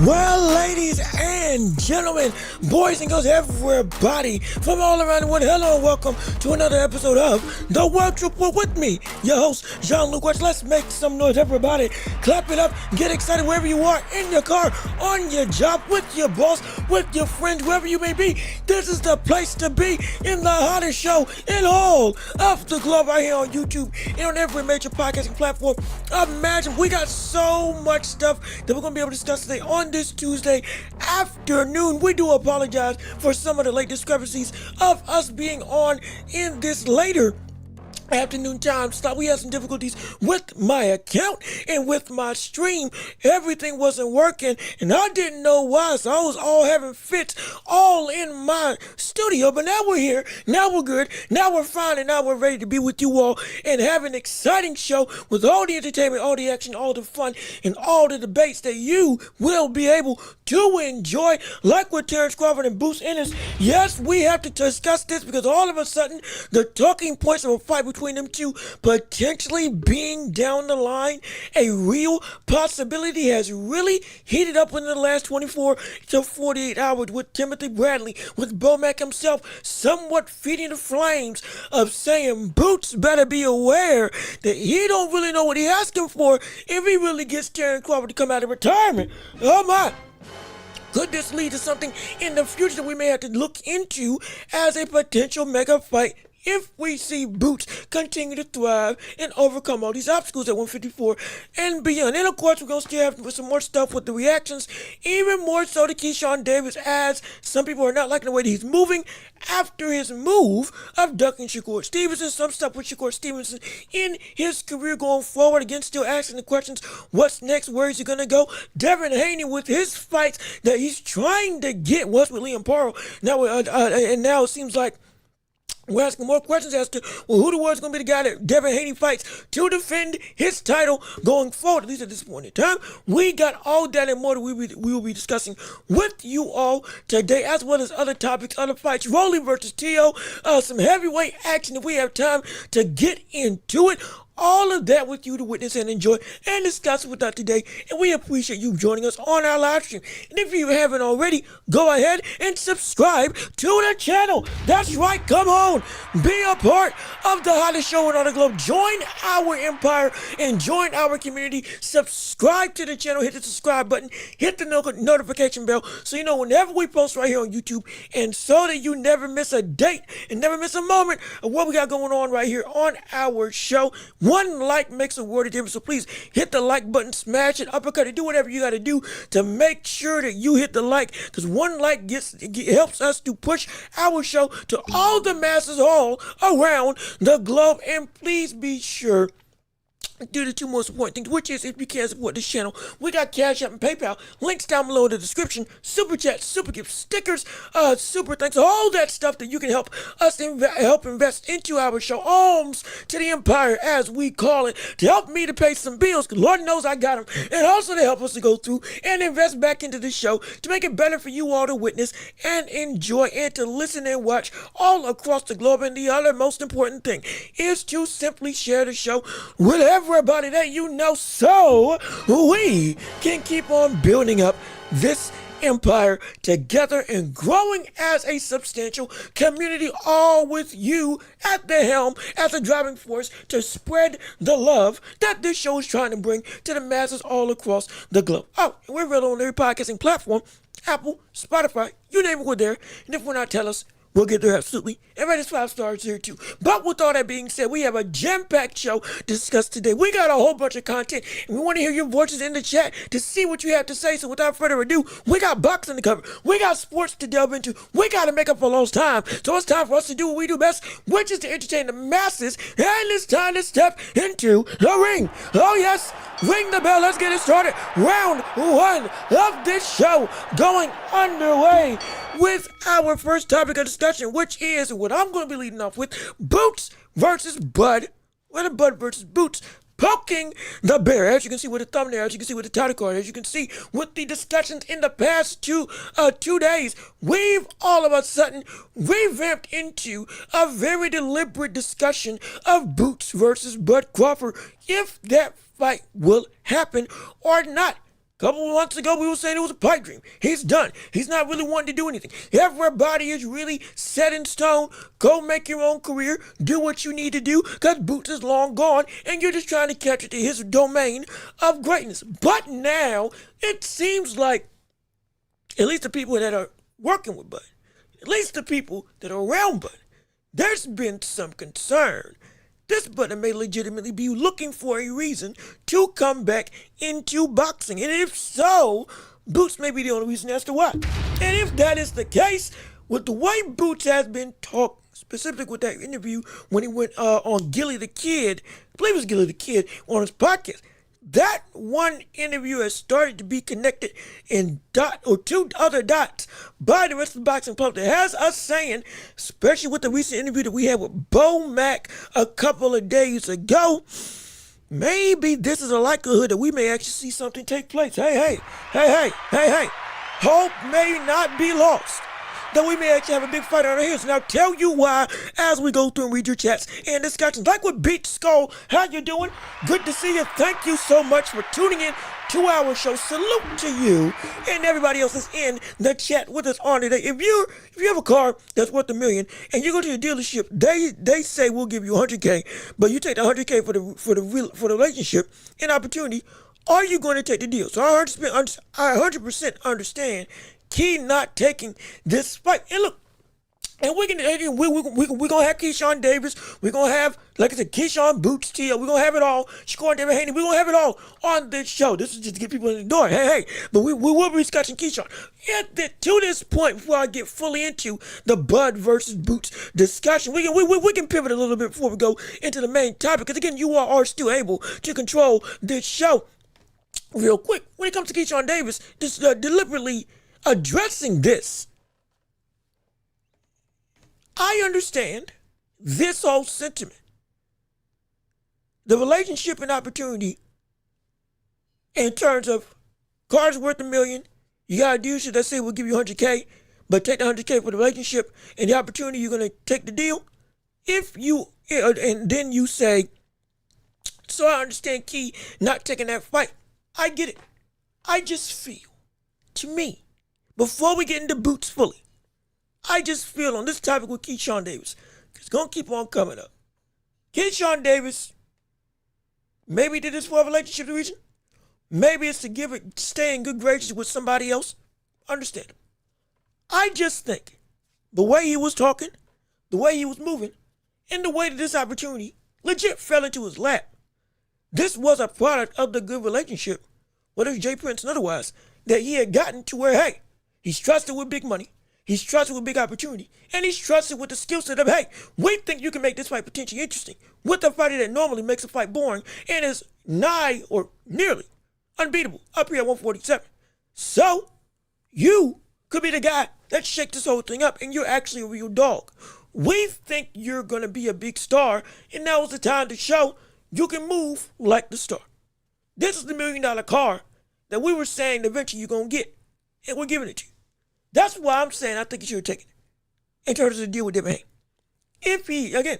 Well, ladies and gentlemen, boys and girls, everybody from all around the world, hello and welcome to another episode of The Welch Report with me, your host, Jean-Luc Welch. Let's make some noise, everybody. Clap it up, get excited wherever you are, in your car, on your job, with your boss, with your friends, wherever you may be. This is the place to be in the hottest show in all of the globe right here on YouTube and on every major podcasting platform. Imagine, we got so much stuff that we're going to be able to discuss today on this Tuesday afternoon. We do apologize for some of the late discrepancies of us being on in this later afternoon time slot. We had some difficulties with my account and with my stream. Everything wasn't working and I didn't know why, so I was all having fits all in my studio. But now we're here, now we're good, now we're fine, and now we're ready to be with you all and have an exciting show with all the entertainment, all the action, all the fun, and all the debates that you will be able to enjoy, like with Terence, Crawford, and Bruce Ennis. Yes, we have to discuss this because all of a sudden the talking points of a fight between them two potentially being down the line, a real possibility, has really heated up in the last 24 to 48 hours, with Timothy Bradley, with Bomac himself somewhat feeding the flames of saying Boots better be aware that he don't really know what he asking for if he really gets Terence Crawford to come out of retirement. Oh my! Could this lead to something in the future that we may have to look into as a potential mega fight if we see Boots continue to thrive and overcome all these obstacles at 154 and beyond? And of course, we're going to still have some more stuff with the reactions, even more so to Keyshawn Davis, as some people are not liking the way that he's moving after his move of ducking Shakur Stevenson. Some stuff with Shakur Stevenson in his career going forward. Again, still asking the questions, what's next, where is he going to go? Devin Haney with his fights that he's trying to get, what's with Liam Paro. Now, and now it seems like we're asking more questions as to, well, who the world's going to be the guy that Devin Haney fights to defend his title going forward, at least at this point in time. We got all that and more that we will be discussing with you all today, as well as other topics, other fights, Rolly versus Tio, some heavyweight action if we have time to get into it. All of that with you to witness and enjoy and discuss with us today. And we appreciate you joining us on our live stream. And if you haven't already, go ahead and subscribe to the channel. That's right, come on. Be a part of the hottest show on the globe. Join our empire and join our community. Subscribe to the channel. Hit the subscribe button. Hit the notification bell so you know whenever we post right here on YouTube, and so that you never miss a date and never miss a moment of what we got going on right here on our show. One like makes a world of difference, so please hit the like button, smash it, uppercut it, do whatever you got to do to make sure that you hit the like, because one like helps us to push our show to all the masses all around the globe. And please be sure do the two most important things, which is, if you can support this channel, we got Cash App and PayPal, links down below in the description, super chat, super gift, stickers, super thanks, all that stuff that you can help us help invest into our show, alms to the empire, as we call it, to help me to pay some bills, because Lord knows I got them, and also to help us to go through and invest back into the show to make it better for you all to witness and enjoy and to listen and watch all across the globe. And the other most important thing is to simply share the show with everybody that you know, so we can keep on building up this empire together and growing as a substantial community, all with you at the helm as a driving force to spread the love that this show is trying to bring to the masses all across the globe. Oh, and we're available on every podcasting platform, Apple, Spotify, you name it, we're there. And if we're not, tell us. We'll get there absolutely. And rate us 5 stars here too. But with all that being said, we have a jam-packed show to discuss today. We got a whole bunch of content, and we want to hear your voices in the chat to see what you have to say. So without further ado, we got boxing to cover. We got sports to delve into. We got to make up for lost time. So it's time for us to do what we do best, which is to entertain the masses. And it's time to step into the ring. Oh yes, ring the bell. Let's get it started. Round 1 of this show going underway with our first topic of discussion, which is what I'm going to be leading off with: Boots versus Bud. Well, Bud versus Boots, poking the bear, as you can see with the thumbnail, as you can see with the title card, as you can see with the discussions in the past 2 days. We've all of a sudden revamped into a very deliberate discussion of Boots versus Bud Crawford, if that fight will happen or not. couple of months ago, we were saying it was a pipe dream. He's done. He's not really wanting to do anything. Everybody is really set in stone. Go make your own career. Do what you need to do, because Boots is long gone, and you're just trying to catch it to his domain of greatness. But now, it seems like, at least the people that are working with Bud, at least the people that are around Bud, there's been some concern. This brother may legitimately be looking for a reason to come back into boxing. And if so, Boots may be the only reason as to why. And if that is the case, with the way Boots has been talking, specifically with that interview when he went on Gilly the Kid, I believe it was Gilly the Kid, on his podcast, that one interview has started to be connected in two other dots by the rest of the boxing public that has us saying, especially with the recent interview that we had with Bo Mack a couple of days ago, maybe this is a likelihood that we may actually see something take place. Hey. Hope may not be lost, that we may actually have a big fight on our hands. And I'll tell you why as we go through and read your chats and discussions. Like with Beach Skull, how you doing? Good to see you. Thank you so much for tuning in to our show. Salute to you and everybody else that's in the chat with us on today. If you have a car that's worth $1 million and you go to the dealership, they say we'll give you $100K, but you take the $100K for the relationship and opportunity. Are you going to take the deal? So I 100% understand Key not taking this fight. And look, and we're gonna have Keyshawn Davis. We're gonna have, like I said, Keyshawn Boots T. We're gonna have it all. Shakur David Haney. We're gonna have it all on this show. This is just to get people in the door. Hey. But we will be discussing Keyshawn. To this point, before I get fully into the Bud versus Boots discussion, we can pivot a little bit before we go into the main topic. Because again, you all are still able to control this show. Real quick, when it comes to Keyshawn Davis, just deliberately addressing this, I understand this whole sentiment. The relationship and opportunity in terms of cars worth $1 million, you got a dealership that say we'll give you $100K, but take the $100K for the relationship and the opportunity, you're going to take the deal. And then you say, so I understand Key not taking that fight. I get it. I just feel, to me, before we get into Boots fully, I just feel on this topic with Keyshawn Davis, it's going to keep on coming up. Keyshawn Davis, maybe did this for a relationship reason. Maybe it's to stay in good graces with somebody else. Understandable. I just think the way he was talking, the way he was moving, and the way that this opportunity legit fell into his lap, this was a product of the good relationship, whether it's Jay Prince and otherwise, that he had gotten to where, hey, he's trusted with big money, he's trusted with big opportunity, and he's trusted with the skill set of, hey, we think you can make this fight potentially interesting with a fighter that normally makes a fight boring and is nigh or nearly unbeatable up here at 147. So, you could be the guy that shakes this whole thing up, and you're actually a real dog. We think you're going to be a big star, and now is the time to show you can move like the star. This is the $1 million car that we were saying eventually you're going to get, and we're giving it to you. That's why I'm saying I think you should take it in terms of the deal with David Haney. If he, again,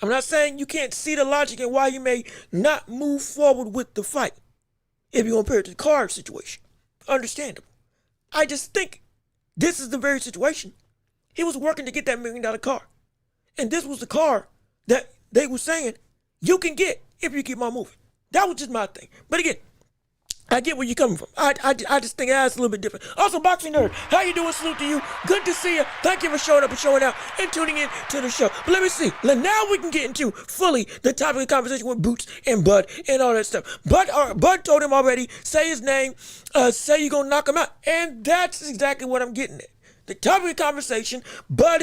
I'm not saying you can't see the logic in why you may not move forward with the fight if you're compared to the car situation. Understandable. I just think this is the very situation. He was working to get that $1 million car. And this was the car that they were saying you can get if you keep on moving. That was just my thing. But again, I get where you're coming from. I just think that's a little bit different. Also, Boxing Nerd, how you doing? Salute to you. Good to see you. Thank you for showing up and showing out and tuning in to the show. But let me see. Now we can get into fully the topic of conversation with Boots and Bud and all that stuff. Bud told him already, say his name, say you're going to knock him out. And that's exactly what I'm getting at. The topic of conversation, Bud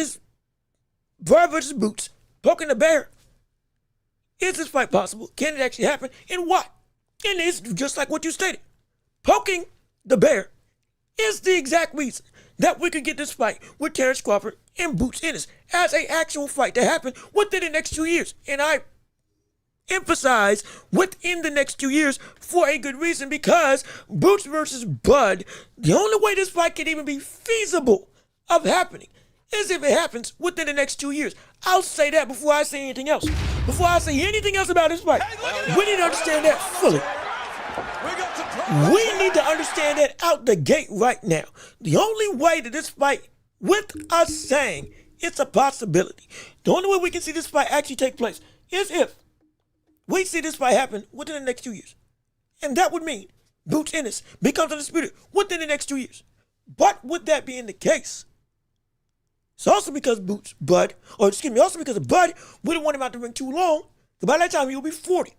versus Boots, poking the bear. Is this fight possible? Can it actually happen? And why? And it's just like what you stated. Poking the bear is the exact reason that we could get this fight with Terence Crawford and Boots Ennis as an actual fight to happen within the next 2 years. And I emphasize within the next 2 years for a good reason, because Boots versus Bud, the only way this fight can even be feasible of happening is if it happens within the next 2 years. I'll say that before I say anything else. Before I say anything else about this fight, we need to understand that fully. We need to understand that out the gate right now. The only way that this fight, with us saying it's a possibility, the only way we can see this fight actually take place is if we see this fight happen within the next 2 years. And that would mean Boots Ennis becomes undisputed within the next 2 years. But with that being the case, it's also because Bud wouldn't want him out the ring too long. So by that time, he'll be 40.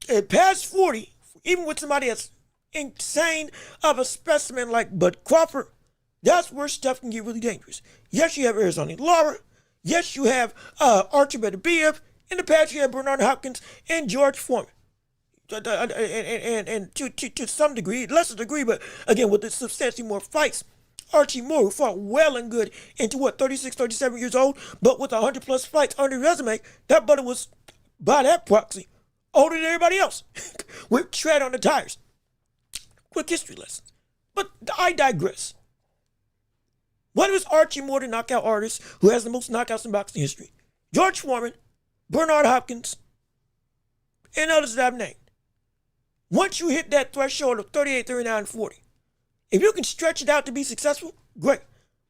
And past 40, even with somebody that's insane of a specimen like Bud Crawford, that's where stuff can get really dangerous. Yes, you have Arizona Lara. Yes, you have Archie Beterbiev. In the past, you have Bernard Hopkins and George Foreman. And to some degree, lesser degree, but again, with the substantially more fights, Archie Moore, who fought well and good into 36, 37 years old, but with 100 plus fights on his resume, that brother was, by that proxy, older than everybody else, with tread on the tires. Quick history lessons. But I digress. What was Archie Moore, the knockout artist who has the most knockouts in boxing history? George Foreman, Bernard Hopkins, and others that I've named. Once you hit that threshold of 38, 39, 40, if you can stretch it out to be successful, great.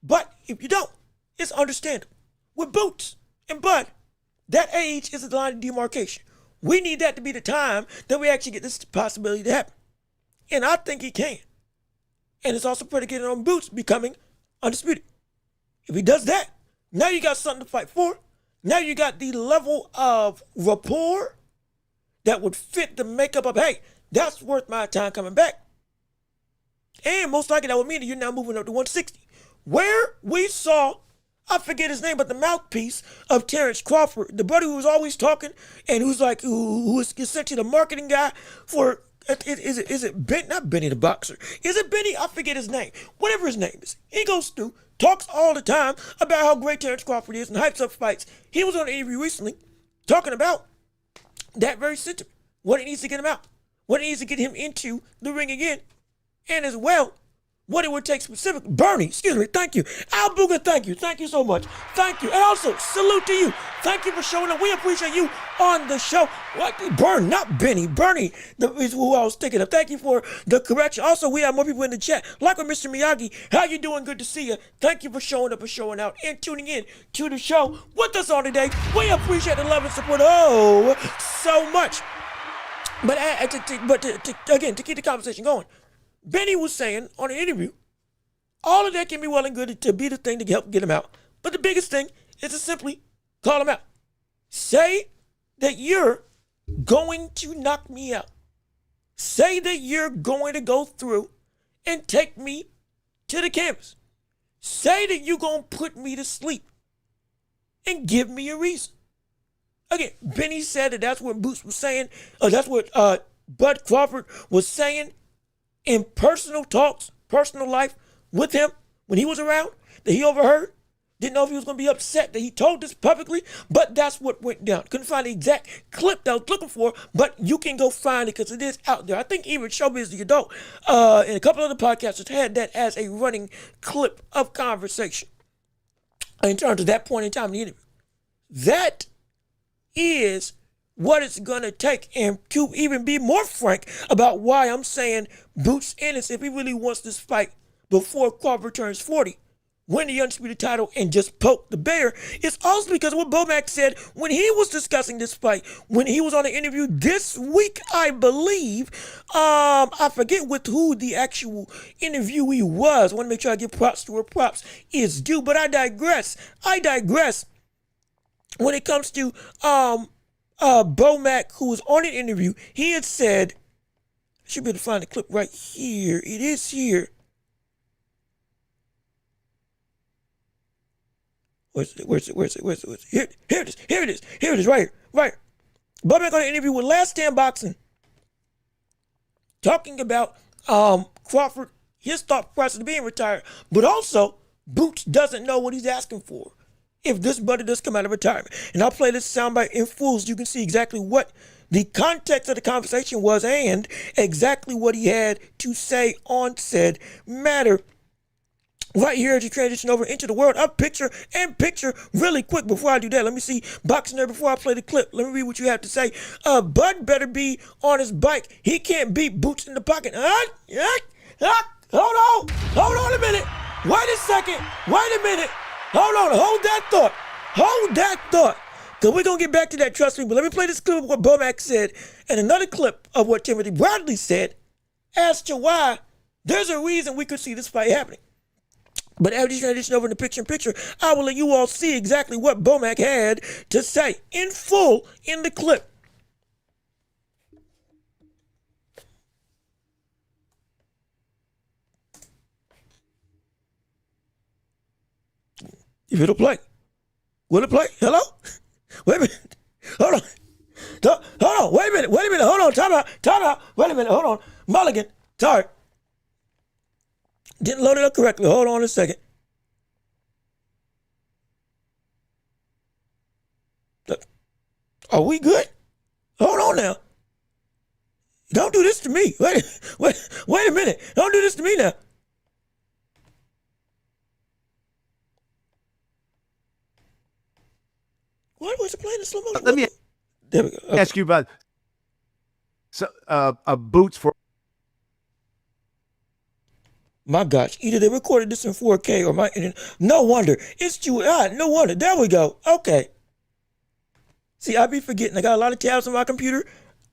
But if you don't, it's understandable. With Boots and Bud, that age is the line of demarcation. We need that to be the time that we actually get this possibility to happen. And I think he can. And it's also predicated on Boots becoming undisputed. If he does that, now you got something to fight for. Now you got the level of rapport that would fit the makeup of, hey, that's worth my time coming back. And most likely that would mean that you're now moving up to 160. Where we saw, I forget his name, but the mouthpiece of Terence Crawford, the buddy who was always talking and who is essentially the marketing guy for, is it Ben, not Benny the boxer. Is it Benny? I forget his name. Whatever his name is. He goes through, talks all the time about how great Terence Crawford is and hypes up fights. He was on an interview recently talking about that very sentiment. What it needs to get him out. What it needs to get him into the ring again. And as well, what it would take specifically. Bernie, excuse me, thank you. Al Booger, thank you. Thank you so much. Thank you. And also, salute to you. Thank you for showing up. We appreciate you on the show. Bernie, not Benny. Bernie is who I was thinking of. Thank you for the correction. Also, we have more people in the chat. Like with Mr. Miyagi, how you doing? Good to see you. Thank you for showing up and showing out and tuning in to the show with us on today. We appreciate the love and support so much. But again, to keep the conversation going, Benny was saying on an interview, all of that can be well and good to be the thing to help get him out. But the biggest thing is to simply call him out. Say that you're going to knock me out. Say that you're going to go through and take me to the canvas. Say that you're going to put me to sleep and give me a reason. Again, Benny said that that's what Boots was saying. That's what Bud Crawford was saying in personal talks, personal life with him when he was around, that he overheard. Didn't know if he was going to be upset that he told this publicly, but that's what went down. Couldn't find the exact clip that I was looking for, but you can go find it because it is out there. I think even Showbiz the Adult and a couple other podcasters had that as a running clip of conversation in terms of that point in time in the interview. That is what it's going to take. And to even be more frank about why I'm saying Boots Ennis, if he really wants this fight before Crawford turns 40, win the undisputed title and just poke the bear, it's also because of what Bomac said when he was discussing this fight, when he was on an interview this week, I believe. I forget with who the actual interviewee was. I want to make sure I give props to where props is due, but I digress. When it comes to Bomac, who was on an interview, he had said, I should be able to find the clip right here. It is here. Where's it? Here it is, right here. Bomac on an interview with Last Stand Boxing, talking about Crawford, his thought process of being retired, but also Boots doesn't know what he's asking for if this brother does come out of retirement. And I'll play this soundbite in full so you can see exactly what the context of the conversation was and exactly what he had to say on said matter. right here as you transition over into the world of picture and picture really quick. Before I do that, let me see Boxing Nerd before I play the clip. Let me read what you have to say. Bud better be on his bike. He can't beat Boots in the pocket. Hold on a minute. Wait a second. Wait a minute. Hold on. Hold that thought. Hold that thought. Because we're going to get back to that, trust me. But let me play this clip of what Bomac said and another clip of what Timothy Bradley said as to why there's a reason we could see this fight happening. But after you transition over into picture in picture, I will let you all see exactly what Bomac had to say in full in the clip. If it'll play. Will it play? Hello? Wait a minute. Hold on. Hold on. Wait a minute. Hold on. Time out. Wait a minute. Hold on. Mulligan. Sorry. Didn't load it up correctly. Hold on a second. Are we good? Hold on now. Don't do this to me. Wait a minute. Don't do this to me now. Why was it playing in slow motion? Let me there we go. Okay. ask you about Boots for. My gosh, either they recorded this in 4K or my internet. No wonder. It's too hot. No wonder. There we go. Okay. See, I be forgetting. I got a lot of tabs on my computer.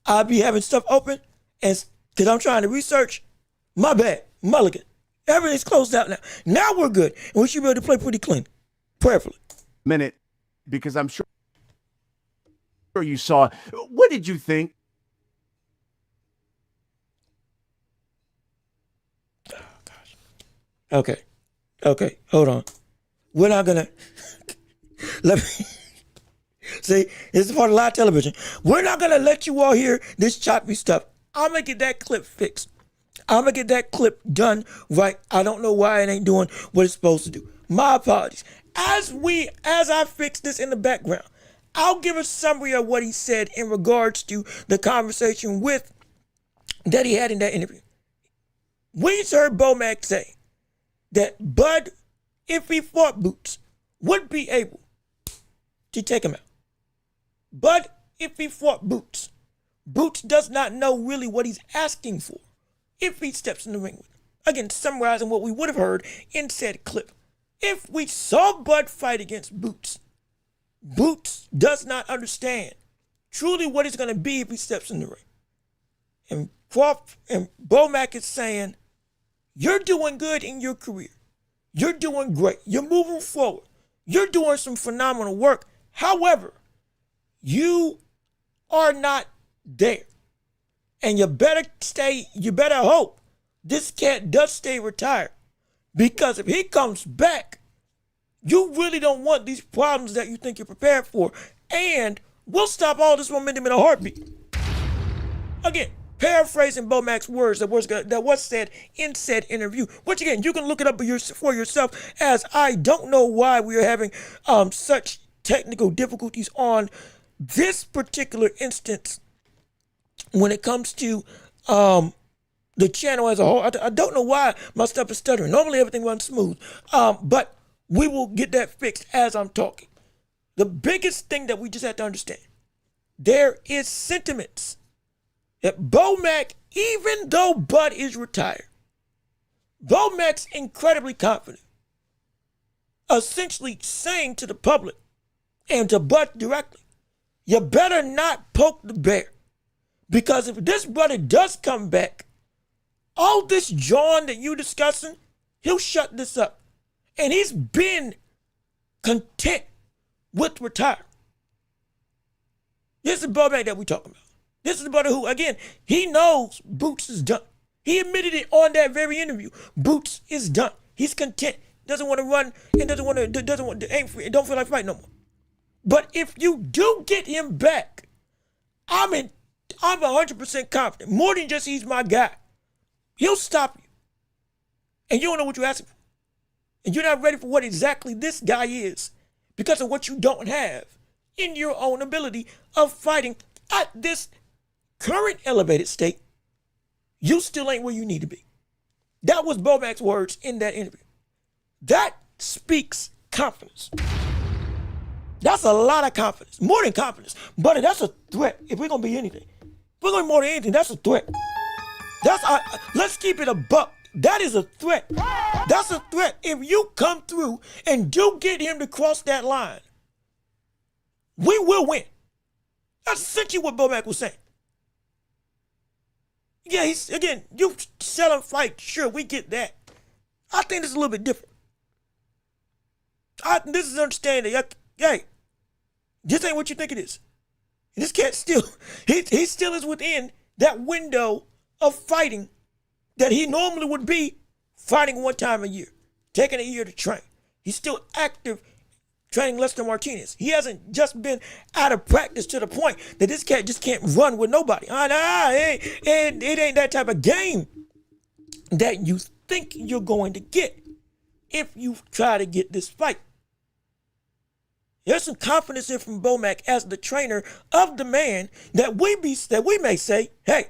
I be having stuff open, and because I'm trying to research. My bad. Mulligan. Everything's closed out now. Now we're good. And we should be able to play pretty clean. Prayerfully. Minute, because I'm sure you saw. What did you think? Oh, gosh. Okay. Hold on. We're not going to. Let me. See, this is part of live television. We're not going to let you all hear this choppy stuff. I'm going to get that clip fixed. I'm going to get that clip done right. I don't know why it ain't doing what it's supposed to do. My apologies. As I fix this in the background, I'll give a summary of what he said in regards to the conversation that he had in that interview. We heard Bomac say that Bud, if he fought Boots, would be able to take him out. But if he fought Boots, Boots does not know really what he's asking for if he steps in the ring with him. Again, summarizing what we would have heard in said clip. If we saw Bud fight against Boots, Boots does not understand truly what it's going to be if he steps in the ring. And Bomac is saying, you're doing good in your career. You're doing great. You're moving forward. You're doing some phenomenal work. However, you are not there. And you better hope this cat does stay retired. Because if he comes back, you really don't want these problems that you think you're prepared for. And we'll stop all this momentum in a heartbeat. Again, paraphrasing Bomac's words that was said in said interview. Which again, you can look it up for yourself, as I don't know why we are having such technical difficulties on this particular instance when it comes to the channel as a whole. I don't know why my stuff is stuttering. Normally everything runs smooth. But we will get that fixed as I'm talking. The biggest thing that we just have to understand, there is sentiments that Bomac, even though Bud is retired, Bomac's incredibly confident, essentially saying to the public and to Bud directly, you better not poke the bear. Because if this brother does come back, all this John that you discussing, he'll shut this up. And he's been content with retire. This is Bomac that we're talking about. This is the brother who, again, he knows Boots is done. He admitted it on that very interview. Boots is done. He's content. Doesn't want to run and don't feel like fighting no more. But if you do get him back, I'm 100% confident. More than just he's my guy. He'll stop you. And you don't know what you're asking for. And you're not ready for what exactly this guy is because of what you don't have in your own ability of fighting at this current elevated state. You still ain't where you need to be. That was Bomac's words in that interview. That speaks confidence. That's a lot of confidence, more than confidence. But that's a threat. If we're gonna be anything, if we're gonna be more than anything, that's a threat. Let's keep it a buck. That is a threat. That's a threat. If you come through and do get him to cross that line, we will win. That's essentially what Bomac was saying. Yeah, you sell and fight. Sure, we get that. I think this is a little bit different. This is understanding. Hey, this ain't what you think it is. This cat still, he still is within that window of fighting that he normally would be fighting one time a year, taking a year to train. He's still active training Lester Martinez. He hasn't just been out of practice to the point that this cat just can't run with nobody. It ain't that type of game that you think you're going to get if you try to get this fight. There's some confidence in from Bomac as the trainer of the man that we may say, hey,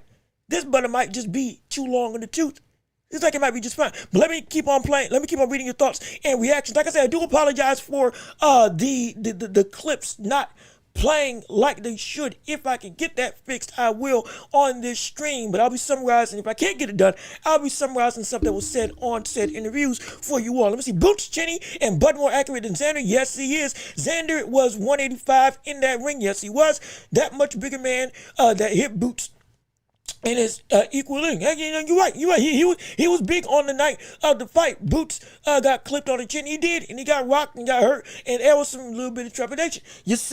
this brother might just be too long in the tooth. It's like it might be just fine. But let me keep on playing. Let me keep on reading your thoughts and reactions. Like I said, I do apologize for the clips not playing like they should. If I can get that fixed, I will on this stream. But I'll be summarizing. If I can't get it done, I'll be summarizing stuff that was said on said interviews for you all. Let me see. Boots Cheney and Bud more accurate than Xander? Yes, he is. Xander was 185 in that ring. Yes, he was. That much bigger man that hit Boots in his equaling. You're right. He was big on the night of the fight. Boots got clipped on the chin. He did, and he got rocked and got hurt, and there was some little bit of trepidation.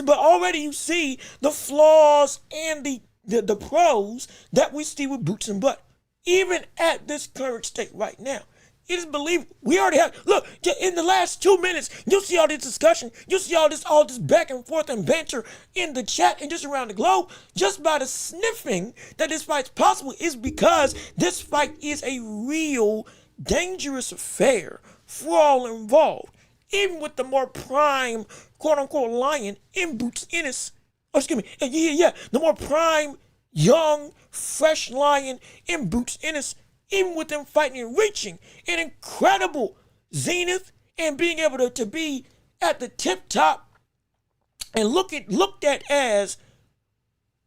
But already you see the flaws and the pros that we see with Boots and Bud, even at this current state right now. It is believable. We already have, look, in the last 2 minutes, you'll see all this discussion. You'll see all this back and forth and banter in the chat and just around the globe. Just by the sniffing that this fight's possible is because this fight is a real dangerous affair for all involved. Even with the more prime, quote-unquote, lion in Boots Ennis. Oh, excuse me. The more prime, young, fresh lion in Boots Ennis. Even with them fighting and reaching an incredible zenith and being able to be at the tip top and looked at as,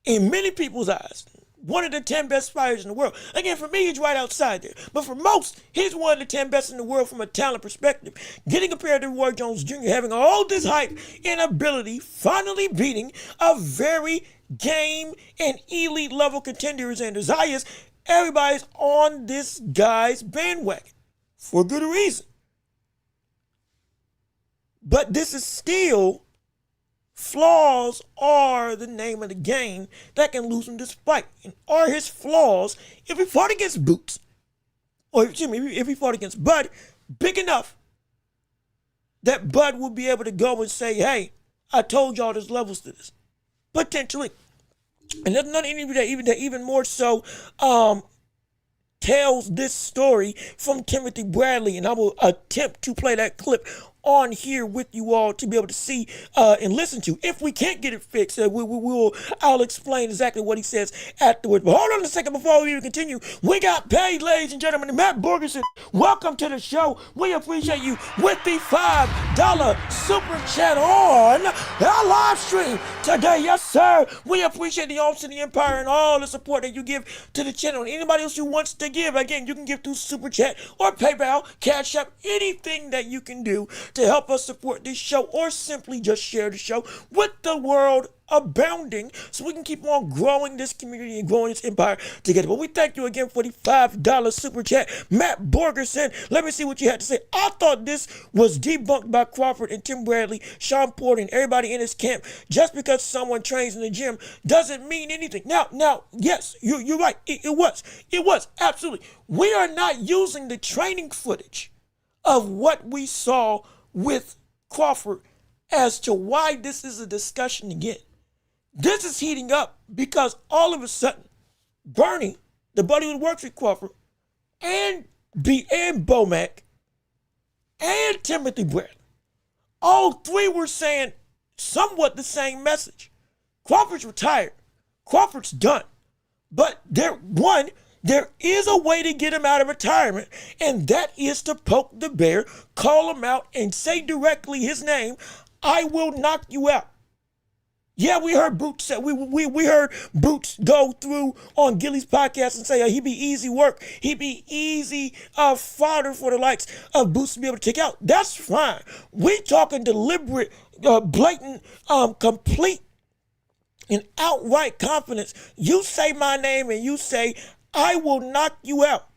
in many people's eyes, one of the 10 best fighters in the world. Again, for me, he's right outside there. But for most, he's one of the 10 best in the world from a talent perspective. Getting compared to Roy Jones Jr., having all this hype and ability, finally beating a very game and elite level contender as Xander Zayas. Everybody's on this guy's bandwagon for good reason. But this is still, flaws are the name of the game that can lose him this fight. And are his flaws, if he fought against Boots, or excuse me, if he fought against Bud, big enough that Bud will be able to go and say, hey, I told y'all there's levels to this. Potentially. And there's none even more so tells this story from Timothy Bradley, and I will attempt to play that clip on here with you all to be able to see and listen to. If we can't get it fixed, I'll explain exactly what he says afterwards. But hold on a second before we even continue. We got paid, ladies and gentlemen. Matt Borgerson, welcome to the show. We appreciate you with the $5 super chat on our live stream today. Yes, sir. We appreciate the Arms to the Empire and all the support that you give to the channel. And anybody else who wants to give, again, you can give through Super Chat or PayPal, Cash App, anything that you can do to help us support this show, or simply just share the show with the world abounding so we can keep on growing this community and growing this empire together. But we thank you again for the $5 super chat. Matt Borgerson, let me see what you had to say. I thought this was debunked by Crawford and Tim Bradley, Sean Porter, and everybody in his camp. Just because someone trains in the gym doesn't mean anything. Now, yes, you're right. It was, absolutely. We are not using the training footage of what we saw with Crawford as to why this is a discussion again. This is heating up because all of a sudden, Bernie, the buddy who works with Crawford, and Bomac, and Timothy Bradley, all three were saying somewhat the same message. Crawford's retired. Crawford's done. But There is a way to get him out of retirement, and that is to poke the bear, call him out, and say directly his name. I will knock you out. Yeah, we heard Boots say, we heard Boots go through on Gilly's podcast and say he'd be easy work. He'd be easy fodder for the likes of Boots to be able to take out. That's fine. We talking deliberate, blatant, complete, and outright confidence. You say my name and you say, I will knock you out.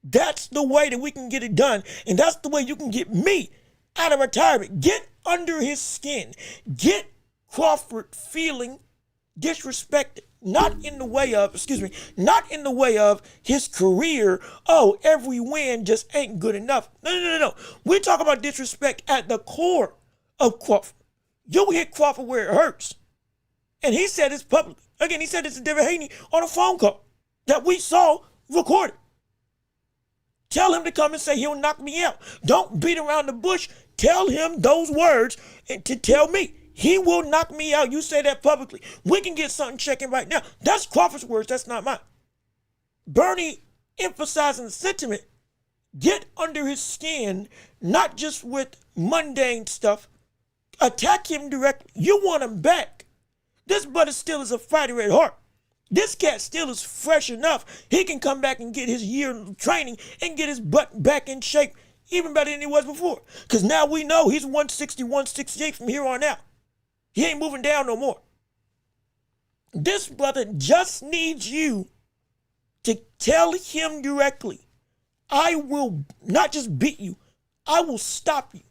That's the way that we can get it done. And that's the way you can get me out of retirement. Get under his skin. Get Crawford feeling disrespected. Not in the way of his career. Oh, every win just ain't good enough. No. We talk about disrespect at the core of Crawford. You hit Crawford where it hurts. And he said this publicly. Again, he said this to David Haney on a phone call that we saw recorded. Tell him to come and say he'll knock me out. Don't beat around the bush. Tell him those words and to tell me he will knock me out. You say that publicly. We can get something checking right now. That's Crawford's words. That's not mine. Bernie emphasizing the sentiment. Get under his skin, not just with mundane stuff. Attack him directly. You want him back. This brother still is a fighter at heart. This cat still is fresh enough. He can come back and get his year of training and get his butt back in shape even better than he was before. Because now we know he's 160, 168 from here on out. He ain't moving down no more. This brother just needs you to tell him directly, I will not just beat you, I will stop you.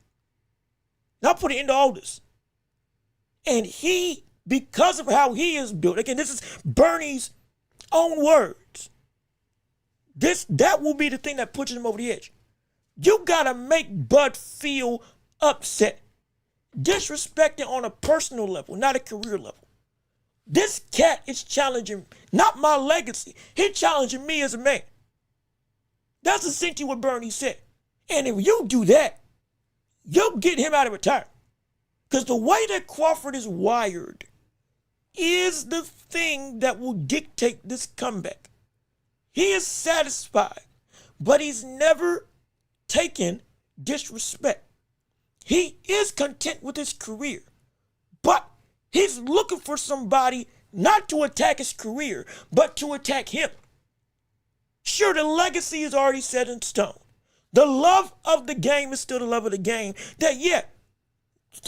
Now put an end to all this. And he, because of how he is built, again, this is Bernie's own words. That will be the thing that pushes him over the edge. You gotta make Bud feel upset. Disrespected on a personal level, not a career level. This cat is challenging, not my legacy. He's challenging me as a man. That's essentially what Bernie said. And if you do that, you'll get him out of retirement. Because the way that Crawford is wired is the thing that will dictate this comeback. He is satisfied, but he's never taken disrespect. He is content with his career, but he's looking for somebody not to attack his career, but to attack him. Sure, the legacy is already set in stone. The love of the game is still the love of the game. That, yeah,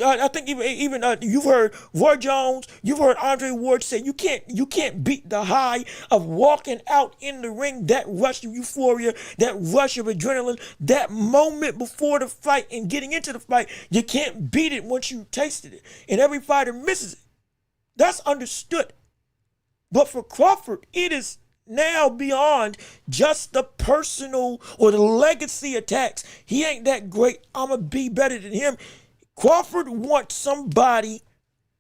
I think even you've heard Roy Jones, you've heard Andre Ward say you can't beat the high of walking out in the ring, that rush of euphoria, that rush of adrenaline, that moment before the fight and getting into the fight. You can't beat it once you tasted it, and every fighter misses it. That's understood. But for Crawford, it is now beyond just the personal or the legacy attacks. He ain't that great. I'ma be better than him. Crawford wants somebody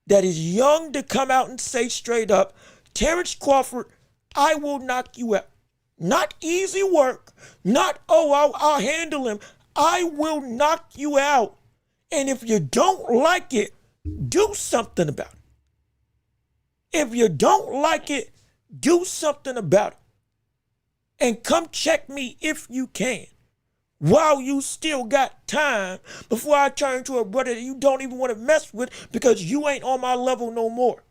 that is young to come out and say straight up, Terence Crawford, I will knock you out. Not easy work, not, I'll handle him. I will knock you out. And if you don't like it, do something about it. If you don't like it, do something about it. And come check me if you can, while you still got time, before I turn to a brother that you don't even want to mess with because you ain't on my level no more.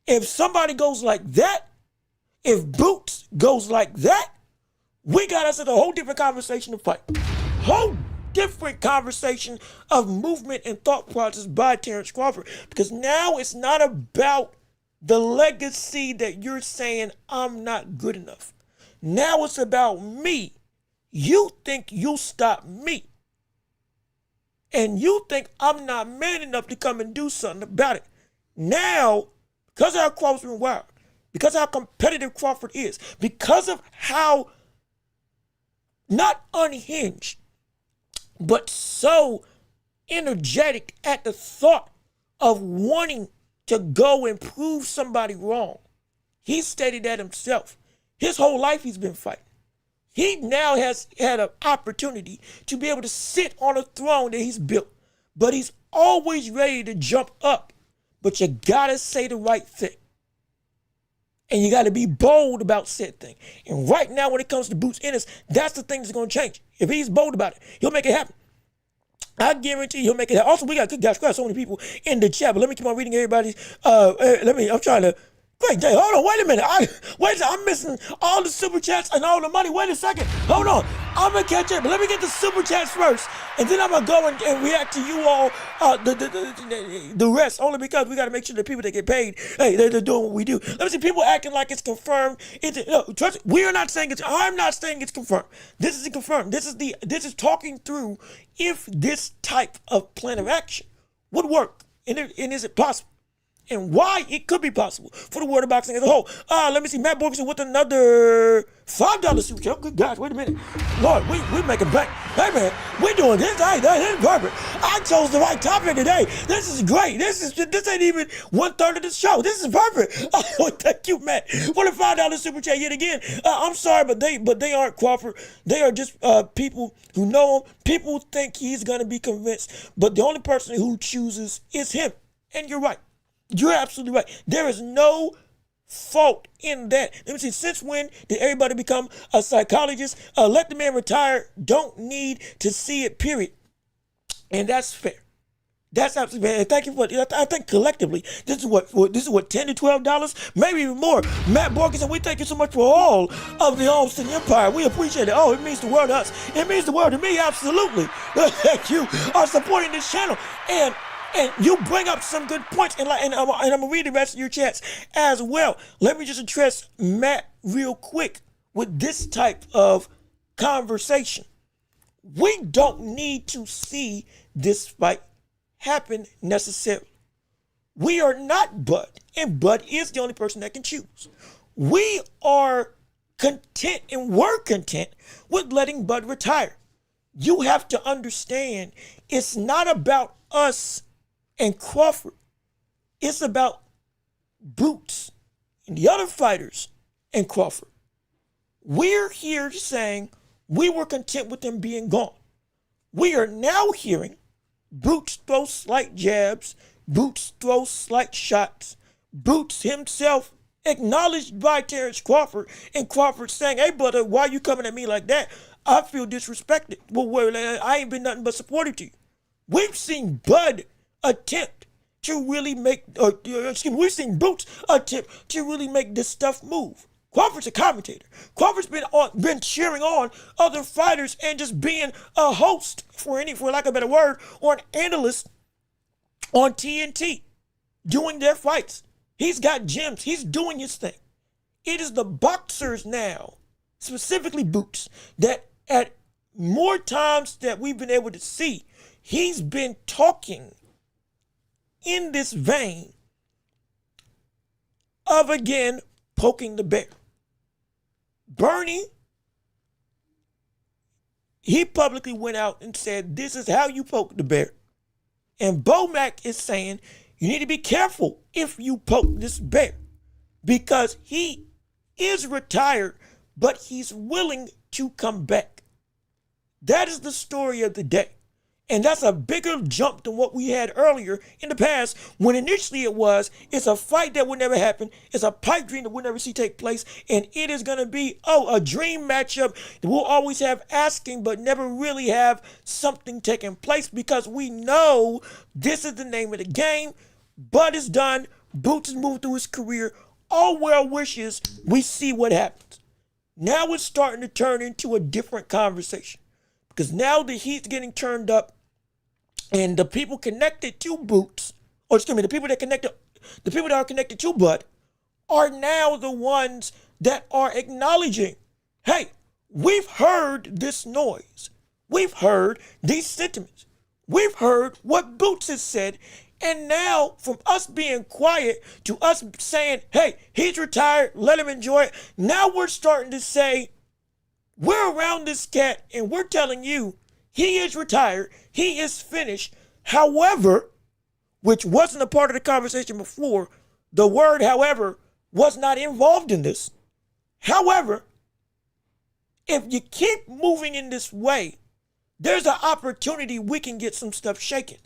If somebody goes like that, if Boots goes like that, we got us in a whole different conversation to fight. Whole different conversation of movement and thought process by Terence Crawford. Because now it's not about the legacy that you're saying I'm not good enough. Now it's about me. You think you'll stop me. And you think I'm not man enough to come and do something about it. Now, because of how Crawford's been wired, because of how competitive Crawford is, because of how not unhinged, but so energetic at the thought of wanting to go and prove somebody wrong. He stated that himself. His whole life he's been fighting. He now has had an opportunity to be able to sit on a throne that he's built, but he's always ready to jump up. But you gotta say the right thing. And you got to be bold about said thing. And right now, when it comes to Boots Ennis, that's the thing that's going to change. If he's bold about it, he'll make it happen. I guarantee he'll make it happen. Also, we got so many people in the chat, but let me keep on reading everybody's. I'm trying to. Great day. Hold on. Wait a minute. I'm missing all the super chats and all the money. Wait a second. Hold on. I'm going to catch it, but let me get the super chats first. And then I'm going to go and react to you all, the rest, only because we got to make sure the people that get paid, hey, they're doing what we do. Let me see people acting like it's confirmed. Trust me, we are not saying I'm not saying it's confirmed. This isn't confirmed. This is talking through if this type of plan of action would work. And is it possible? And why it could be possible for the world of boxing as a whole. Let me see. Matt Borgeson with another $5 super chat. Oh, good gosh, wait a minute. Lord, we making bank. Hey, man, we're doing this. This is perfect. I chose the right topic today. This is great. This ain't even 1/3 of the show. This is perfect. Oh, thank you, Matt, for the $5 super chat yet again. I'm sorry, but they aren't Crawford. They are just people who know him. People think he's going to be convinced, but the only person who chooses is him. And you're right. You're absolutely right. There is no fault in that. Let me see. Since when did everybody become a psychologist? Let the man retire. Don't need to see it, period. And that's fair. That's absolutely fair. And thank you for. I think collectively, this is what $10 to $12, maybe even more. Matt Borgeson, we thank you so much for all of the Austin Empire. We appreciate it. Oh, it means the world to us. It means the world to me. Absolutely. Thank you for supporting this channel. And you bring up some good points, and I'm gonna read the rest of your chats as well. Let me just address Matt real quick with this type of conversation. We don't need to see this fight happen necessarily. We are not Bud, and Bud is the only person that can choose. We are content and were content with letting Bud retire. You have to understand, it's not about us and Crawford. It's about Boots and the other fighters and Crawford. We're here saying we were content with them being gone. We are now hearing Boots throw slight jabs, Boots throw slight shots, Boots himself acknowledged by Terence Crawford, and Crawford saying, hey, brother, why are you coming at me like that? I feel disrespected. Well, I ain't been nothing but supportive to you. We've seen Bud attempt to really we've seen Boots attempt to really make this stuff move. Crawford's a commentator. Crawford's been cheering on other fighters and just being a host, for lack of a better word, or an analyst on TNT, doing their fights. He's got gyms. He's doing his thing. It is the boxers now, specifically Boots, that at more times that we've been able to see, he's been talking in this vein of, again, poking the bear. Bernie, he publicly went out and said, this is how you poke the bear. And Bomac is saying, you need to be careful if you poke this bear, because he is retired, but he's willing to come back. That is the story of the day. And that's a bigger jump than what we had earlier in the past, when initially it's a fight that would never happen. It's a pipe dream that we'll never see take place. And it is going to be, a dream matchup that we'll always have asking, but never really have something taking place, because we know this is the name of the game. Bud is done. Boots has moved through his career. All well wishes. We see what happens. Now it's starting to turn into a different conversation, because now the heat's getting turned up, and the people connected to Boots, the people that are connected to Bud, are now the ones that are acknowledging, hey, we've heard this noise. We've heard these sentiments. We've heard what Boots has said. And now, from us being quiet to us saying, hey, he's retired, let him enjoy it, now we're starting to say, we're around this cat and we're telling you he is retired, he is finished. However, which wasn't a part of the conversation before, the word however was not involved in this. However, if you keep moving in this way, there's an opportunity we can get some stuff shaken.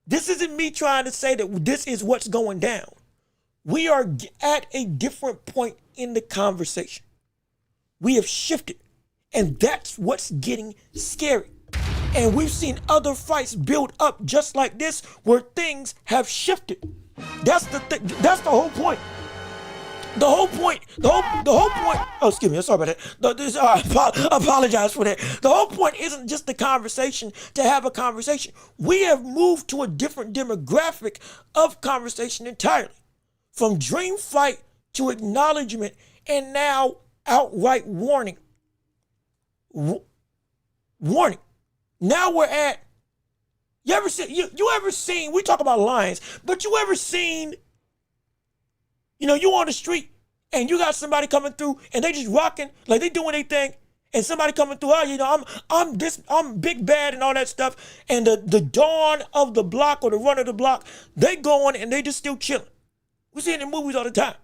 This isn't me trying to say that this is what's going down. We are at a different point in the conversation. We have shifted, and that's what's getting scary. And we've seen other fights build up just like this where things have shifted. That's the thing. That's the whole point. The whole point. Oh, excuse me. I'm sorry about that. I apologize for that. The whole point isn't just the conversation to have a conversation. We have moved to a different demographic of conversation entirely. From dream fight to acknowledgement and now outright warning. Warning. Now we're at, you ever seen, we talk about lions, but you ever seen, you on the street and you got somebody coming through and they just rocking, like they doing their thing, and somebody coming through, I'm big bad and all that stuff, and the dawn of the block or the run of the block, they going and they just still chilling. We see it in movies all the time.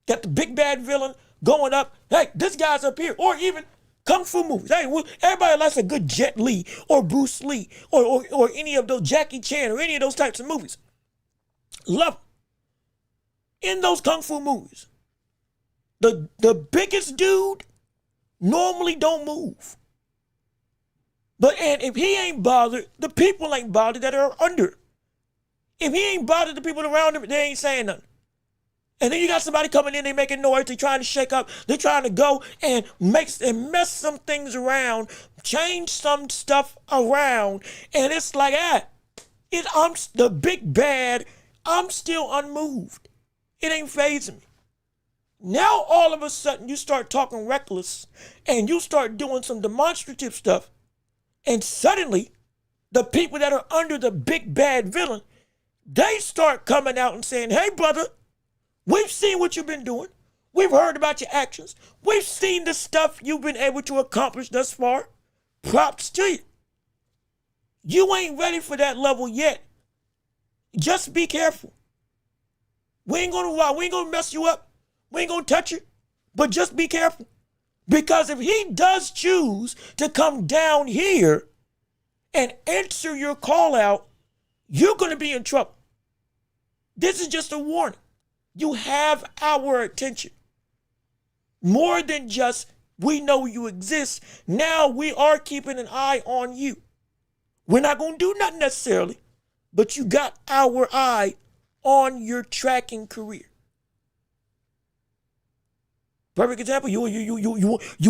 Got the big bad villain going up, hey, this guy's up here, or even Kung Fu movies. Hey, everybody likes a good Jet Li or Bruce Lee or any of those Jackie Chan or any of those types of movies. Love them. In those Kung Fu movies, the biggest dude normally don't move. And if he ain't bothered, the people ain't bothered that are under. If he ain't bothered the people around him, they ain't saying nothing. And then you got somebody coming in, they making noise, they trying to shake up, they trying to go and mess some things around, change some stuff around, and it's like, I'm the big bad, I'm still unmoved. It ain't fazing me. Now all of a sudden you start talking reckless and you start doing some demonstrative stuff, and suddenly the people that are under the big bad villain, they start coming out and saying, hey brother, we've seen what you've been doing. We've heard about your actions. We've seen the stuff you've been able to accomplish thus far. Props to you. You ain't ready for that level yet. Just be careful. We ain't gonna mess you up. We ain't gonna touch you. But just be careful. Because if he does choose to come down here and answer your call out, you're gonna be in trouble. This is just a warning. You have our attention. More than just, we know you exist. Now we are keeping an eye on you. We're not going to do nothing necessarily, but you got our eye on your tracking career. Perfect example. You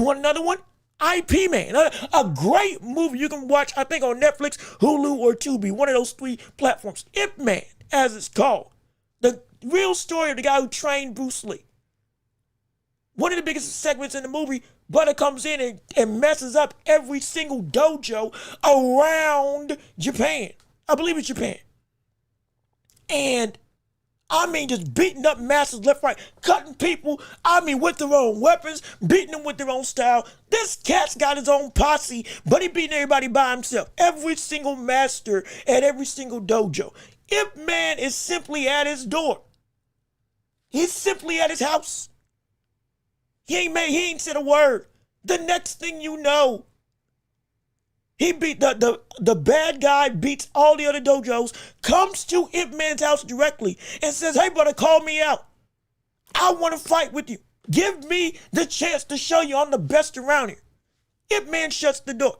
want another one? IP Man, a great movie you can watch, I think on Netflix, Hulu, or Tubi, one of those 3 platforms. Ip Man, as it's called. The real story of the guy who trained Bruce Lee. One of the biggest segments in the movie, Butter comes in and messes up every single dojo around Japan. I believe it's Japan. And just beating up masters left, right, cutting people, with their own weapons, beating them with their own style. This cat's got his own posse, but he beating everybody by himself. Every single master at every single dojo. Ip Man is simply at his door. He's simply at his house. He ain't said a word. The next thing you know, he beat the bad guy, beats all the other dojos, comes to Ip Man's house directly and says, hey brother, call me out. I want to fight with you. Give me the chance to show you I'm the best around here. Ip Man shuts the door.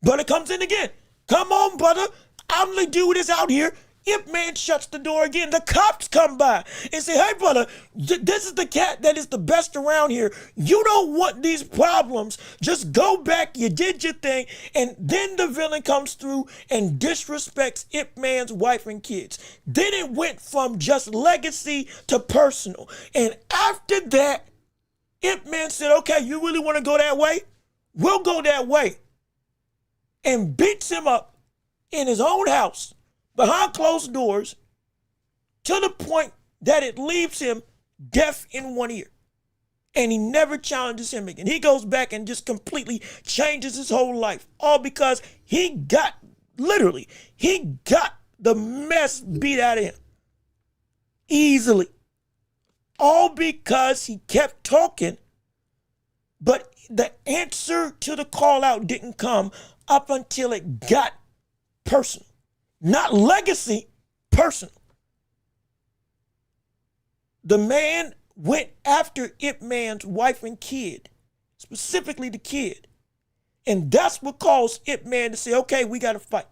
Brother comes in again. Come on, brother. I'm the dude that's out here. Ip Man shuts the door again. The cops come by and say, hey, brother, this is the cat that is the best around here. You don't want these problems. Just go back. You did your thing. And then the villain comes through and disrespects Ip Man's wife and kids. Then it went from just legacy to personal. And after that, Ip Man said, okay, you really want to go that way? We'll go that way. And beats him up in his own house, behind closed doors, to the point that it leaves him deaf in one ear. And he never challenges him again. He goes back and just completely changes his whole life. All because he got the mess beat out of him. Easily. All because he kept talking, but the answer to the call out didn't come up until it got personal. Not legacy, personal. The man went after Ip Man's wife and kid, specifically the kid. And that's what caused Ip Man to say, okay, we got to fight.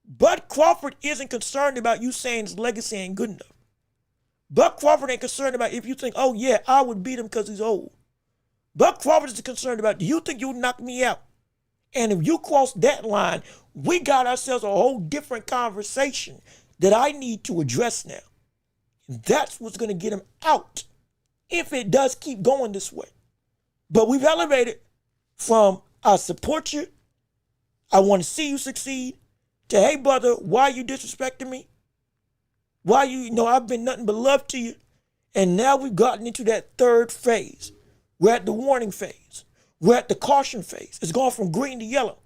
Bud Crawford isn't concerned about you saying his legacy ain't good enough. Bud Crawford ain't concerned about if you think, oh yeah, I would beat him because he's old. Bud Crawford is concerned about, do you think you'll knock me out? And if you cross that line, we got ourselves a whole different conversation that I need to address now. And that's what's going to get him out if it does keep going this way. But we've elevated from I support you, I want to see you succeed, to hey brother, why are you disrespecting me? Why I've been nothing but love to you. And now we've gotten into that third phase. We're at the warning phase. We're at the caution phase. It's gone from green to yellow.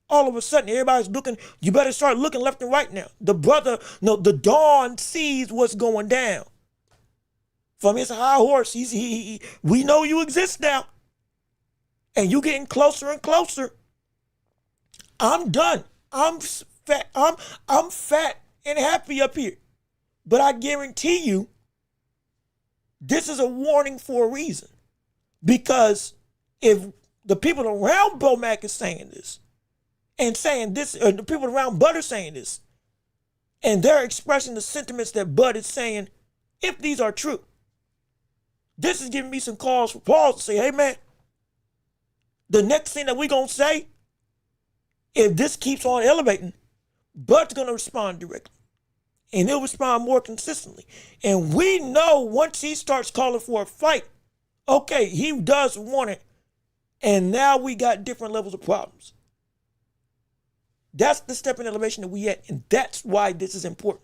All of a sudden, everybody's looking. You better start looking left and right now. The Dawn sees what's going down. From his high horse, we know you exist now. And you getting closer and closer. I'm done. I'm fat. I'm fat and happy up here. But I guarantee you, this is a warning for a reason. Because if the people around Bomac is saying this, and saying this, or the people around Bud are saying this, and they're expressing the sentiments that Bud is saying, if these are true, this is giving me some cause for pause to say, hey man, the next thing that we're going to say, if this keeps on elevating, Bud's going to respond directly. And he'll respond more consistently. And we know once he starts calling for a fight, okay, he does want it. And now we got different levels of problems. That's the step in elevation that we at. And that's why this is important.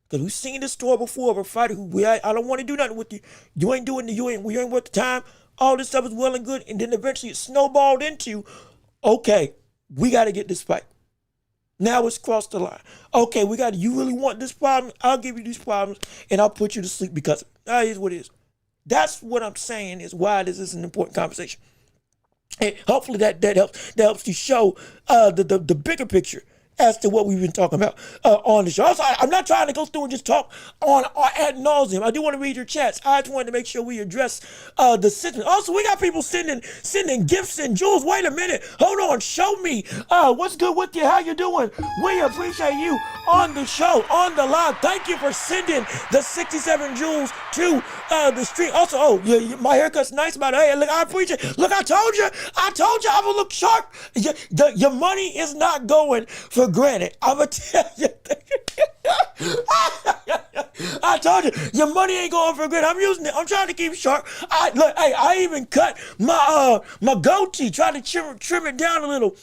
Because we've seen this story before of a fighter who, I don't want to do nothing with you. You ain't worth the time. All this stuff is well and good. And then eventually it snowballed into, okay, we got to get this fight. Now it's crossed the line. Okay, you really want this problem? I'll give you these problems and I'll put you to sleep because that is what it is. That's what I'm saying is why this is an important conversation. And hopefully that helps to show the bigger picture as to what we've been talking about on the show. Also, I'm not trying to go through and just talk on ad nauseum. I do want to read your chats. I just wanted to make sure we address the sentiment. Also, we got people sending gifts and jewels. Wait a minute. Hold on. Show me what's good with you. How you doing? We appreciate you on the show, on the live. Thank you for sending the 67 jewels to the stream. Also, my haircut's nice, by the way. Look, I appreciate it. Look, I told you I'm gonna look sharp. Your money is not going for granted. I'm going to tell you. I told you, your money ain't going for granted. I'm using it. I'm trying to keep sharp. I even cut my goatee, trying to trim it down a little.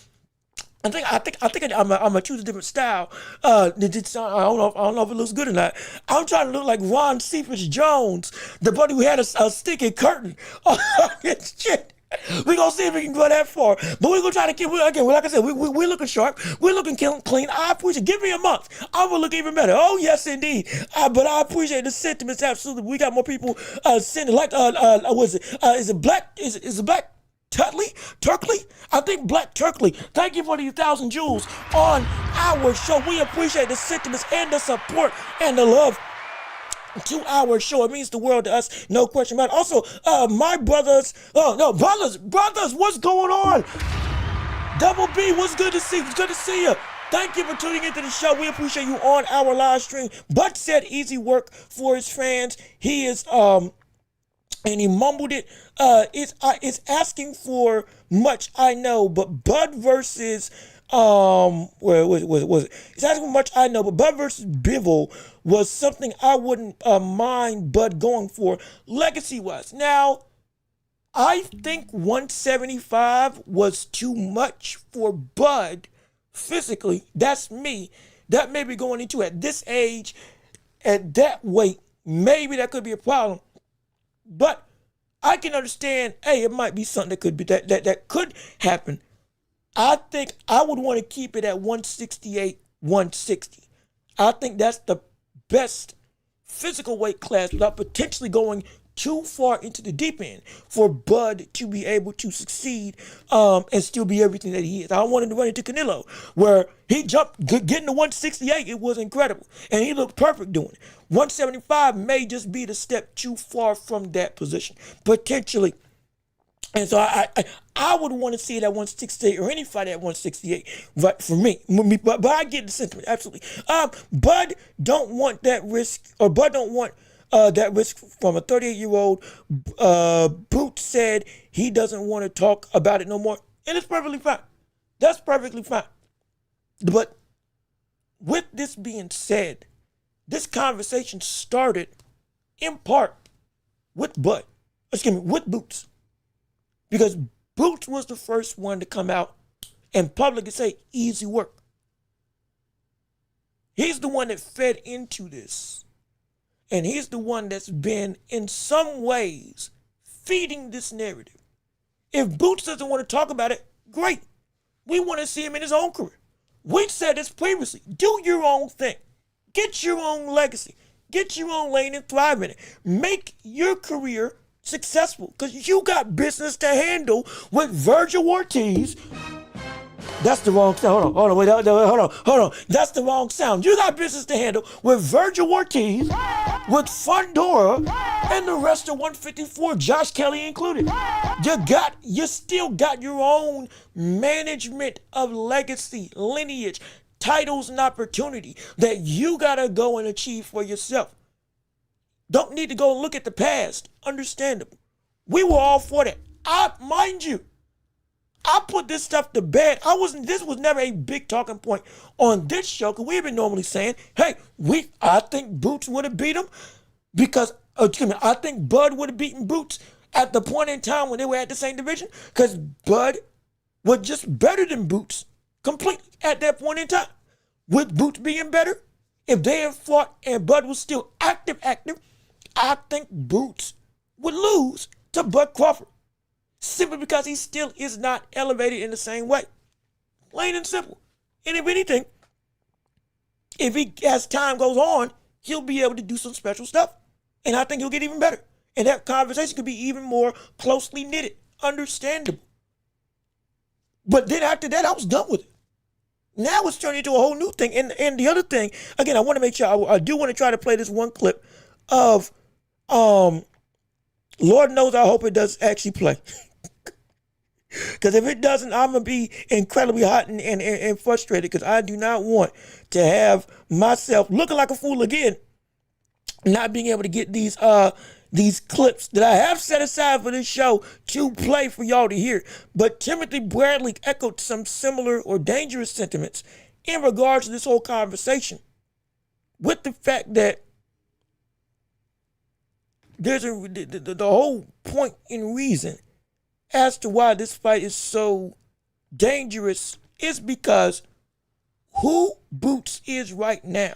I think I'm gonna choose a different style. I don't know if it looks good or not. I'm trying to look like Ron Cephas Jones, the buddy who had a sticky curtain. Shit. We're going to see if we can go that far. But we're going to try to keep, again, like I said, we're looking sharp. We're looking clean. I appreciate it. Give me a month. I will look even better. Oh, yes, indeed. But I appreciate the sentiments, absolutely. We got more people sending, like, is it Black Turkley? I think Black Turkley. Thank you for the 1,000 jewels on our show. We appreciate the sentiments and the support and the love to our show. It means the world to us, no question about it. Also, my brothers, brothers, what's going on? Double B, what's good to see? It's good to see you. Thank you for tuning into the show. We appreciate you on our live stream. Bud said easy work for his fans. He is, and he mumbled it. It's asking for much, I know, but Bud versus where was it? It's asking for much, I know, but Bud versus Bivol was something I wouldn't mind Bud going for legacy-wise. Now, I think 175 was too much for Bud physically. That's me. That may be going into at this age, at that weight, maybe that could be a problem. But I can understand, hey, it might be something that could be that could happen. I think I would want to keep it at 168, 160. I think that's the best physical weight class without potentially going too far into the deep end for Bud to be able to succeed and still be everything that he is. I don't want him to run into Canelo, where he jumped, getting to 168, it was incredible. And he looked perfect doing it. 175 may just be the step too far from that position, potentially. And so I would want to see it at 168 or any fight at 168, right, for me. But I get the sentiment, absolutely. Bud don't want that risk, or Bud don't want that risk from a 38-year-old. Boots said he doesn't want to talk about it no more, and it's perfectly fine. That's perfectly fine. But with this being said, this conversation started in part with with Boots. Because Boots was the first one to come out and publicly say, easy work. He's the one that fed into this. And he's the one that's been, in some ways, feeding this narrative. If Boots doesn't want to talk about it, great. We want to see him in his own career. We said this previously. Do your own thing. Get your own legacy. Get your own lane and thrive in it. Make your career successful, because you got business to handle with Virgil Ortiz. That's the wrong sound. Hold on. That's the wrong sound. You got business to handle with Virgil Ortiz, with Fundora, and the rest of 154, Josh Kelly included. You still got your own management of legacy, lineage, titles, and opportunity that you gotta go and achieve for yourself. Don't need to go look at the past. Understandable. We were all for that. Mind you, I put this stuff to bed. This was never a big talking point on this show, because we've been normally saying, hey, I think Boots would have beat him because, I think Bud would have beaten Boots at the point in time when they were at the same division, because Bud was just better than Boots completely at that point in time. With Boots being better, if they had fought and Bud was still active, I think Boots would lose to Bud Crawford, simply because he still is not elevated in the same way. Plain and simple. And if anything, as time goes on, he'll be able to do some special stuff. And I think he'll get even better. And that conversation could be even more closely knitted. Understandable. But then after that, I was done with it. Now it's turned into a whole new thing. And the other thing, again, I want to make sure, I do want to try to play this one clip of, Lord knows I hope it does actually play. Because if it doesn't, I'm going to be incredibly hot and frustrated, because I do not want to have myself looking like a fool again, not being able to get these clips that I have set aside for this show to play for y'all to hear. But Timothy Bradley echoed some similar or dangerous sentiments in regards to this whole conversation, with the fact that there's the whole point and reason as to why this fight is so dangerous is because who Boots is right now,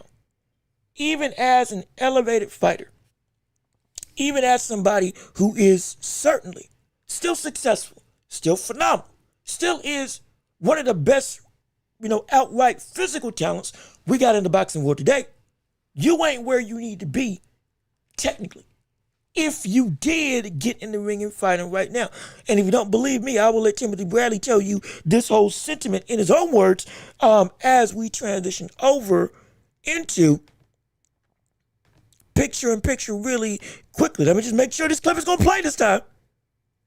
even as an elevated fighter, even as somebody who is certainly still successful, still phenomenal, still is one of the best, outright physical talents we got in the boxing world today, you ain't where you need to be technically, if you did get in the ring and fighting right now. And if you don't believe me, I will let Timothy Bradley tell you this whole sentiment in his own words as we transition over into picture-in-picture really quickly. Let me just make sure this clip is going to play this time.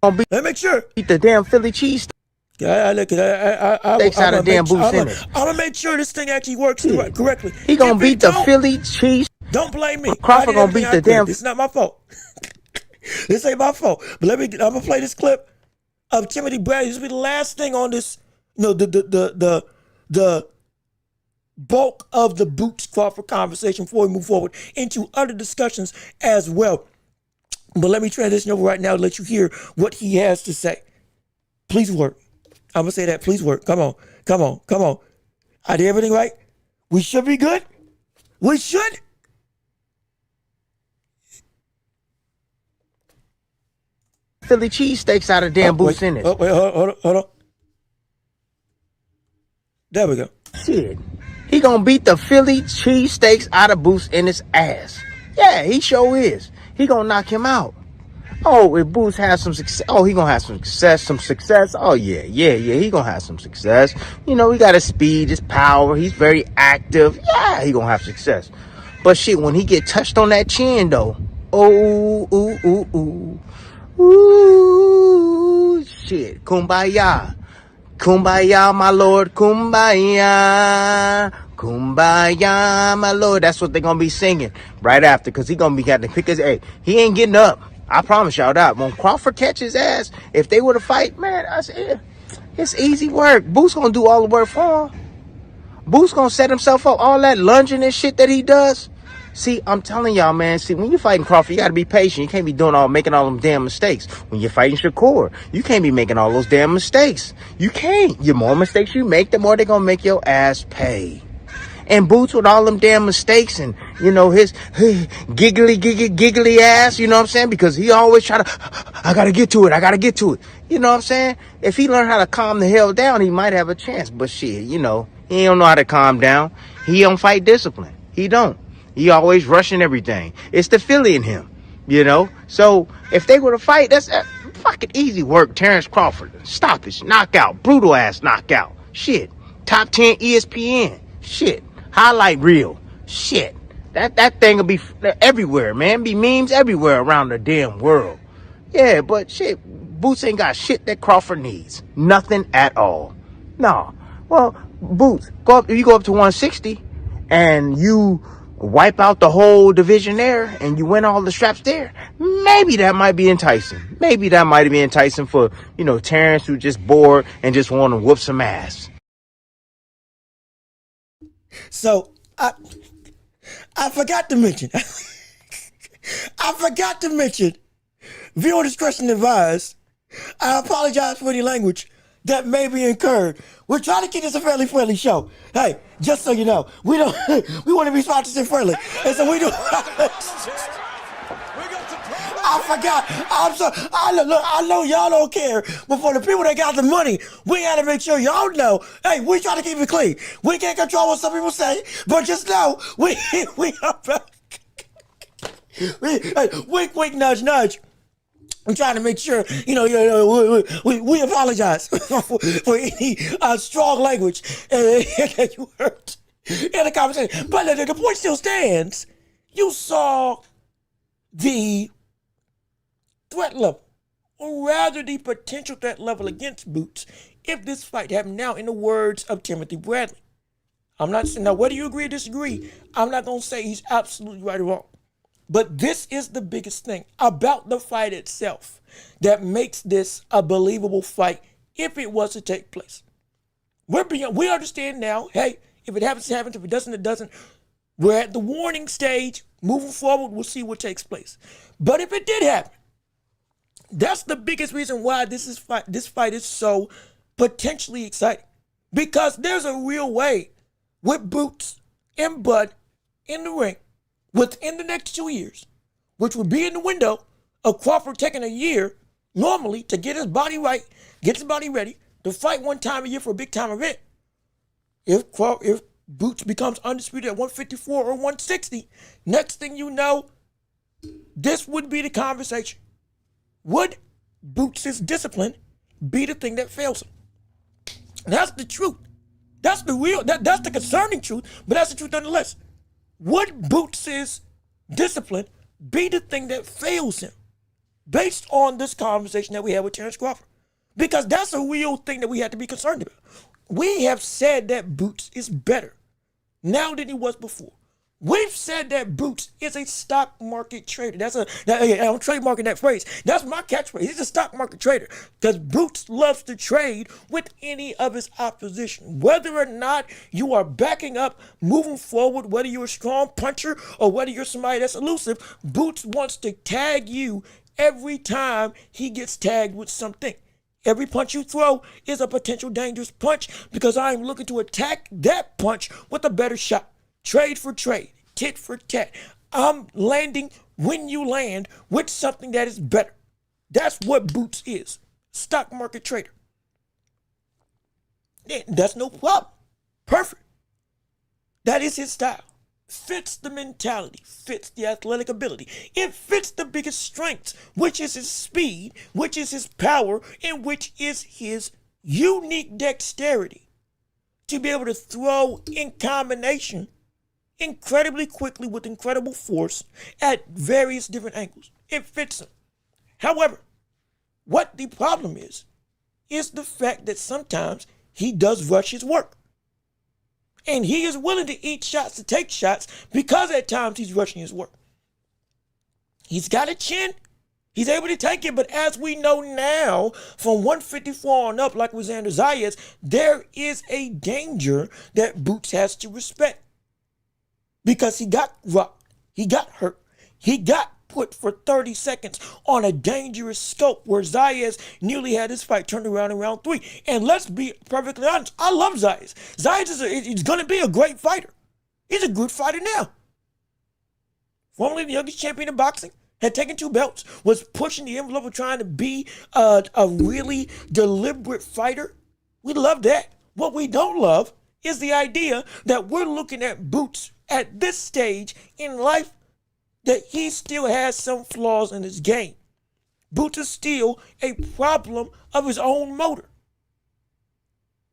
Let me make sure. Eat the damn Philly cheese. I'm going to make sure this thing actually works correctly. He going to beat the Philly cheese. Don't blame me. Crawford going to beat the damn... It's not my fault. This ain't my fault. But I'm going to play this clip of Timothy Bradley. This will be the last thing on this, the bulk of the Boots Crawford conversation before we move forward into other discussions as well. But let me transition over right now to let you hear what he has to say. Please work. I'm going to say that. Please work. Come on. I did everything right? We should be good? We should? Philly cheesesteaks out of damn Boots in it. Wait, hold on. There we go. Shit. He gonna beat the Philly cheesesteaks out of Boots in his ass. Yeah, he sure is. He gonna knock him out. Oh, if Boots has some success, oh, he gonna have some success. Oh yeah, he gonna have some success. You know, he got his speed, his power. He's very active. Yeah, he gonna have success. But shit, when he get touched on that chin though, oh, ooh, shit, kumbaya. Kumbaya, my lord, kumbaya. Kumbaya, my lord. That's what they're gonna be singing right after, because he gonna be having to pick his, hey, he ain't getting up. I promise y'all that. When Crawford catch his ass, if they were to fight, man, I said, it's easy work. Boots gonna do all the work for him. Boots gonna set himself up, all that lunging and shit that he does. See, I'm telling y'all, man. See, when you're fighting Crawford, you gotta be patient. You can't be making all them damn mistakes. When you're fighting Shakur, you can't be making all those damn mistakes. You can't. The more mistakes you make, the more they're gonna make your ass pay. And Boots with all them damn mistakes and, you know, his giggly ass, you know what I'm saying? Because he always try to, I gotta get to it. You know what I'm saying? If he learned how to calm the hell down, he might have a chance. But shit, you know, he don't know how to calm down. He don't fight discipline. He don't. He always rushing everything. It's the Philly in him, you know? So if they were to fight, that's fucking easy work. Terence Crawford, stoppage, knockout, brutal ass knockout. Shit. Top 10 ESPN. Shit. Highlight reel. Shit. That thing will be everywhere, man. Be memes everywhere around the damn world. Yeah, but shit, Boots ain't got shit that Crawford needs. Nothing at all. No. Well, Boots, if you go up to 160 and you wipe out the whole division there and you win all the straps there, maybe that might be enticing. Maybe that might be enticing for, you know, Terence, who just bored and just want to whoop some ass. So I forgot to mention. Viewer discretion advised. I apologize for any language that may be incurred. We're trying to keep this a fairly friendly show. Hey, just so you know, we want to be sponsorship friendly, and so we do. I forgot. I'm sorry. I know y'all don't care, but for the people that got the money, we gotta make sure y'all know. Hey, we try to keep it clean. We can't control what some people say, but just know we are back. Hey, wink, nudge, nudge. I'm trying to make sure, we apologize for any strong language that you heard in the conversation. But the point still stands. You saw the threat level, or rather the potential threat level against Boots if this fight happened. Now, in the words of Timothy Bradley, I'm not saying, now whether you agree or disagree, I'm not going to say he's absolutely right or wrong. But this is the biggest thing about the fight itself that makes this a believable fight if it was to take place. We understand now, hey, if it happens, it happens. If it doesn't, it doesn't. We're at the warning stage. Moving forward, we'll see what takes place. But if it did happen, that's the biggest reason why this fight is so potentially exciting. Because there's a real way with Boots and Bud in the ring within the next 2 years, which would be in the window of Crawford taking a year normally to get his body right, get his body ready to fight one time a year for a big time event. If Boots becomes undisputed at 154 or 160, next thing you know, this would be the conversation. Would Boots' discipline be the thing that fails him? That's the truth. That's the concerning truth, but that's the truth nonetheless. Would Boots' discipline be the thing that fails him based on this conversation that we had with Terence Crawford? Because that's a real thing that we have to be concerned about. We have said that Boots is better now than he was before. We've said that Boots is a stock market trader. I'm trademarking that phrase. That's my catchphrase. He's a stock market trader because Boots loves to trade with any of his opposition. Whether or not you are backing up, moving forward, whether you're a strong puncher or whether you're somebody that's elusive, Boots wants to tag you every time he gets tagged with something. Every punch you throw is a potential dangerous punch because I'm looking to attack that punch with a better shot. Trade for trade, tit for tat. I'm landing when you land with something that is better. That's what Boots is. Stock market trader. That's no problem. Perfect. That is his style. fits the mentality, fits the athletic ability. It fits the biggest strengths, which is his speed, which is his power, and which is his unique dexterity to be able to throw in combination incredibly quickly with incredible force at various different angles. It fits him. However, what the problem is the fact that sometimes he does rush his work. And he is willing to eat shots, to take shots, because at times he's rushing his work. He's got a chin. He's able to take it, but as we know now, from 154 on up, like with Xander Zayas, there is a danger that Boots has to respect. Because he got rocked, he got hurt, he got put for 30 seconds on a dangerous scope where Zayas nearly had his fight turned around in round 3. And let's be perfectly honest, I love Zayas. Zayas he's going to be a great fighter. He's a good fighter now. Formerly the youngest champion in boxing, had taken 2 belts, was pushing the envelope of trying to be a really deliberate fighter. We love that. What we don't love is the idea that we're looking at Boots at this stage in life that he still has some flaws in his game. Boots is still a problem of his own motor.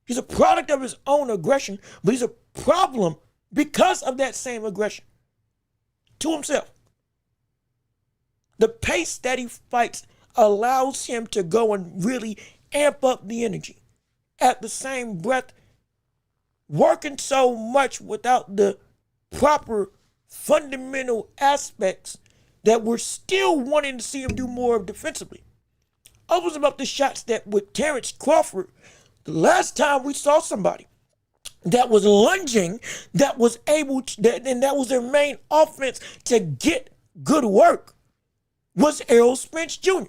He's a product of his own aggression, but he's a problem because of that same aggression to himself. The pace that he fights allows him to go and really amp up the energy. At the same breath, working so much without the proper fundamental aspects that we're still wanting to see him do more of defensively. I was about the shots that with Terence Crawford, the last time we saw somebody that was lunging, that was able to, and that was their main offense to get good work, was Errol Spence Jr.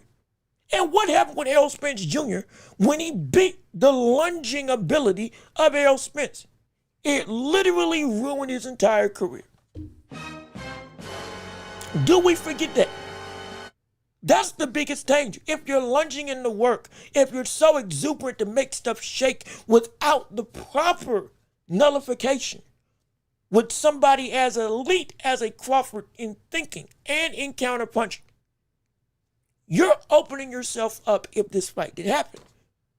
And what happened with Errol Spence Jr. when he beat the lunging ability of Errol Spence? It literally ruined his entire career. Do we forget that? That's the biggest danger. If you're lunging in the work, if you're so exuberant to make stuff shake without the proper nullification, with somebody as elite as a Crawford in thinking and in counterpunching, you're opening yourself up, if this fight did happen,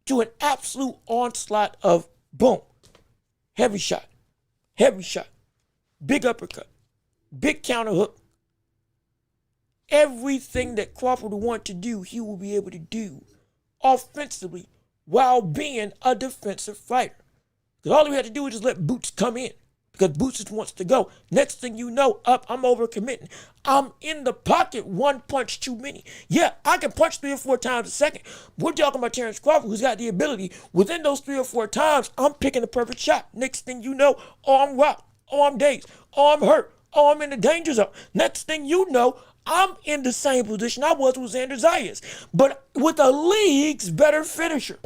to an absolute onslaught of boom, heavy shot, big uppercut, big counter hook. Everything that Crawford would want to do, he will be able to do offensively while being a defensive fighter. Because all he had to do is just let Boots come in. Because Boots just wants to go. Next thing you know, I'm overcommitting. I'm in the pocket, one punch too many. Yeah, I can punch 3 or 4 times a second. We're talking about Terence Crawford, who's got the ability, within those 3 or 4 times, I'm picking the perfect shot. Next thing you know, I'm rocked. I'm dazed. I'm hurt. I'm in the danger zone. Next thing you know, I'm in the same position I was with Xander Zayas, but with a league's better finisher.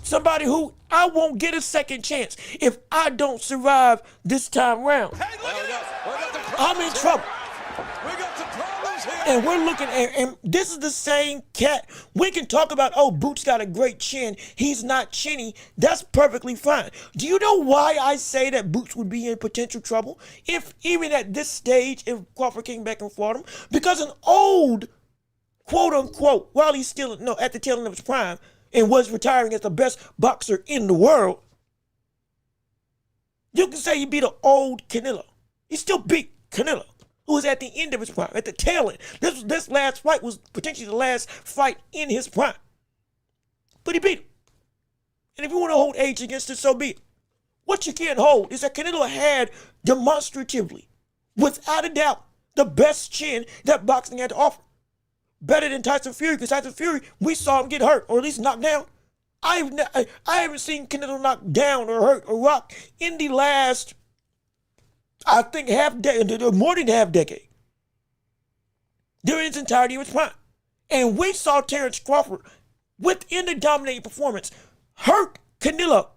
Somebody who I won't get a second chance if I don't survive this time round. Hey, look at this. I'm in trouble. We got some problems here. And we're looking at, and this is the same cat. We can talk about, oh, Boots got a great chin. He's not chinny. That's perfectly fine. Do you know why I say that Boots would be in potential trouble? If even at this stage, if Crawford came back and fought him? Because an old, quote unquote, while he's still, at the tail end of his prime, and was retiring as the best boxer in the world, you can say he beat an old Canelo. He still beat Canelo, who was at the end of his prime, at the tail end. This last fight was potentially the last fight in his prime. But he beat him. And if you want to hold age against it, so be it. What you can't hold is that Canelo had demonstratively, without a doubt, the best chin that boxing had to offer. Better than Tyson Fury, because Tyson Fury, we saw him get hurt, or at least knocked down. I haven't seen Canelo knocked down or hurt or rocked in the last, I think, more than half decade. During its entirety of its prime. And we saw Terence Crawford, within the dominating performance, hurt Canelo.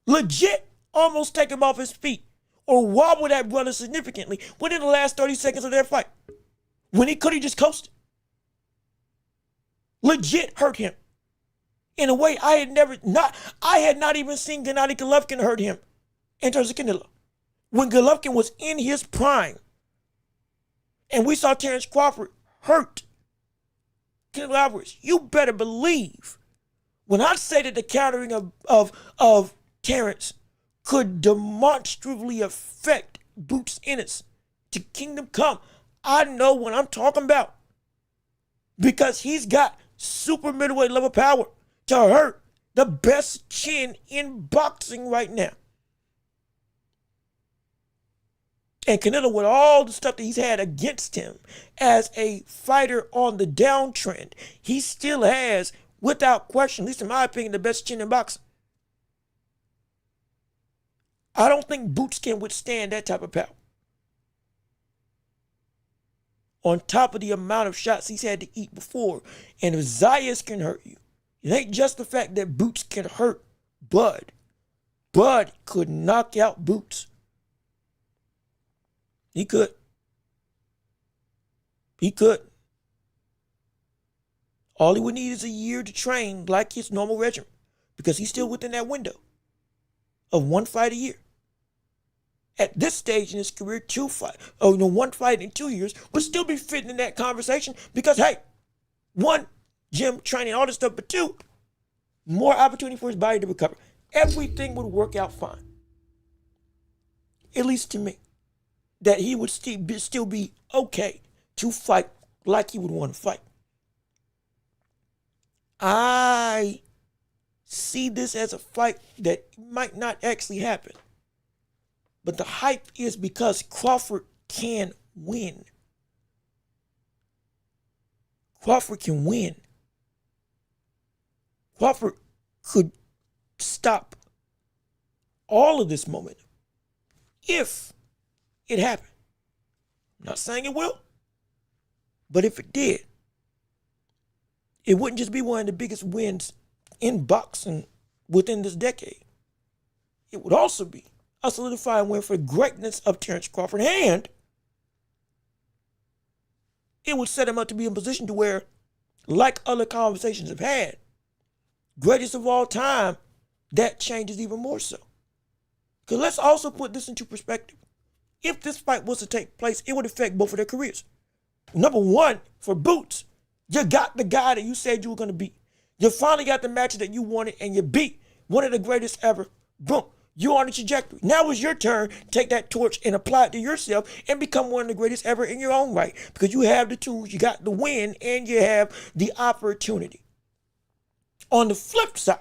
Legit almost take him off his feet or wobble that brother significantly within the last 30 seconds of their fight. When he could have just coasted. Legit hurt him. In a way I had not even seen Gennady Golovkin hurt him in terms of Canelo. when Golovkin was in his prime, and we saw Terence Crawford hurt Canelo Alvarez, you better believe when I say that the countering of Terence could demonstrably affect Boots Ennis to Kingdom Come, I know what I'm talking about. Because he's got super middleweight level power to hurt the best chin in boxing right now. And Canelo, with all the stuff that he's had against him as a fighter on the downtrend, he still has, without question, at least in my opinion, the best chin in boxing. I don't think Boots can withstand that type of power. On top of the amount of shots he's had to eat before. And if Zayas can hurt you, it ain't just the fact that Boots can hurt Bud. Bud could knock out Boots. He could. He could. All he would need is a year to train like his normal regimen, because he's still within that window of one fight a year. At this stage in his career, one fight in 2 years would still be fitting in that conversation because, hey, one, gym training, all this stuff, but two, more opportunity for his body to recover. Everything would work out fine. At least to me. That he would still be okay to fight like he would want to fight. I see this as a fight that might not actually happen. But the hype is because Crawford can win. Crawford can win. Crawford could stop all of this momentum if it happened. I'm not saying it will, but if it did, it wouldn't just be one of the biggest wins in boxing within this decade. It would also be a solidifying win for the greatness of Terence Crawford, and it would set him up to be in a position to where, like other conversations have had, greatest of all time, that changes even more so. Because let's also put this into perspective. If this fight was to take place, it would affect both of their careers. Number one, for Boots, you got the guy that you said you were going to beat. You finally got the match that you wanted, and you beat one of the greatest ever. Boom. You're on a trajectory. Now it's your turn to take that torch and apply it to yourself and become one of the greatest ever in your own right. Because you have the tools, you got the win, and you have the opportunity. On the flip side,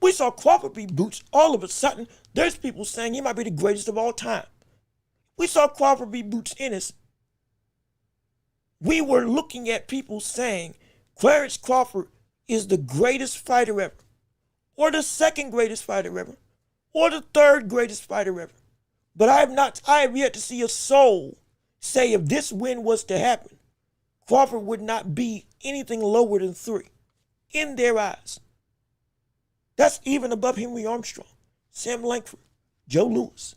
we saw Crawford beat Boots. All of a sudden, there's people saying he might be the greatest of all time. We saw Crawford beat Boots Ennis. We were looking at people saying Terence Crawford is the greatest fighter ever, or the second greatest fighter ever, or the third greatest fighter ever. But I have yet to see a soul say if this win was to happen, Crawford would not be anything lower than 3 in their eyes. That's even above Henry Armstrong, Sam Langford, Joe Louis.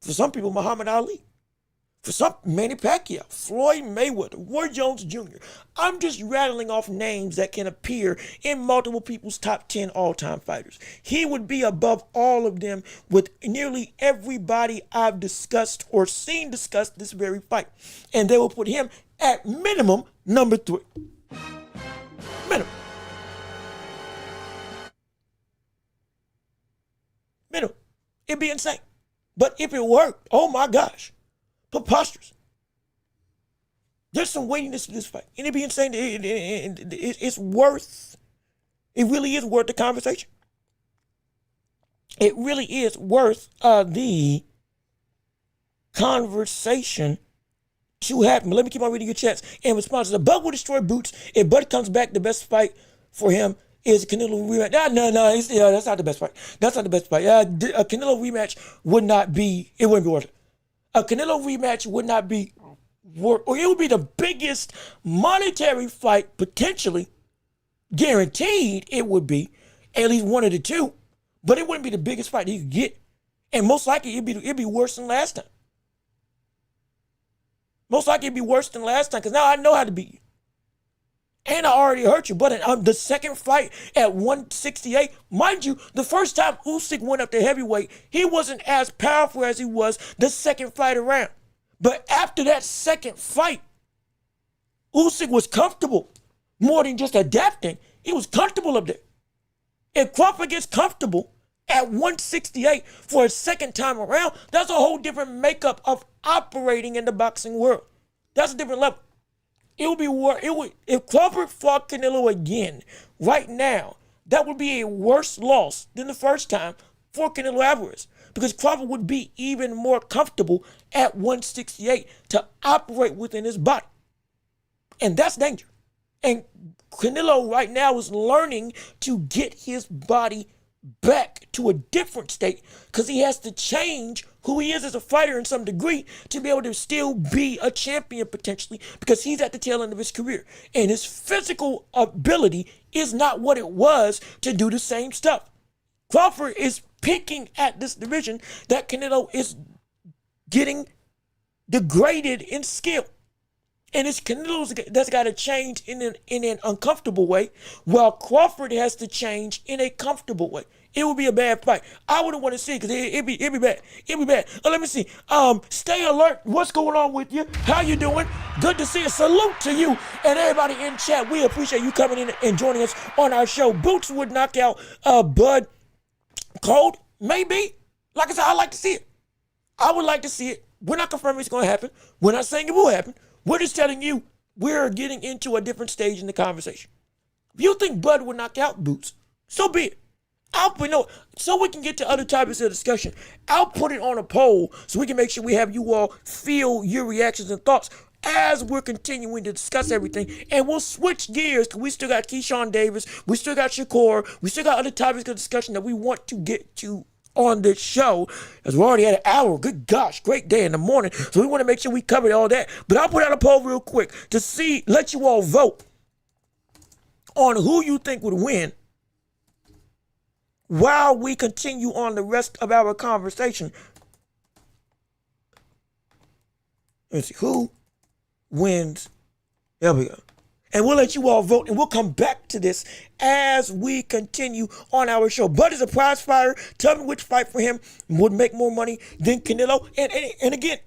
For some people, Muhammad Ali. For some, Manny Pacquiao, Floyd Mayweather, Roy Jones Jr. I'm just rattling off names that can appear in multiple people's top 10 all-time fighters. He would be above all of them with nearly everybody I've discussed or seen discuss this very fight. And they will put him at minimum number 3. Minimum. Minimum. It'd be insane. But if it worked, oh my gosh. Preposterous. There's some weightiness to this fight. And it'd be insane. It's worth, it really is worth the conversation. It really is worth the conversation to happen. But let me keep on reading your chats. In response to the Bud will destroy Boots. If Bud comes back, the best fight for him is a Canelo rematch. No, that's not the best fight. That's not the best fight. A Canelo rematch would not be, it wouldn't be worth it. A Canelo rematch would not be worth, or it would be the biggest monetary fight, potentially, guaranteed it would be, at least one of the two, but it wouldn't be the biggest fight he could get. And most likely it'd be worse than last time. Most likely it'd be worse than last time, because now I know how to beat you. And I already hurt you. But in the second fight at 168, mind you, the first time Usyk went up to heavyweight, he wasn't as powerful as he was the second fight around. But after that second fight, Usyk was comfortable more than just adapting. He was comfortable up there. If Crawford gets comfortable at 168 for a second time around, that's a whole different makeup of operating in the boxing world. That's a different level. It would be if Crawford fought Canelo again right now, that would be a worse loss than the first time for Canelo Alvarez, because Crawford would be even more comfortable at 168 to operate within his body. And that's danger. And Canelo right now is learning to get his body back to a different state, because he has to change who he is as a fighter in some degree to be able to still be a champion potentially, because he's at the tail end of his career. And his physical ability is not what it was to do the same stuff. Crawford is picking at this division that Canelo is getting degraded in skill. And it's Canelo's that's got to change in an uncomfortable way, while Crawford has to change in a comfortable way. It would be a bad fight. I wouldn't want to see it, because it'd be bad. It'd be bad. Let me see. Stay alert. What's going on with you? How you doing? Good to see you. Salute to you and everybody in chat. We appreciate you coming in and joining us on our show. Boots would knock out Bud Cold, maybe. Like I said, I'd like to see it. I would like to see it. We're not confirming it's going to happen. We're not saying it will happen. We're just telling you we're getting into a different stage in the conversation. If you think Bud would knock out Boots, so be it. So we can get to other topics of discussion. I'll put it on a poll so we can make sure we have you all feel your reactions and thoughts as we're continuing to discuss everything. And we'll switch gears, because we still got Keyshawn Davis, we still got Shakur, we still got other topics of discussion that we want to get to on this show, as we already had an hour. Good gosh, great day in the morning. So we want to make sure we covered all that. But I'll put out a poll real quick to let you all vote on who you think would win while we continue on the rest of our conversation. Let's see who wins. There we go. And we'll let you all vote, and we'll come back to this as we continue on our show. Bud is a prize fighter. Tell me which fight for him would make more money than Canelo. And again,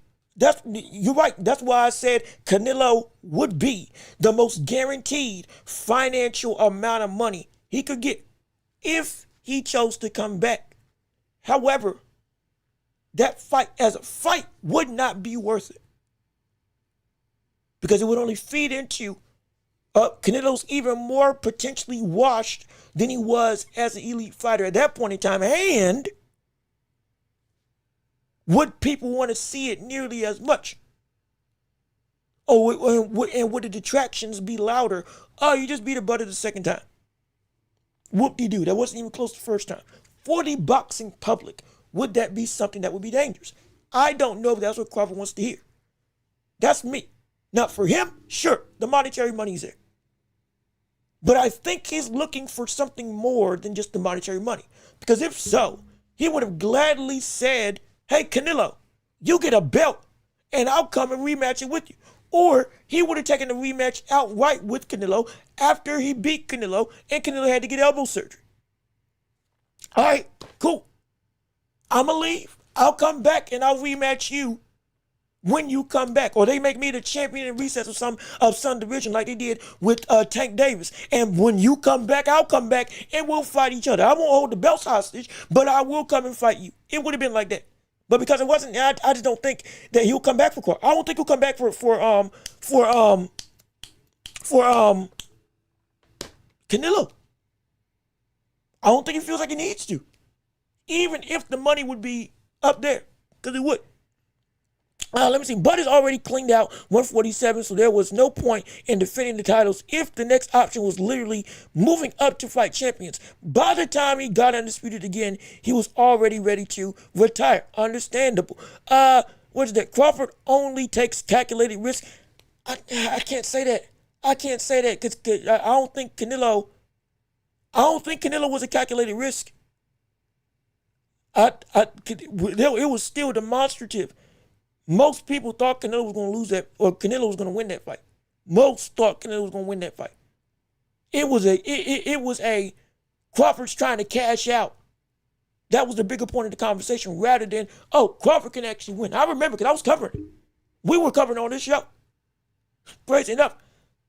you're right. That's why I said Canelo would be the most guaranteed financial amount of money he could get if he chose to come back. However, that fight as a fight would not be worth it, because it would only feed into Canelo's even more potentially washed than he was as an elite fighter at that point in time. And would people want to see it nearly as much? And would the detractions be louder? Oh, you just beat a Buddy the second time. Whoop-de-doo. That wasn't even close the first time. For the boxing public, would that be something that would be dangerous? I don't know if that's what Crawford wants to hear. That's me. Now, for him, sure, the monetary money's there. But I think he's looking for something more than just the monetary money. Because if so, he would have gladly said, hey, Canelo, you get a belt and I'll come and rematch it with you. Or he would have taken the rematch outright with Canelo after he beat Canelo and Canelo had to get elbow surgery. All right, cool. I'm going to leave. I'll come back and I'll rematch you when you come back. Or they make me the champion in recess of some division like they did with Tank Davis. And when you come back, I'll come back and we'll fight each other. I won't hold the belts hostage, but I will come and fight you. It would have been like that. But because it wasn't, I just don't think that he'll come back for Crawford. I don't think he'll come back for Canelo. I don't think he feels like he needs to. Even if the money would be up there, because it would. Let me see. Bud is already cleaned out 147, so there was no point in defending the titles if the next option was literally moving up to fight champions. By the time he got undisputed again, he was already ready to retire. Understandable. What is that? Crawford only takes calculated risk. I can't say that. I can't say that because I don't think Canelo was a calculated risk. It was still demonstrative. Most people thought Canelo was going to lose that, or Canelo was going to win that fight. Most thought Canelo was going to win that fight. It was a Crawford's trying to cash out. That was the bigger point of the conversation rather than, oh, Crawford can actually win. I remember because I was covering it. We were covering on this show. Crazy enough,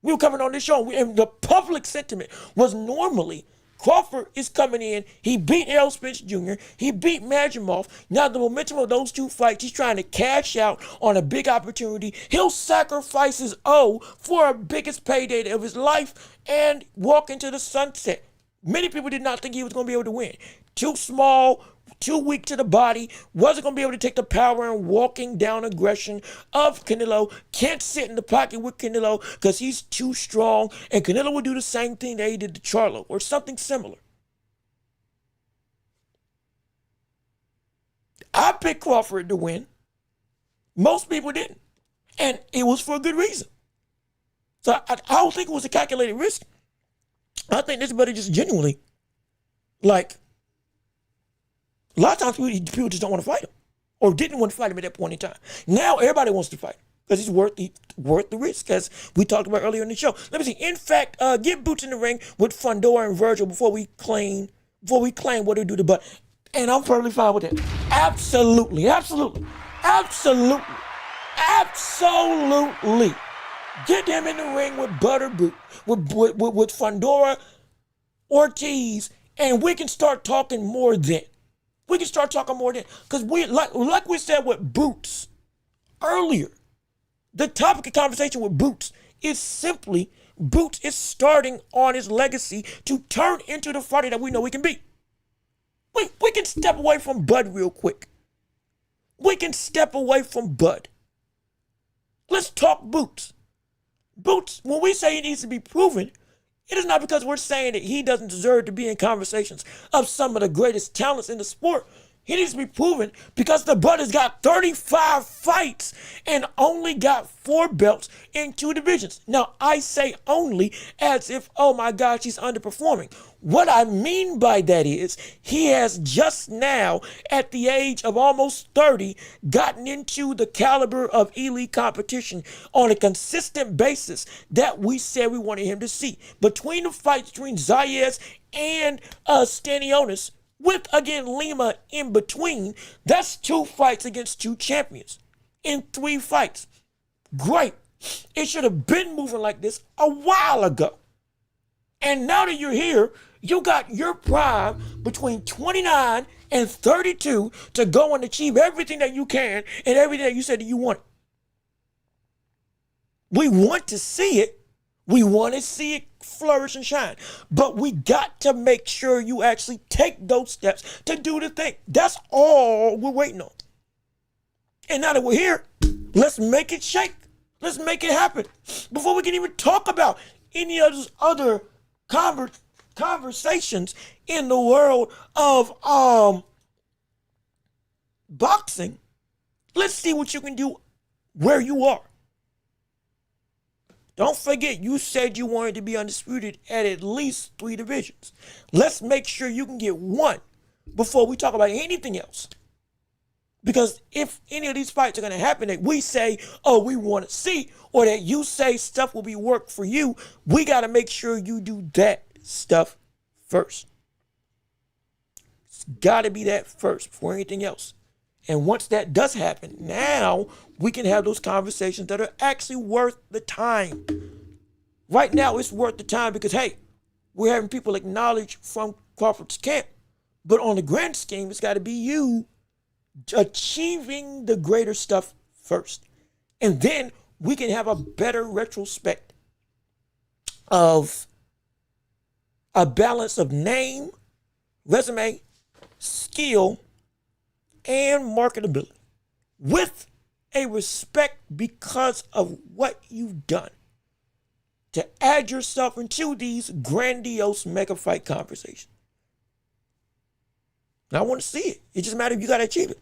we were covering on this show, and the public sentiment was normally Crawford is coming in. He beat Errol Spence Jr. He beat Madrimov. Now the momentum of those two fights, he's trying to cash out on a big opportunity. He'll sacrifice his O for a biggest payday of his life and walk into the sunset. Many people did not think he was going to be able to win. Too small, too weak to the body, wasn't going to be able to take the power and walking down aggression of Canelo. Can't sit in the pocket with Canelo because he's too strong. And Canelo would do the same thing that he did to Charlo or something similar. I picked Crawford to win. Most people didn't. And it was for a good reason. So I don't think it was a calculated risk. I think this buddy just genuinely, like, a lot of times people just don't want to fight him or didn't want to fight him at that point in time. Now everybody wants to fight him because he's worth the risk, as we talked about earlier in the show. Let me see. In fact, get Boots in the ring with Fundora and Virgil before we claim what to do to Butt. And I'm perfectly fine with that. Absolutely. Get them in the ring with Butterboot, with Fundora, Ortiz, and we can start talking more then. Because we like we said with Boots earlier, the topic of conversation with Boots is simply Boots is starting on his legacy to turn into the fighter that we know he can be. We can step away from Bud real quick. Let's talk Boots. Boots, when we say he needs to be proven, it is not because we're saying that he doesn't deserve to be in conversations of some of the greatest talents in the sport. He needs to be proven because the brother's got 35 fights and only got 4 belts in 2 divisions. Now, I say only as if, oh my gosh, he's underperforming. What I mean by that is he has just now, at the age of almost 30, gotten into the caliber of elite competition on a consistent basis that we said we wanted him to see. Between the fights between Zayas and Stanionis, with, again, Lima in between, that's 2 fights against 2 champions in 3 fights. Great. It should have been moving like this a while ago. And now that you're here, you got your prime between 29 and 32 to go and achieve everything that you can and everything that you said that you want. We want to see it. We want to see it flourish and shine. But we got to make sure you actually take those steps to do the thing. That's all we're waiting on. And now that we're here, let's make it shake. Let's make it happen. Before we can even talk about any of those other conversations in the world of boxing, let's see what you can do where you are. Don't forget, you said you wanted to be undisputed at least 3 divisions. Let's make sure you can get 1 before we talk about anything else. Because if any of these fights are going to happen that we say, oh, we want to see, or that you say stuff will be work for you, we got to make sure you do that stuff first. It's got to be that first before anything else. And once that does happen, now we can have those conversations that are actually worth the time. Right now, it's worth the time because, hey, we're having people acknowledge from Crawford's camp. But on the grand scheme, it's got to be you achieving the greater stuff first. And then we can have a better retrospect of a balance of name, resume, skill, and marketability with a respect because of what you've done to add yourself into these grandiose mega fight conversations. And I want to see it. It just matters if you got to achieve it.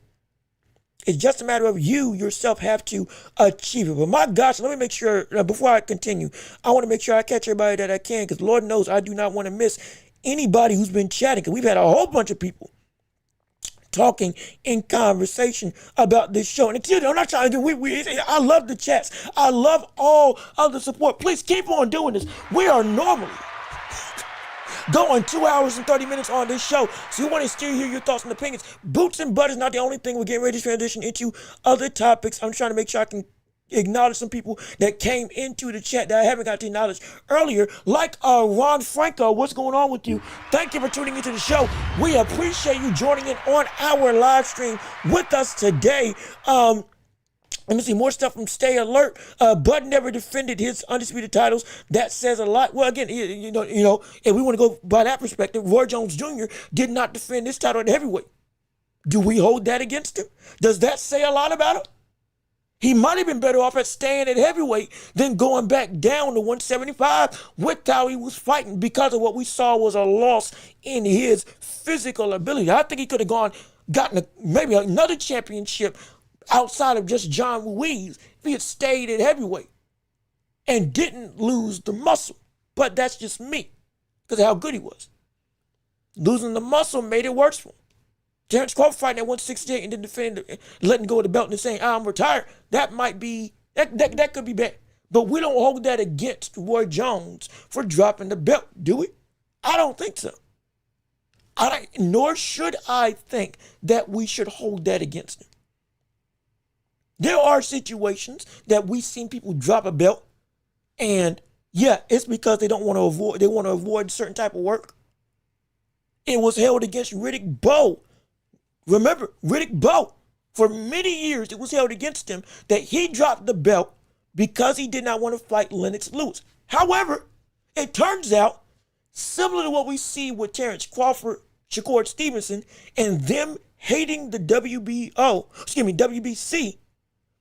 It's just a matter of you yourself have to achieve it. But my gosh, let me make sure, before I continue, I want to make sure I catch everybody that I can because Lord knows I do not want to miss anybody who's been chatting because we've had a whole bunch of people talking in conversation about this show. And until I'm not trying to do, I love the chats. I love all of the support. Please keep on doing this. We are normally going 2 hours and 30 minutes on this show. So you want to still hear your thoughts and opinions. Boots and butt is not the only thing. We're getting ready to transition into other topics. I'm trying to make sure I can acknowledge some people that came into the chat that I haven't got to acknowledge earlier, like Ron Franco. What's going on with you? Thank you for tuning into the show. We appreciate you joining in on our live stream with us today. Let me see more stuff from Stay Alert. Bud never defended his undisputed titles. That says a lot. Well, again, you know, if we want to go by that perspective, Roy Jones Jr. did not defend his title at heavyweight. Do we hold that against him? Does that say a lot about him? He might have been better off at staying at heavyweight than going back down to 175 with how he was fighting, because of what we saw was a loss in his physical ability. I think he could have gotten maybe another championship outside of just John Ruiz if he had stayed at heavyweight and didn't lose the muscle. But that's just me, because of how good he was. Losing the muscle made it worse for him. Terence Crawford fighting at 168 and then defending, letting go of the belt and saying, I'm retired. That might be, that could be bad. But we don't hold that against Roy Jones for dropping the belt, do we? I don't think so. Nor should I think that we should hold that against him. There are situations that we've seen people drop a belt, and yeah, it's because they want to avoid certain type of work. It was held against Riddick Bowe. Remember, Riddick Bowe, for many years, it was held against him that he dropped the belt because he did not want to fight Lennox Lewis. However, it turns out, similar to what we see with Terence Crawford, Shakur Stevenson, and them hating the WBC,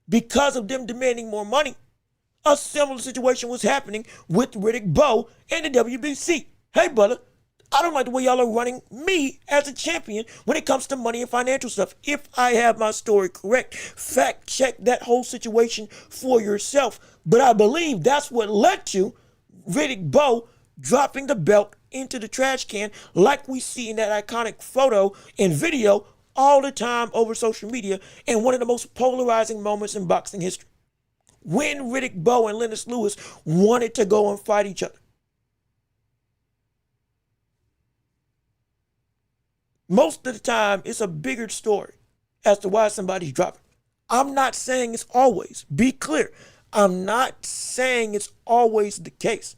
because of them demanding more money, a similar situation was happening with Riddick Bowe and the WBC. Hey, brother, I don't like the way y'all are running me as a champion when it comes to money and financial stuff. If I have my story correct, fact check that whole situation for yourself. But I believe that's what led to Riddick Bowe dropping the belt into the trash can, like we see in that iconic photo and video all the time over social media, and one of the most polarizing moments in boxing history. When Riddick Bowe and Lennox Lewis wanted to go and fight each other. Most of the time, it's a bigger story as to why somebody's dropping. I'm not saying it's always. Be clear. I'm not saying it's always the case.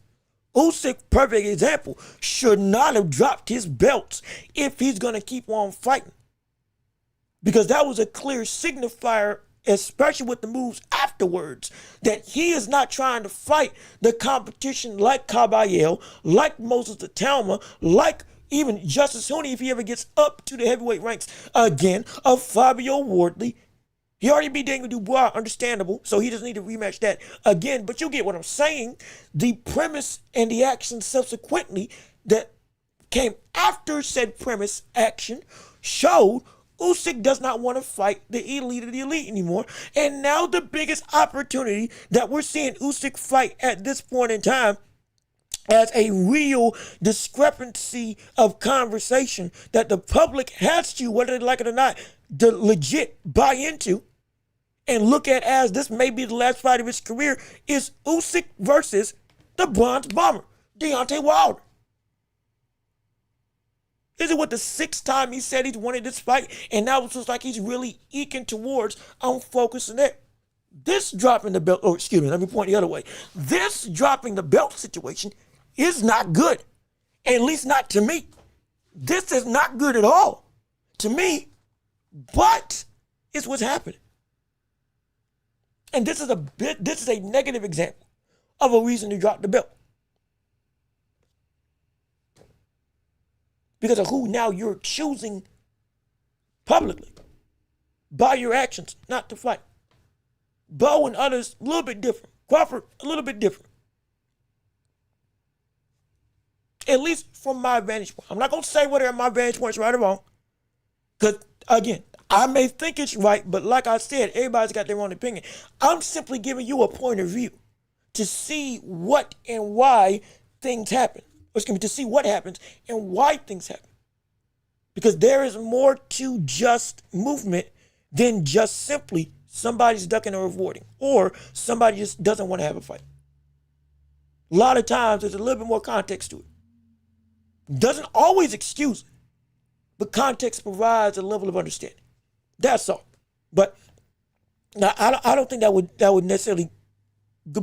Usyk, perfect example, should not have dropped his belts if he's going to keep on fighting. Because that was a clear signifier, especially with the moves afterwards, that he is not trying to fight the competition like Caballero, like Moses the Talma, like even Justice Honey if he ever gets up to the heavyweight ranks again, of Fabio Wardley. He already beat Daniel Dubois, understandable, so he doesn't need to rematch that again. But you get what I'm saying. The premise and the action subsequently that came after said premise action showed Usyk does not want to fight the elite of the elite anymore. And now the biggest opportunity that we're seeing Usyk fight at this point in time as a real discrepancy of conversation that the public has to, whether they like it or not, to legit buy into and look at as this may be the last fight of his career, is Usyk versus the Bronze Bomber, Deontay Wilder. Is it what the sixth time he said he wanted this fight, and now it's just like he's really eking towards, I'm focusing there. This dropping the belt, let me point the other way. This dropping the belt situation is not good, at least not to me. This is not good at all to me, but it's what's happening. And this is a negative example of a reason to drop the belt. Because of who now you're choosing publicly by your actions not to fight. Bowe and others, a little bit different. Crawford, a little bit different. At least from my vantage point. I'm not going to say whether my vantage point is right or wrong. Because, again, I may think it's right, but like I said, everybody's got their own opinion. I'm simply giving you a point of view to see what and why things happen. Or excuse me, to see what happens and why things happen. Because there is more to just movement than just simply somebody's ducking or avoiding, or somebody just doesn't want to have a fight. A lot of times there's a little bit more context to it. Doesn't always excuse it, but context provides a level of understanding. That's all. But now I don't think that would necessarily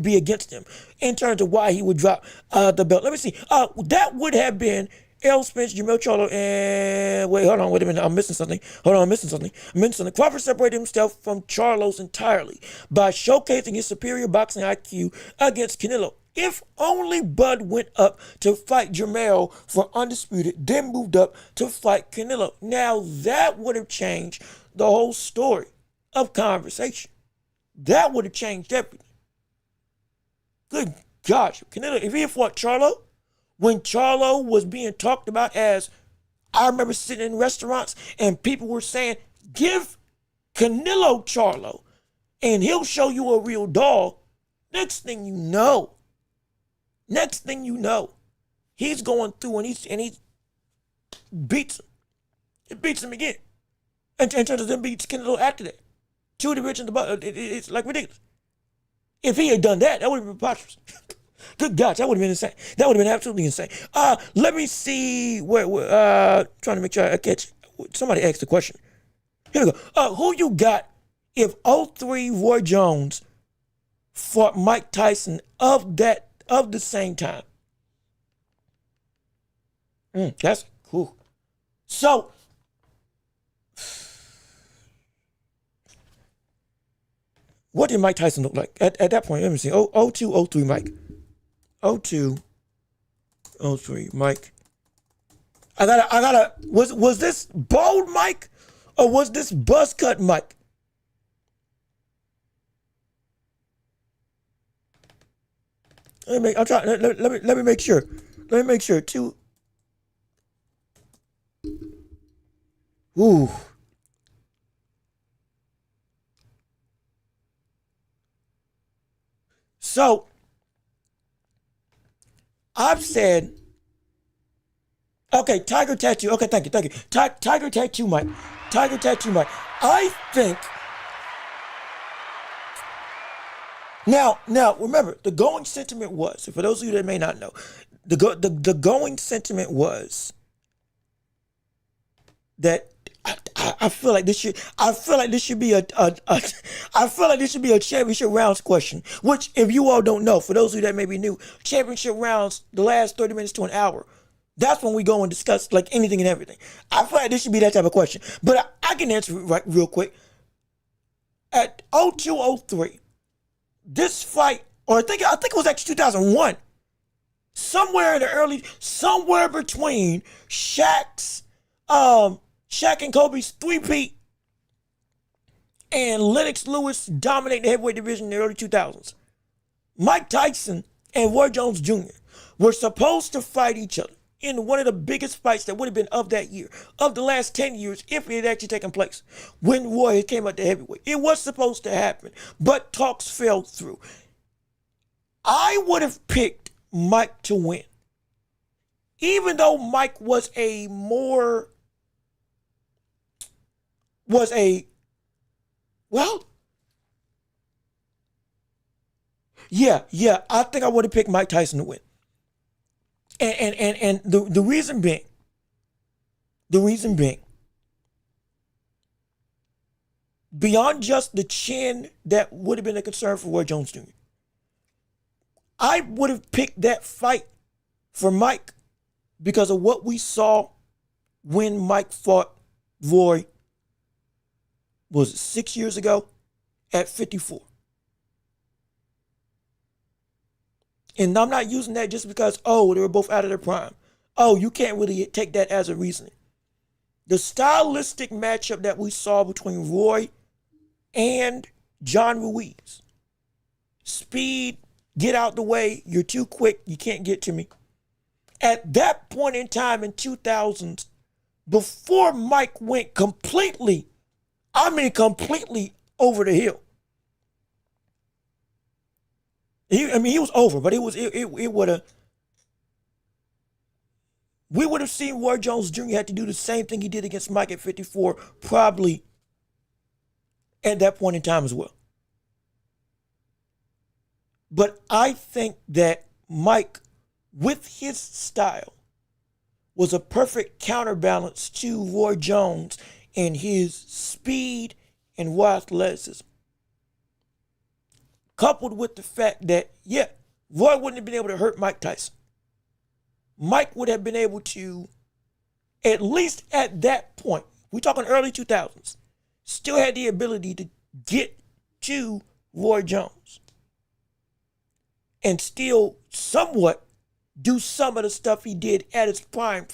be against him in terms of why he would drop the belt. Let me see. That would have been Errol Spence, Jamel Charlo, and wait a minute. I'm missing something. Crawford separated himself from Charlo's entirely by showcasing his superior boxing IQ against Canelo. If only Bud went up to fight Jamel for undisputed, then moved up to fight Canelo. Now that would have changed the whole story of conversation. That would have changed everything. Good gosh, Canelo, if he had fought Charlo, when Charlo was being talked about as, I remember sitting in restaurants and people were saying, give Canelo Charlo and he'll show you a real dog. Next thing you know, he's going through and he beats him. It beats him again. And in terms of them beats Canelo after that. 2 divisions above, it's like ridiculous. If he had done that, that would have been preposterous. Good gosh, that would have been insane. That would have been absolutely insane. Let me see trying to make sure I catch. Somebody asked the question. Here we go. Who you got if 03 Roy Jones fought Mike Tyson of the same time? That's cool. So, what did Mike Tyson look like at that point? Let me see. 02, 03 Mike. 02, 03 Mike. I gotta. Was this bald Mike or was this buzz cut Mike? Let me make sure. Let me make sure. Ooh. So, I've said, okay, Tiger Tattoo. Okay, thank you. Tiger Tattoo Mike. I think, now, remember, the going sentiment was, for those of you that may not know, the going sentiment was that I feel like this should be a championship rounds question. Which, if you all don't know, for those of you that may be new, championship rounds, the last 30 minutes to an hour, that's when we go and discuss like anything and everything. I feel like this should be that type of question. But I can answer it right real quick. At 0203, this fight, or I think it was actually 2001, somewhere between Shaq and Kobe's three-peat and Lennox Lewis dominating the heavyweight division in the early 2000s. Mike Tyson and Roy Jones Jr. were supposed to fight each other in one of the biggest fights that would have been of that year, of the last 10 years, if it had actually taken place, when Roy came up to heavyweight. It was supposed to happen, but talks fell through. I would have picked Mike to win, even though Mike was I think I would have picked Mike Tyson to win. And the reason being, beyond just the chin that would have been a concern for Roy Jones Jr., I would have picked that fight for Mike because of what we saw when Mike fought Roy, was it 6 years ago, at 54. And I'm not using that just because, they were both out of their prime. You can't really take that as a reasoning. The stylistic matchup that we saw between Roy and John Ruiz. Speed, get out the way, you're too quick, you can't get to me. At that point in time in 2000s, before Mike went completely over the hill. He was over, but it would have. We would have seen Roy Jones Jr. had to do the same thing he did against Mike at 54, probably at that point in time as well. But I think that Mike, with his style, was a perfect counterbalance to Roy Jones and his speed and raw athleticism. Coupled with the fact that, yeah, Roy wouldn't have been able to hurt Mike Tyson. Mike would have been able to, at least at that point, we're talking early 2000s, still had the ability to get to Roy Jones and still somewhat do some of the stuff he did at his prime.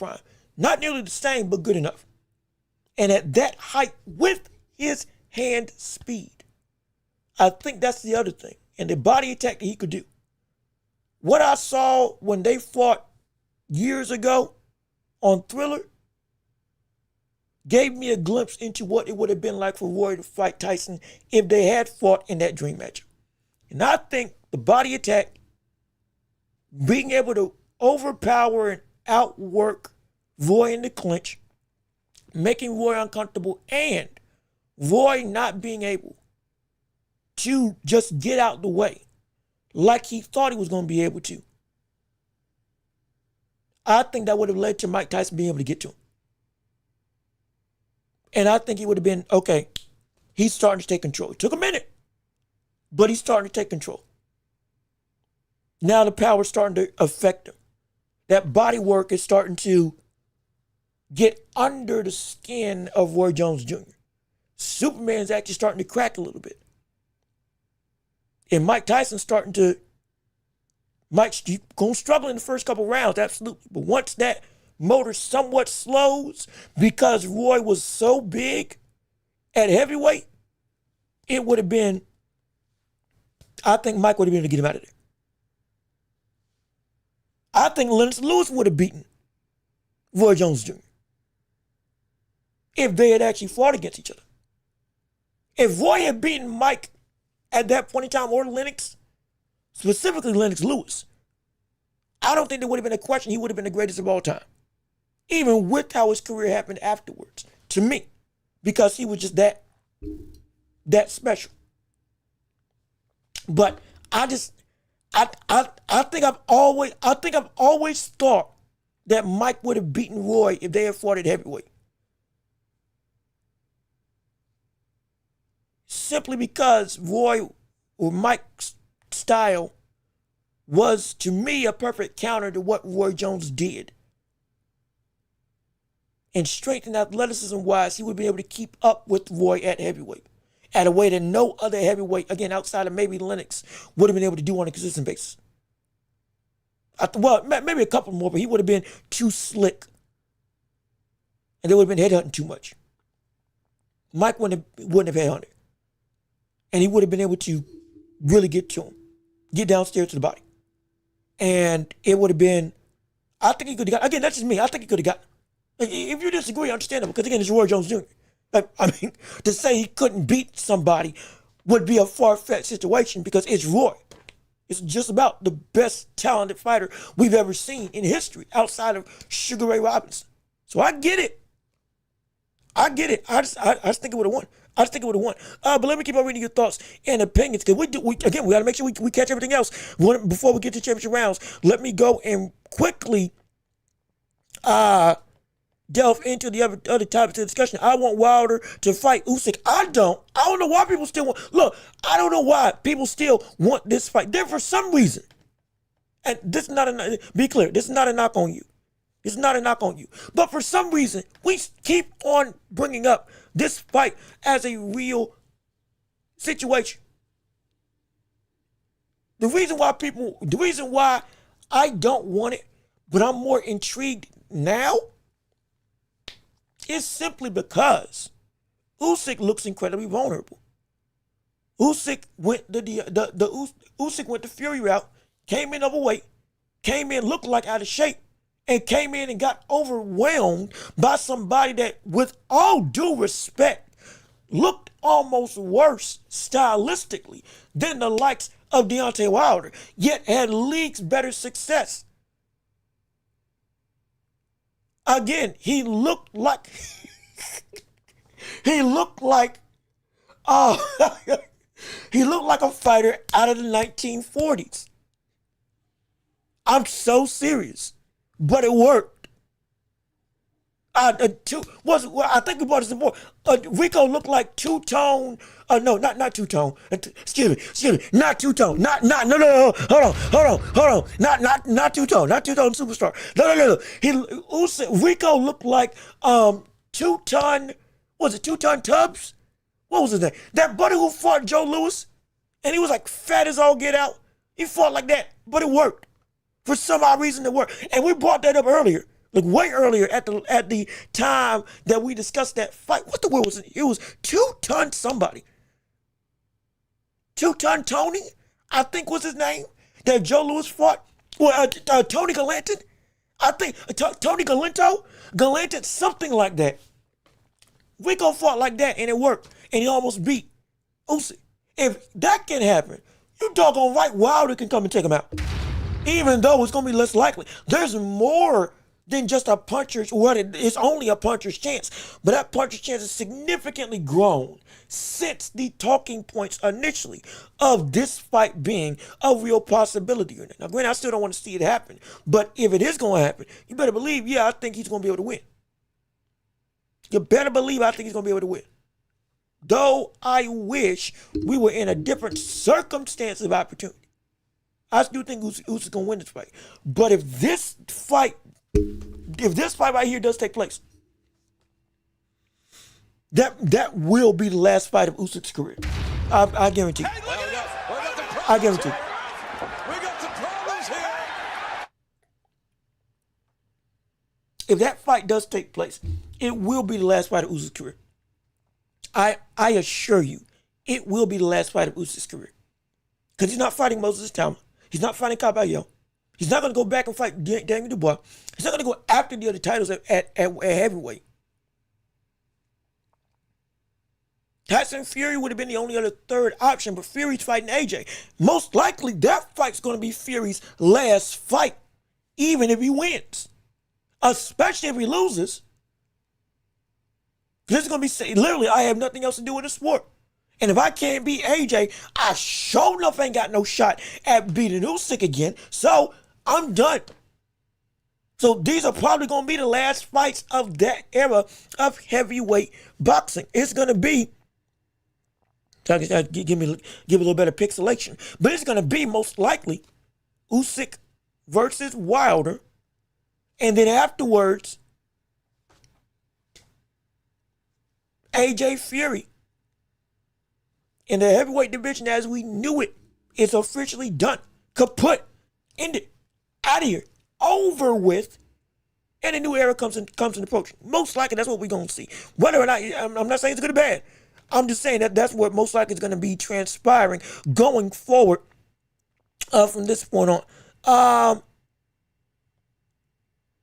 Not nearly the same, but good enough. And at that height with his hand speed. I think that's the other thing. And the body attack that he could do. What I saw when they fought years ago on Thriller gave me a glimpse into what it would have been like for Roy to fight Tyson if they had fought in that dream match. And I think the body attack, being able to overpower and outwork Roy in the clinch, making Roy uncomfortable, and Roy not being able to just get out the way like he thought he was going to be able to. I think that would have led to Mike Tyson being able to get to him. And I think he would have been, okay, he's starting to take control. It took a minute, but he's starting to take control. Now the power's starting to affect him. That body work is starting to get under the skin of Roy Jones Jr. Superman's actually starting to crack a little bit. And Mike Tyson's starting to, Mike's going to struggle in the first couple rounds, absolutely. But once that motor somewhat slows, because Roy was so big at heavyweight, it would have been, I think Mike would have been able to get him out of there. I think Lennox Lewis would have beaten Roy Jones Jr. if they had actually fought against each other. If Roy had beaten Mike at that point in time, or Lennox, specifically Lennox Lewis, I don't think there would have been a question. He would have been the greatest of all time, even with how his career happened afterwards, to me, because he was just that special. But I think I've always thought that Mike would have beaten Roy if they had fought at heavyweight. Simply because Roy or Mike's style was, to me, a perfect counter to what Roy Jones did. And strength and athleticism wise, he would be able to keep up with Roy at heavyweight at a way that no other heavyweight, again, outside of maybe Lennox, would have been able to do on a consistent basis. Well, maybe a couple more, but he would have been too slick. And they would have been headhunting too much. Mike wouldn't have headhunted. And he would have been able to really get to him, get downstairs to the body. And it would have been, I think he could have got, again, that's just me, I think he could have got, if you disagree, understandable, because again, it's Roy Jones Jr. I mean, to say he couldn't beat somebody would be a far-fetched situation because it's Roy. It's just about the best talented fighter we've ever seen in history outside of Sugar Ray Robinson. So I get it. I just think it would have won. But let me keep on reading your thoughts and opinions, because we got to make sure we catch everything else before we get to championship rounds. Let me go and quickly delve into the other topics of discussion. I want Wilder to fight Usyk. I don't know why people still want. Look, I don't know why people still want this fight. There for some reason, and this is not a. Be clear, this is not a knock on you. It's not a knock on you. But for some reason, we keep on bringing up this fight as a real situation. The reason why I don't want it, but I'm more intrigued now, is simply because Usyk looks incredibly vulnerable. Usyk went Usyk went the Fury route, came in overweight, came in looked like out of shape, and came in and got overwhelmed by somebody that, with all due respect, looked almost worse stylistically than the likes of Deontay Wilder, yet had leagues better success. Again, he looked like he looked like a fighter out of the 1940s. I'm so serious. But it worked. I think we brought this before. Rico looked like two-tone. No, not two-tone. Excuse me, not two-tone. No. Hold on. Not two-tone. Not two-tone superstar. No. Rico looked like two-ton. Was it two-ton Tubbs? What was his name? That buddy who fought Joe Louis, and he was like fat as all get out. He fought like that, but it worked. For some odd reason, it worked. And we brought that up earlier. Like way earlier at the time that we discussed that fight. What the word was it? It was two-ton somebody. Two-ton Tony, I think was his name. That Joe Louis fought. Well, Tony Galanton. I think Tony Galanton, something like that. Rico fought like that and it worked. And he almost beat Usyk. If that can happen, you doggone right Wilder can come and take him out. Even though it's going to be less likely. There's more than just a puncher's, it's only a puncher's chance. But that puncher's chance is significantly grown since the talking points initially of this fight being a real possibility. Now, granted, I still don't want to see it happen. But if it is going to happen, you better believe, I think he's going to be able to win. You better believe I think he's going to be able to win. Though I wish we were in a different circumstance of opportunity. I still think Usyk's going to win this fight. But if this fight right here does take place, that will be the last fight of Usyk's career. I guarantee you. I guarantee you. We got some problems here. If that fight does take place, it will be the last fight of Usyk's career. I assure you, it will be the last fight of Usyk's career. Because he's not fighting Moses Talma. He's not fighting Caballero. He's not going to go back and fight Daniel Dubois. He's not going to go after the other titles at heavyweight. Tyson Fury would have been the only other third option, but Fury's fighting AJ. Most likely that fight's going to be Fury's last fight, even if he wins. Especially if he loses. Because it's going to be, literally, I have nothing else to do with the sport. And if I can't beat AJ, I sure enough ain't got no shot at beating Usyk again. So I'm done. So these are probably going to be the last fights of that era of heavyweight boxing. It's going to be, give a little better pixelation, but it's going to be most likely Usyk versus Wilder. And then afterwards, AJ Fury. In the heavyweight division as we knew it is officially done. Kaput. Ended. Out of here. Over with. And a new era comes in approaching. Most likely that's what we're going to see. Whether or not, I'm not saying it's good or bad. I'm just saying that's what most likely is going to be transpiring going forward from this point on.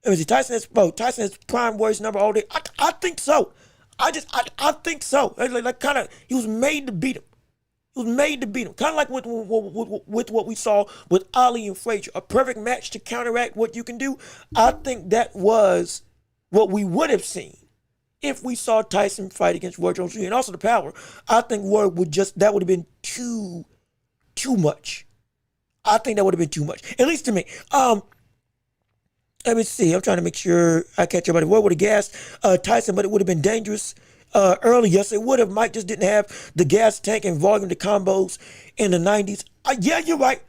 Let me see. Tyson has prime voice number all day. I think so. I think so. Like kind of, he was made to beat him. He was made to beat him. Kind of like with what we saw with Ali and Frazier. A perfect match to counteract what you can do. I think that was what we would have seen if we saw Tyson fight against Roy Jones Jr. And also the power. I think Roy that would have been too much. I think that would have been too much. At least to me. Let me see. I'm trying to make sure I catch everybody. Roy would have gassed Tyson, but it would have been dangerous. Early, yes, it would have. Mike just didn't have the gas tank and volume to combos in the 90s. Yeah, you're right.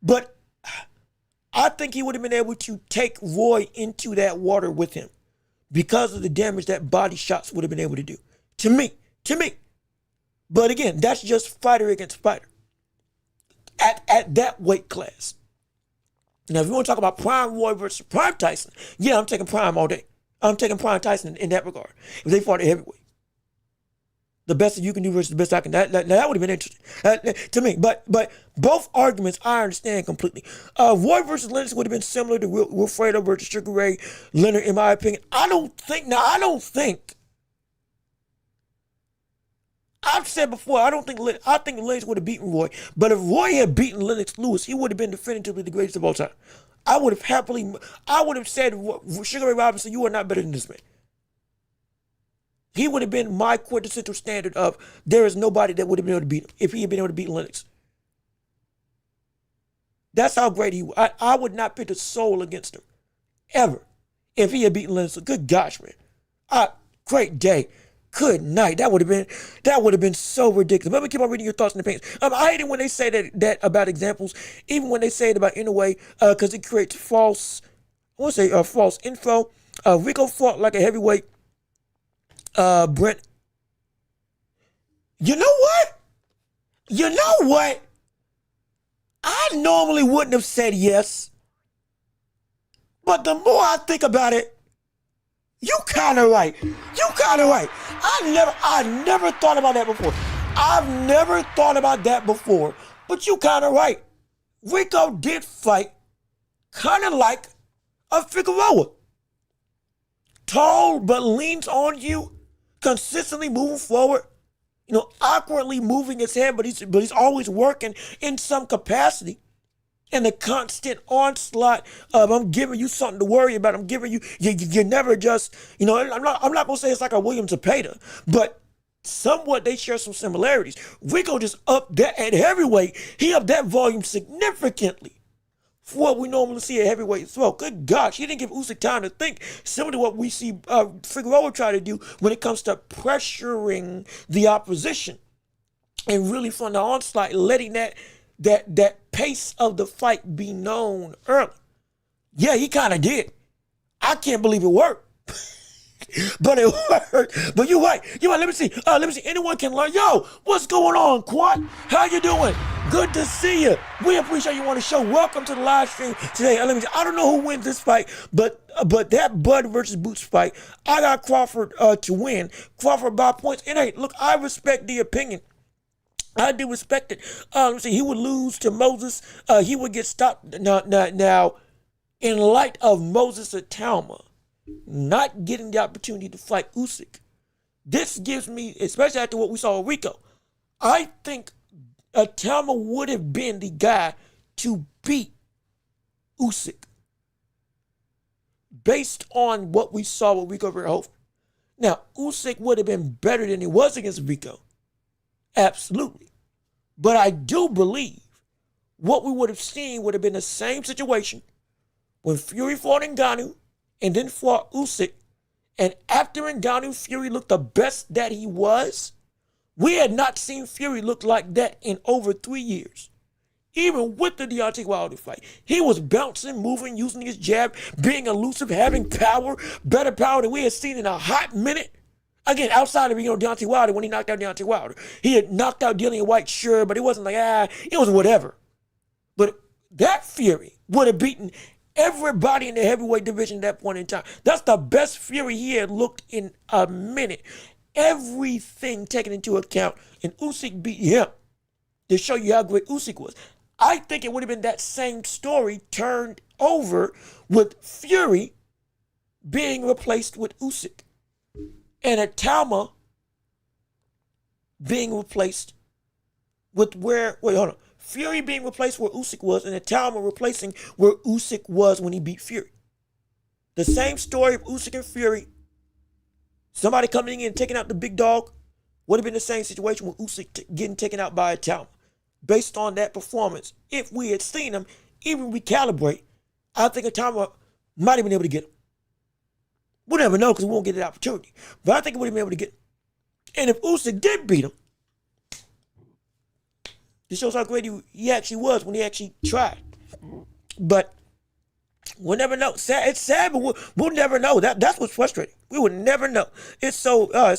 But I think he would have been able to take Roy into that water with him because of the damage that body shots would have been able to do. To me. But again, that's just fighter against fighter at that weight class. Now, if you want to talk about prime Roy versus prime Tyson, yeah, I'm taking prime all day. I'm taking prime Tyson in that regard. If they fought at heavyweight, the best that you can do versus the best I can. That would have been interesting to me. But both arguments I understand completely. Roy versus Lennox would have been similar to Wilfredo versus Sugar Ray Leonard, in my opinion. I've said before, I think Lennox would have beaten Roy. But if Roy had beaten Lennox Lewis, he would have been definitively the greatest of all time. I would have said, Sugar Ray Robinson, you are not better than this man. He would have been my quintessential standard of there is nobody that would have been able to beat him if he had been able to beat Lennox. That's how great he was. I would not pit a soul against him. Ever. if he had beaten Lennox. Good gosh, man. Great day. Good night. That would have been so ridiculous. Let me keep on reading your thoughts in the paint. I hate it when they say that about examples, even when they say it about Inoue, because it creates false info. Rico fought like a heavyweight. Brent. You know what? I normally wouldn't have said yes, but the more I think about it, you kind of right. I never thought about that before. I've never thought about that before, but you kind of right. Rico did fight kind of like a Figueroa. Tall, but leans on you, consistently moving forward. Awkwardly moving his head, but he's always working in some capacity. And the constant onslaught of I'm giving you something to worry about. I'm giving you never just, I'm not gonna say it's like a William Zepeda, but somewhat they share some similarities. Rico just upped that at heavyweight. He upped that volume significantly for what we normally see at heavyweight throw. Good gosh, he didn't give Usyk time to think, similar to what we see Figueroa try to do when it comes to pressuring the opposition and really from the onslaught, letting that pace of the fight be known early. Yeah, he kind of did. I can't believe it worked. But it worked. But you're right. Let me see. Anyone can learn. Yo, what's going on, Quad? How you doing? Good to see you. We appreciate you on the show. Welcome to the live stream today. Let me see. I don't know who wins this fight, but that Bud versus Boots fight, I got Crawford to win. Crawford by points. And hey, look, I respect the opinion. I do respect it. Let me see. He would lose to Moses. He would get stopped. Now, in light of Moses at Talma not getting the opportunity to fight Usyk, this gives me, especially after what we saw with Rico, I think Talma would have been the guy to beat Usyk based on what we saw with Rico Verhoeven. Now, Usyk would have been better than he was against Rico. Absolutely. But I do believe what we would have seen would have been the same situation when Fury fought Ngannou and then fought Usyk. And after Ngannou, Fury looked the best that he was. We had not seen Fury look like that in over 3 years. Even with the Deontay Wilder fight, he was bouncing, moving, using his jab, being elusive, having power, better power than we had seen in a hot minute. Again, outside of Deontay Wilder, when he knocked out Deontay Wilder, he had knocked out Dillian White, sure, but it wasn't like it was whatever. But that Fury would have beaten everybody in the heavyweight division at that point in time. That's the best Fury he had looked in a minute. Everything taken into account, and Usyk beat him to show you how great Usyk was. I think it would have been that same story turned over with Fury being replaced with Usyk. And a Talma being replaced with Fury being replaced where Usyk was, and a Talma replacing where Usyk was when he beat Fury. The same story of Usyk and Fury. Somebody coming in and taking out the big dog would have been the same situation with Usyk getting taken out by a Talma. Based on that performance, if we had seen him even recalibrate, I think a Talma might have been able to get him. We'll never know because we won't get that opportunity. But I think we would have been able to get him. And if Usyk did beat him, it shows how great he actually was when he actually tried. But we'll never know. It's sad, but we'll never know. That's what's frustrating. We would never know. It's so I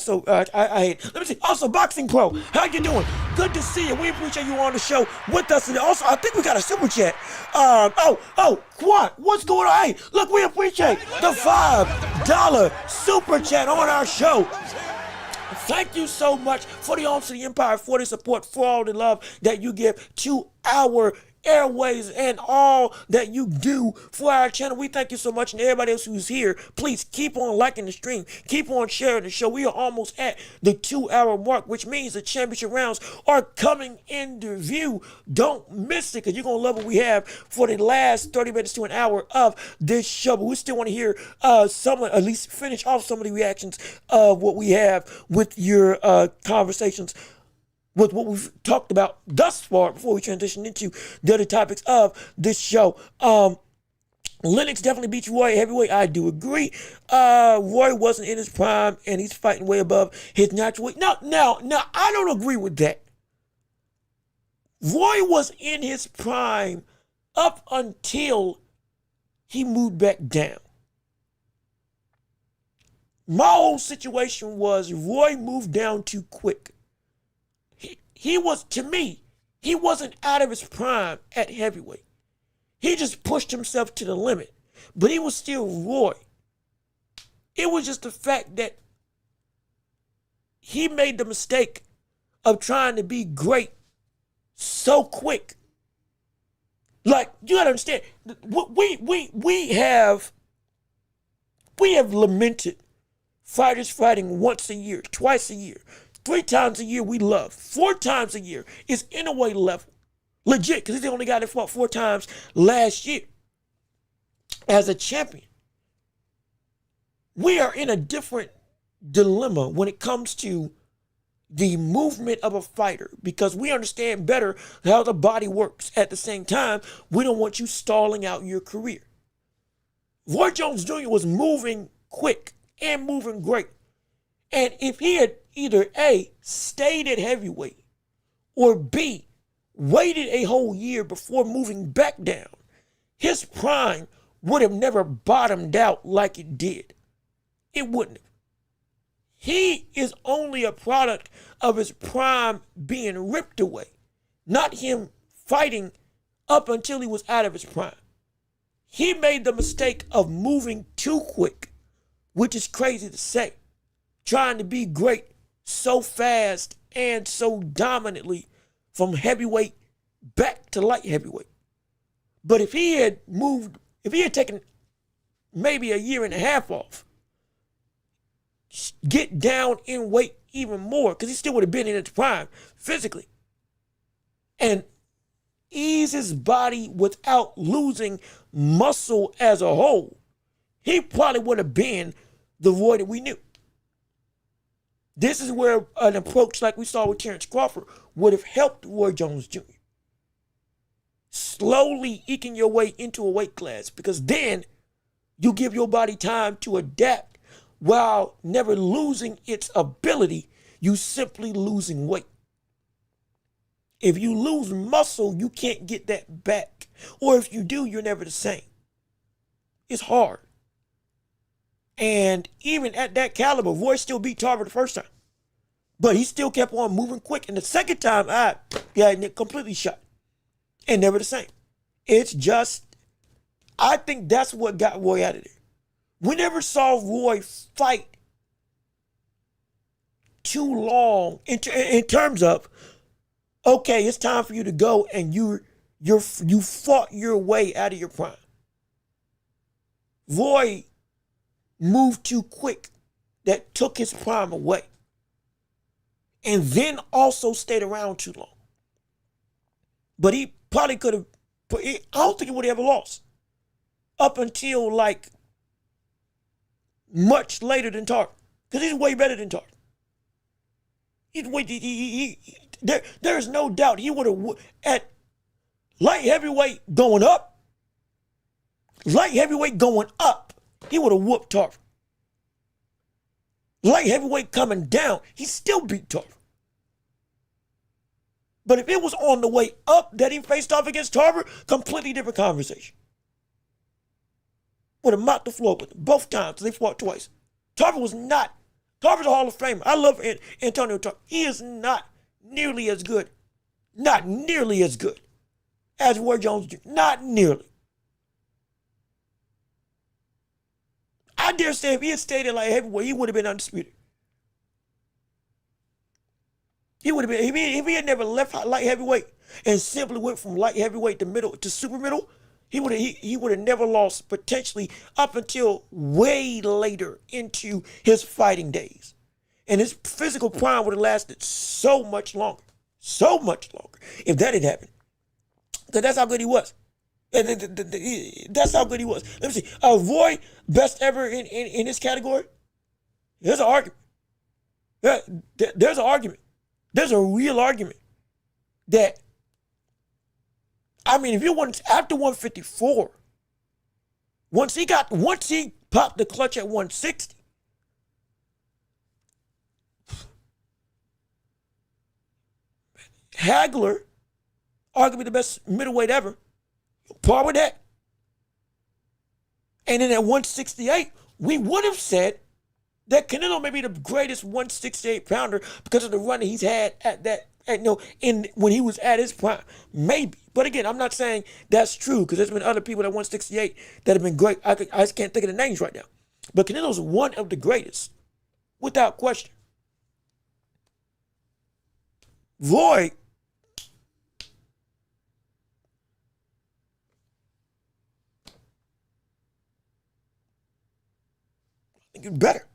hate it. Let me see. Also, Boxing Pro, how you doing? Good to see you. We appreciate you on the show with us today. Also, I think we got a super chat. Quad, what's going on? Hey, look, we appreciate the $5 super chat on our show. Thank you so much for the Arms to the Empire, for the support, for all the love that you give to our airways and all that you do for our channel. We thank you so much, and everybody else who's here, please keep on liking the stream, keep on sharing the show. We are almost at the 2-hour mark, which means the championship rounds are coming into view. Don't miss it, because you're going to love what we have for the last 30 minutes to an hour of this show. But we still want to hear at least finish off some of the reactions of what we have with your conversations with what we've talked about thus far before we transition into the other topics of this show. One Lennox definitely beats Roy at heavyweight. I do agree. Roy wasn't in his prime, and he's fighting way above his natural weight. Now, I don't agree with that. Roy was in his prime up until he moved back down. My whole situation was Roy moved down too quick. He was, to me, he wasn't out of his prime at heavyweight. He just pushed himself to the limit, but he was still Roy. It was just the fact that he made the mistake of trying to be great so quick. Like, you gotta understand, we have lamented fighters fighting once a year, twice a year, 3 times a year we love. 4 times a year is in a way level. Legit, because he's the only guy that fought 4 times last year as a champion. We are in a different dilemma when it comes to the movement of a fighter because we understand better how the body works. At the same time, we don't want you stalling out your career. Roy Jones Jr. was moving quick and moving great. And if he had either A, stayed at heavyweight, or B, waited a whole year before moving back down, his prime would have never bottomed out like it did. It wouldn't have. He is only a product of his prime being ripped away, not him fighting up until he was out of his prime. He made the mistake of moving too quick, which is crazy to say, trying to be great so fast and so dominantly from heavyweight back to light heavyweight. But if he had taken maybe a year and a half off, get down in weight even more, because he still would have been in his prime physically, and ease his body without losing muscle as a whole, he probably would have been the Roy that we knew. This is where an approach like we saw with Terence Crawford would have helped Roy Jones Jr. Slowly eking your way into a weight class, because then you give your body time to adapt while never losing its ability. You simply losing weight. If you lose muscle, you can't get that back. Or if you do, you're never the same. It's hard. And even at that caliber, Roy still beat Tarver the first time. But he still kept on moving quick. And the second time, I got completely shot. And never the same. It's just, I think that's what got Roy out of there. We never saw Roy fight too long in terms of, okay, it's time for you to go, and you fought your way out of your prime. Roy moved too quick that took his prime away, and then also stayed around too long. But he probably could have, I don't think he would have ever lost up until like much later than Tarver, because he's way better than Tarver. There is no doubt he would have, at light heavyweight going up, he would have whooped Tarver. Light heavyweight coming down, he still beat Tarver. But if it was on the way up that he faced off against Tarver, completely different conversation. Would have mopped the floor with him both times. They fought twice. Tarver's a Hall of Famer. I love Antonio Tarver. He is not nearly as good as Roy Jones Jr. Not nearly. I dare say if he had stayed in light heavyweight, he would have been undisputed. He would have been, if he had never left light heavyweight and simply went from light heavyweight to middle to super middle, he would have never lost, potentially up until way later into his fighting days. And his physical prime would have lasted so much longer if that had happened. Because that's how good he was. That's how good he was. Let me see. Roy, best ever in this category? There's an argument. There's an argument. There's a real argument that, I mean, if you want after 154, Once he popped the clutch at 160, Hagler, arguably the best middleweight ever, par with that. And then at 168, we would have said that Canelo may be the greatest 168 pounder because of the run that he's had when he was at his prime. Maybe. But again, I'm not saying that's true because there's been other people at 168 that have been great. I just can't think of the names right now. But Canelo's one of the greatest, without question. Roy, I think it's better.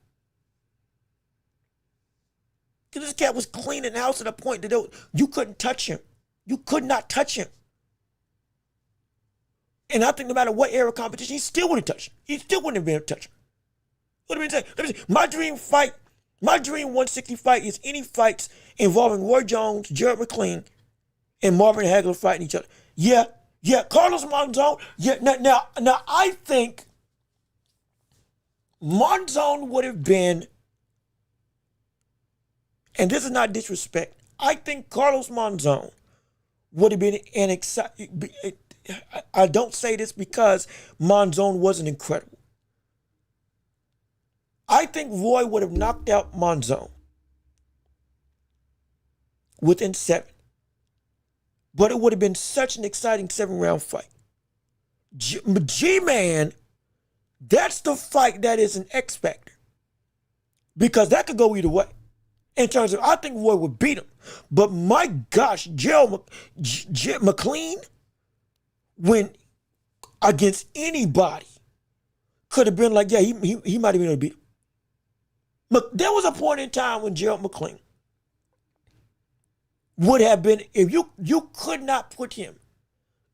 Because this cat was cleaning the house to the point that you couldn't touch him. You could not touch him. And I think no matter what era of competition, he still wouldn't touch him. He still wouldn't have been able to touch him. What have been saying? Let me see. My dream 160 fight is any fights involving Roy Jones, Gerald McLean, and Marvin Hagler fighting each other. Yeah, Carlos Monzon. Yeah, now I think Monzon would have been, and this is not disrespect, I think Carlos Monzon would have been an exciting. I don't say this because Monzon wasn't incredible. I think Roy would have knocked out Monzon within 7. But it would have been such an exciting 7-round fight. G-Man, that's the fight that is an X factor. Because that could go either way. In terms of, I think Roy would beat him. But my gosh, Gerald McLean, when against anybody, could have been like, yeah, he might have been able to beat him. Look, there was a point in time when Gerald McLean would have been, if you could not put him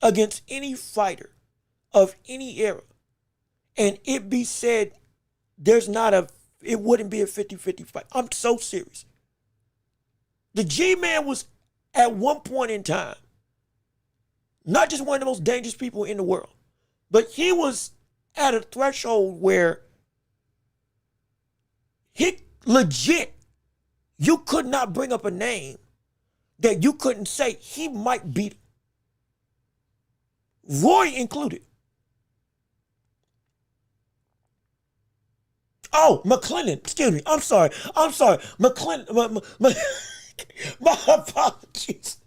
against any fighter of any era, and it be said it wouldn't be a 50-50 fight. I'm so serious. The G-Man was, at one point in time, not just one of the most dangerous people in the world, but he was at a threshold where he legit, you could not bring up a name that you couldn't say he might beat him. Roy included. Oh, McClellan, excuse me. I'm sorry. McClellan, my apologies.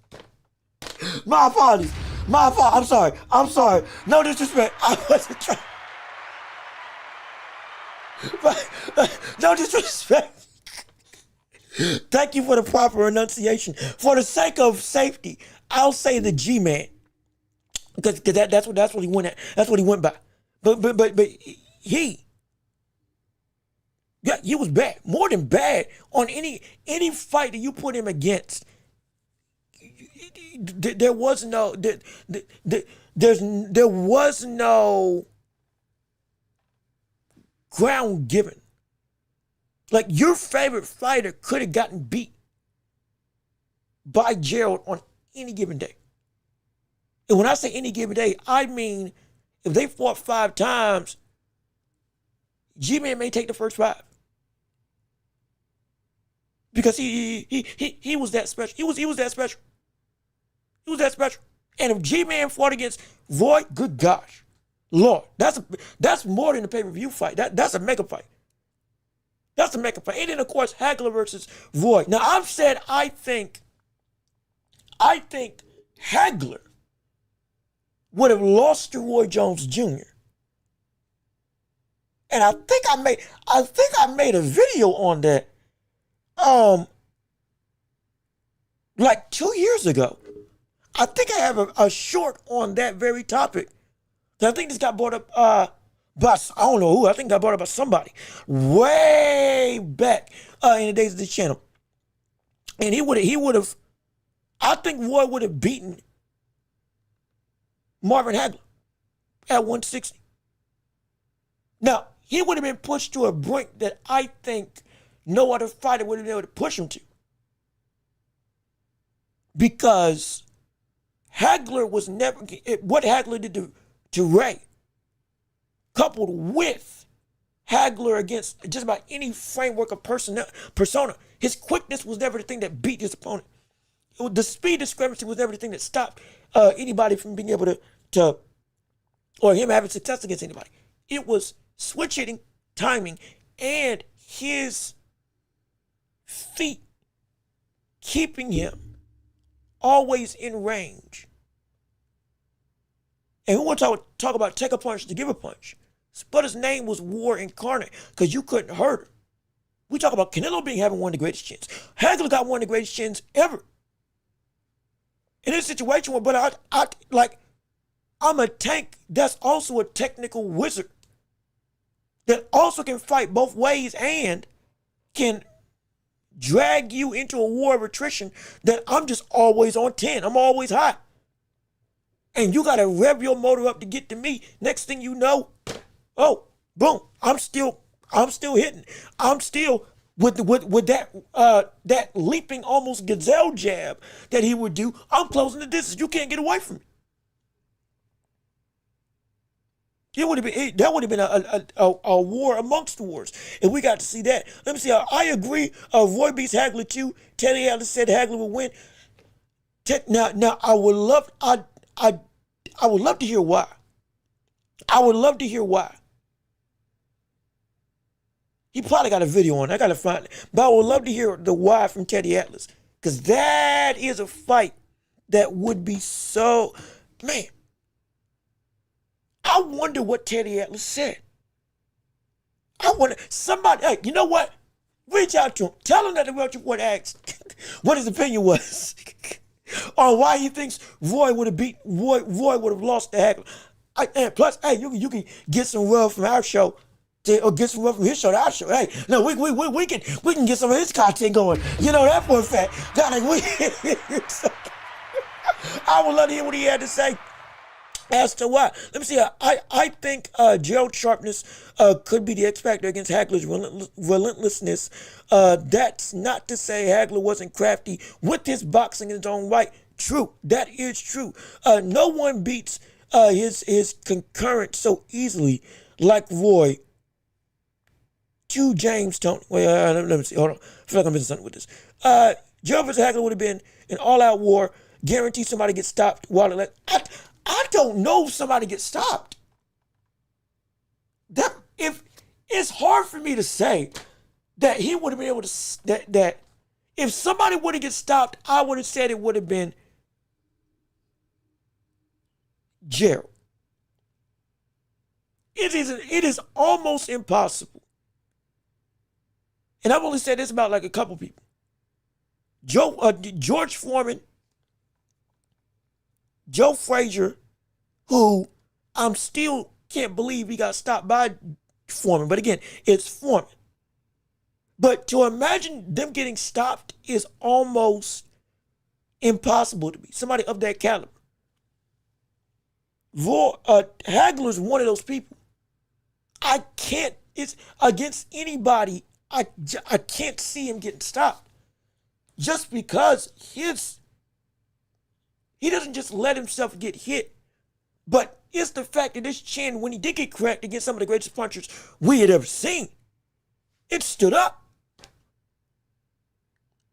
My apologies. I'm sorry. No disrespect. I wasn't trying. No disrespect. Thank you for the proper enunciation. For the sake of safety, I'll say the G-Man. Because that's what he went at. That's what he went by. But he was bad. More than bad on any fight that you put him against. There was no ground given. Like, your favorite fighter could have gotten beat by Gerald on any given day. And when I say any given day, I mean if they fought 5 times, G-Man may take the first 5. Because he was that special. He was that special. He was that special. And if G-Man fought against Roy, good gosh. Lord, that's more than a pay-per-view fight. That's a mega fight. That's a mega fight. And then, of course, Hagler versus Roy. Now, I've said I think Hagler would have lost to Roy Jones Jr. And I think I made a video on that like 2 years ago. I think I have a short on that very topic. I think this got brought up by, I don't know who. I think it got brought up by somebody way back in the days of this channel. And he would have, I think Roy would have beaten Marvin Hagler at 160. Now, he would have been pushed to a brink that I think no other fighter would have been able to push him to. Because Hagler was never, what Hagler did to Ray, coupled with Hagler against just about any framework of persona. His quickness was never the thing that beat his opponent. The speed discrepancy was never the thing that stopped anybody from being able to or him having success against anybody. It was switch hitting, timing, and his feet keeping him always in range. And we want to talk about take a punch to give a punch. But his name was War Incarnate because you couldn't hurt him. We talk about Canelo having one of the greatest chins. Hagler got one of the greatest chins ever. In this situation where, but I'm a tank that's also a technical wizard that also can fight both ways and can drag you into a war of attrition that I'm just always on 10. I'm always hot. And you got to rev your motor up to get to me. Next thing you know, oh, boom, I'm still hitting. I'm still with that leaping almost gazelle jab that he would do. I'm closing the distance. You can't get away from me. That would have been a war amongst wars, and we got to see that. Let me see. I agree. Roy beats Hagler too. Teddy Atlas said Hagler would win. Now I would love to hear why. I would love to hear why. He probably got a video on it. I got to find it. But I would love to hear the why from Teddy Atlas. Because that is a fight that would be so... Man. I wonder what Teddy Atlas said. I wonder... Somebody... Hey, you know what? Reach out to him. Tell him that the Welch Report asked what his opinion was. On why he thinks Roy would have lost to Hagler. And plus, hey, you can get some love from our show, or get some love from his show to our show. Hey, no, we can get some of his content going. You know that for a fact. I would love to hear what he had to say as to why. Let me see. I think Gerald Sharpness could be the X factor against Hagler's relentlessness. That's not to say Hagler wasn't crafty with his boxing in his own right. True, that is true. No one beats his concurrent so easily like Roy to James Tony. Wait, let me see. Hold on. I feel like I'm missing something with this. Gerald versus Hagler would have been an all-out war. Guarantee somebody gets stopped while it I don't know if somebody gets stopped. It's hard for me to say that he would have been able to that if somebody would have get stopped, I would have said it would have been Gerald. It is almost impossible. And I've only said this about like a couple people. George Foreman, Joe Frazier, who I'm still can't believe he got stopped by Foreman. But again, it's Foreman. But to imagine them getting stopped is almost impossible to me. Somebody of that caliber. Hagler's one of those people. I can't, it's against anybody, I can't see him getting stopped. Just because he doesn't just let himself get hit, but it's the fact that his chin, when he did get cracked against some of the greatest punchers we had ever seen, it stood up.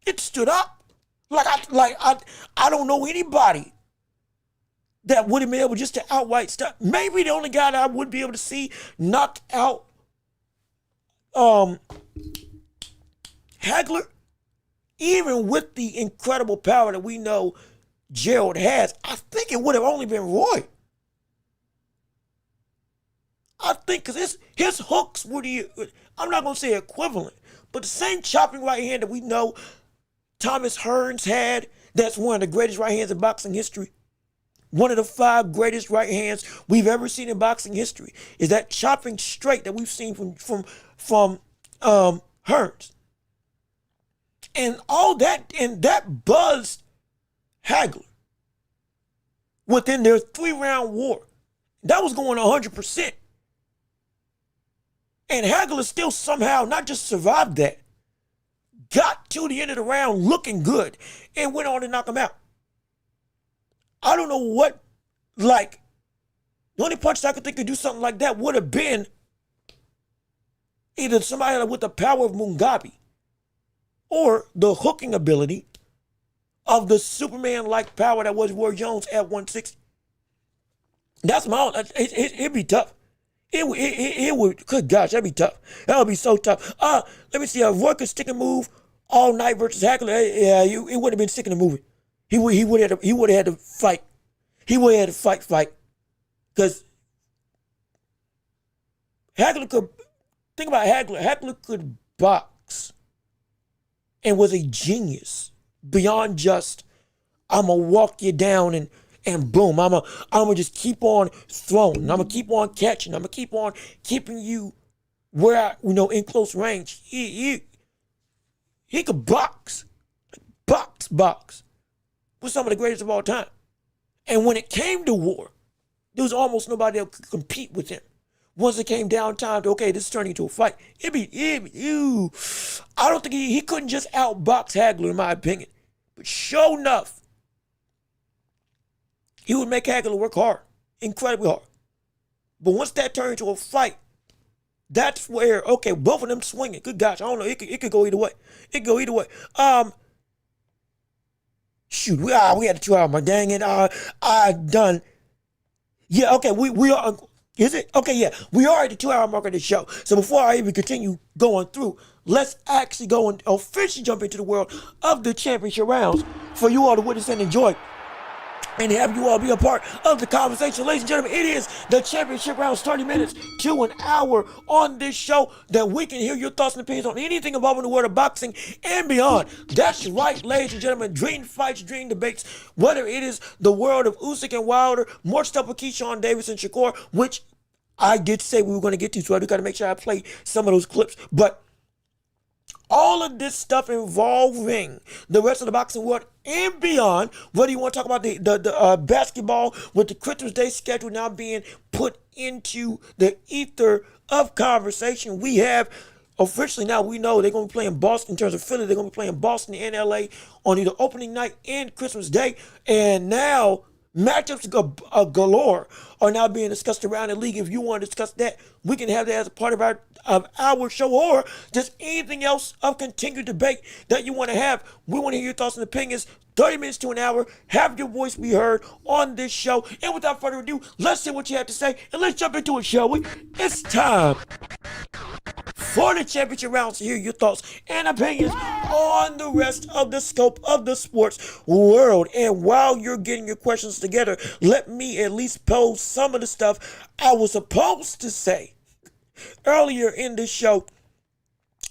It stood up. I don't know anybody that would have been able just to outright stop. Maybe the only guy that I would be able to see knock out Hagler, even with the incredible power that we know Gerald has, I think it would have only been Roy. I think because his hooks were I'm not going to say equivalent, but the same chopping right hand that we know Thomas Hearns had, that's one of the greatest right hands in boxing history. One of the 5 greatest right hands we've ever seen in boxing history is that chopping straight that we've seen from Hearns. And all that, and that buzzed Hagler within their 3-round war. That was going 100%. And Hagler still somehow not just survived that, got to the end of the round looking good and went on to knock him out. I don't know what, The only punches I could think could do something like that would have been either somebody with the power of Mugabe or the hooking ability of the Superman-like power that was Roy Jones at 160. That's my own. It'd be tough. It would, good gosh, that'd be tough. That would be so tough. Let me see, Roy could stick and move all night versus Hagler. Yeah, it wouldn't have been sticking and moving. He would have had to fight. He would have had to fight. Because Hagler could, think about Hagler. Hagler could box and was a genius beyond just, I'm going to walk you down and boom, I'm gonna just keep on throwing. I'm gonna keep on catching. I'm gonna keep on keeping you where in close range. He could box. Was some of the greatest of all time. And when it came to war, there was almost nobody that could compete with him. Once it came down time to, okay, this is turning into a fight, I don't think he couldn't just outbox Hagler, in my opinion. But sure enough, he would make Hagler work hard, incredibly hard. But once that turned into a fight, that's where, okay, both of them swinging. Good gosh, I don't know. It could go either way. Shoot, we had a 2 hour mark. Dang it. I done. Yeah, okay, we are. Is it? Okay, yeah. We are at the 2 hour mark of the show. So before I even continue going through, let's actually go and officially jump into the world of the championship rounds for you all to witness and enjoy. And have you all be a part of the conversation. Ladies and gentlemen, it is the championship rounds, 30 minutes to an hour on this show that we can hear your thoughts and opinions on anything involving the world of boxing and beyond. That's right, ladies and gentlemen. Dream fights, dream debates, whether it is the world of Usyk and Wilder, more stuff with Keyshawn Davis and Shakur, which I did say we were going to get to, so I do got to make sure I play some of those clips. But all of this stuff involving the rest of the boxing world and beyond, whether you want to talk about the basketball with the Christmas Day schedule now being put into the ether of conversation, we have officially now we know they're going to be playing Boston. In terms of Philly, they're going to be playing Boston and LA on either opening night and Christmas Day. And now matchups galore are now being discussed around the league. If you want to discuss that, we can have that as a part of our show, or just anything else of continued debate that you want to have. We want to hear your thoughts and opinions. 30 minutes to an hour. Have your voice be heard on this show. And without further ado, let's see what you have to say and let's jump into it, shall we? It's time for the championship rounds to hear your thoughts and opinions on the rest of the scope of the sports world. And while you're getting your questions together, let me at least pose some of the stuff I was supposed to say earlier in this show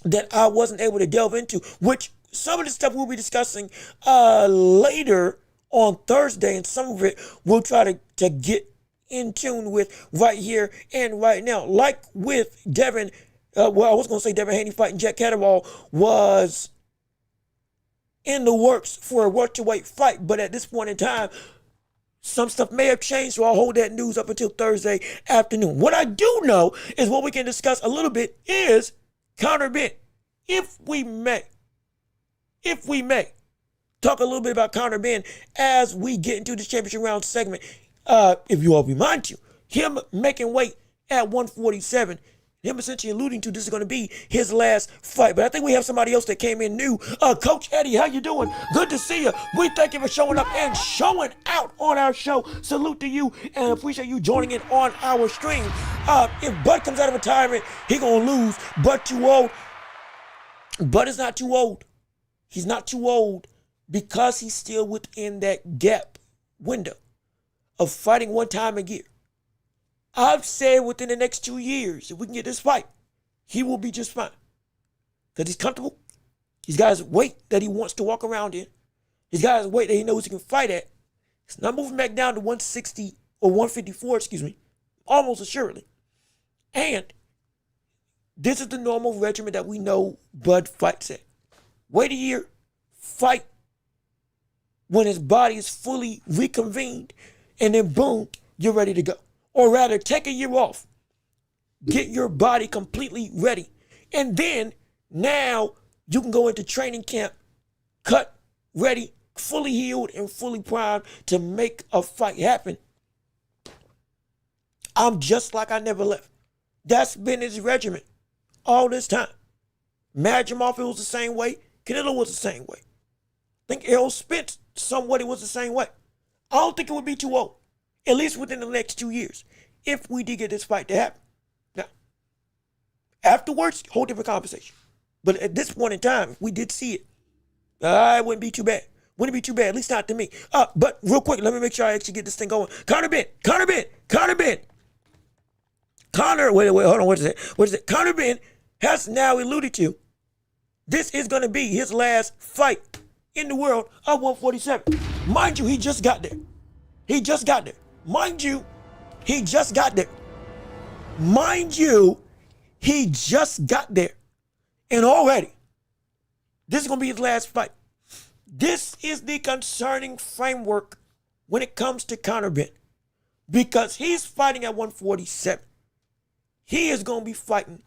that I wasn't able to delve into, which some of the stuff we'll be discussing later on Thursday, and some of it we'll try to get in tune with right here and right now. Like with Devin, I was going to say Devin Haney fighting Jack Catterall was in the works for a welterweight fight, but at this point in time, some stuff may have changed, so I'll hold that news up until Thursday afternoon. What I do know is what we can discuss a little bit is Conor Ben. If we may, talk a little bit about Conor Ben as we get into this championship round segment. If you all be mind to, him making weight at 147, him essentially alluding to this is going to be his last fight. But I think we have somebody else that came in new. Coach Eddie, how you doing? Good to see you. We thank you for showing up and showing out on our show. Salute to you and appreciate you joining in on our stream. If Bud comes out of retirement, he going to lose. Bud too old. Bud is not too old. He's not too old because he's still within that gap window of fighting one time a year. I've said within the next 2 years, if we can get this fight, he will be just fine. Because he's comfortable. He's got his weight that he wants to walk around in. He's got his weight that he knows he can fight at. He's not moving back down to 160 or 154, almost assuredly. And this is the normal regimen that we know Bud fights at. Wait a year, fight when his body is fully reconvened, and then boom, you're ready to go. Or rather, take a year off. Get your body completely ready. And then, now, you can go into training camp, cut, ready, fully healed, and fully primed to make a fight happen. I'm just like I never left. That's been his regimen all this time. Madrimov, it was the same way. Canelo was the same way. I think Errol Spence, somewhat it was the same way. I don't think it would be too old, at least within the next 2 years, if we did get this fight to happen. Now, afterwards, whole different conversation. But at this point in time, if we did see it, it wouldn't be too bad. Wouldn't be too bad, at least not to me. But real quick, let me make sure I actually get this thing going. Conor Ben. Wait, hold on, what is it? Conor Ben has now alluded to this is going to be his last fight in the world of 147. Mind you, he just got there. Mind you, he just got there. And already, this is going to be his last fight. This is the concerning framework when it comes to Conor Ben. Because he's fighting at 147. He is going to be fighting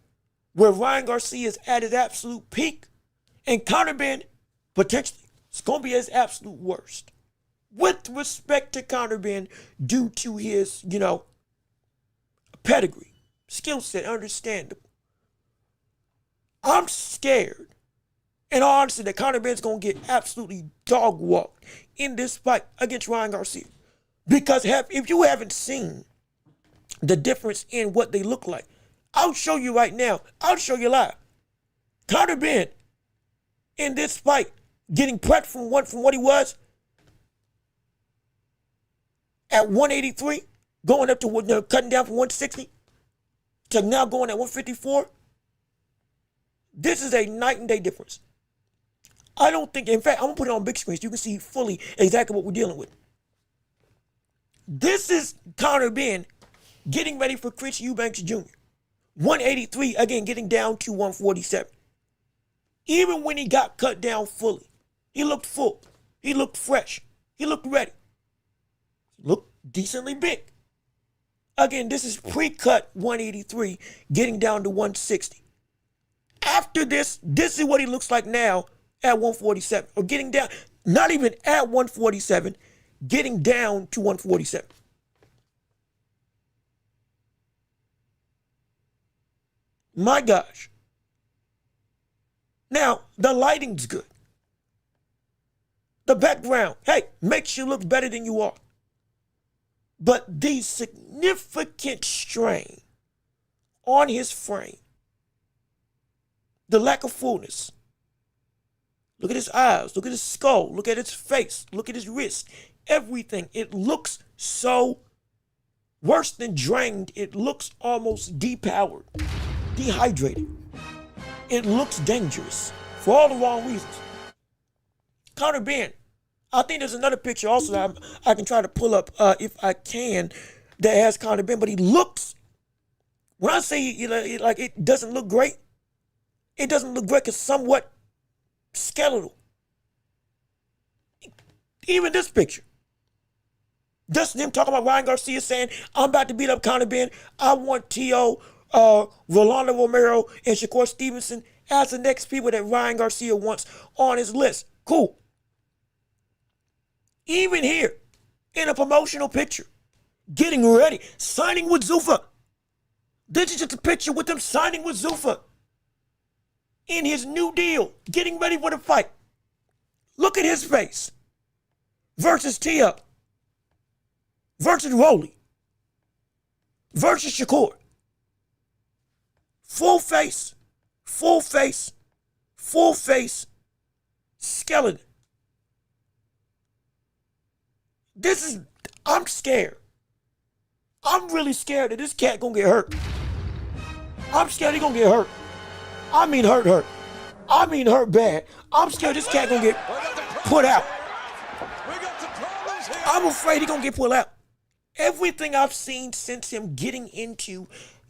where Ryan Garcia is at his absolute peak. And Conor Ben, potentially, is going to be his absolute worst. With respect to Conor Ben, due to his, pedigree, skill set, understandable. I'm scared, in all honesty, that Conor Ben's going to get absolutely dog-walked in this fight against Ryan Garcia. Because if you haven't seen the difference in what they look like, I'll show you right now. I'll show you live. Conor Ben, in this fight, getting prepped from what he was at 183, going up to cutting down from 160 to now going at 154. This is a night and day difference. I don't think, in fact, I'm gonna put it on big screen so you can see fully exactly what we're dealing with. This is Conor Ben getting ready for Chris Eubanks Jr. 183, again, getting down to 147. Even when he got cut down fully, he looked full. He looked fresh. He looked ready. Looked decently big. Again, this is pre-cut 183, getting down to 160. After this is what he looks like now at 147. Or getting down, not even at 147, getting down to 147. My gosh. Now, the lighting's good. The background, hey, makes you look better than you are. But the significant strain on his frame, the lack of fullness. Look at his eyes, look at his skull, look at his face, look at his wrist, everything. It looks so worse than drained. It looks almost depowered, dehydrated. It looks dangerous for all the wrong reasons. Conor Ben, I think there's another picture also that I can try to pull up if I can that has Conor Ben, but he looks, when I say like it doesn't look great, it doesn't look great because somewhat skeletal. Even this picture. Just him talking about Ryan Garcia saying, I'm about to beat up Conor Ben. I want T.O., Rolando Romero, and Shakur Stevenson as the next people that Ryan Garcia wants on his list. Cool. Even here, in a promotional picture, getting ready, signing with Zuffa. This is just a picture with him signing with Zuffa in his new deal, getting ready for the fight. Look at his face versus Tia, versus Rolly, versus Shakur. Full face, skeleton. I'm scared. I'm really scared that this cat gonna get hurt. I'm scared he gonna get hurt. I mean hurt. I mean hurt bad. I'm scared this cat gonna get put out. I'm afraid he gonna get put out. Everything I've seen since him getting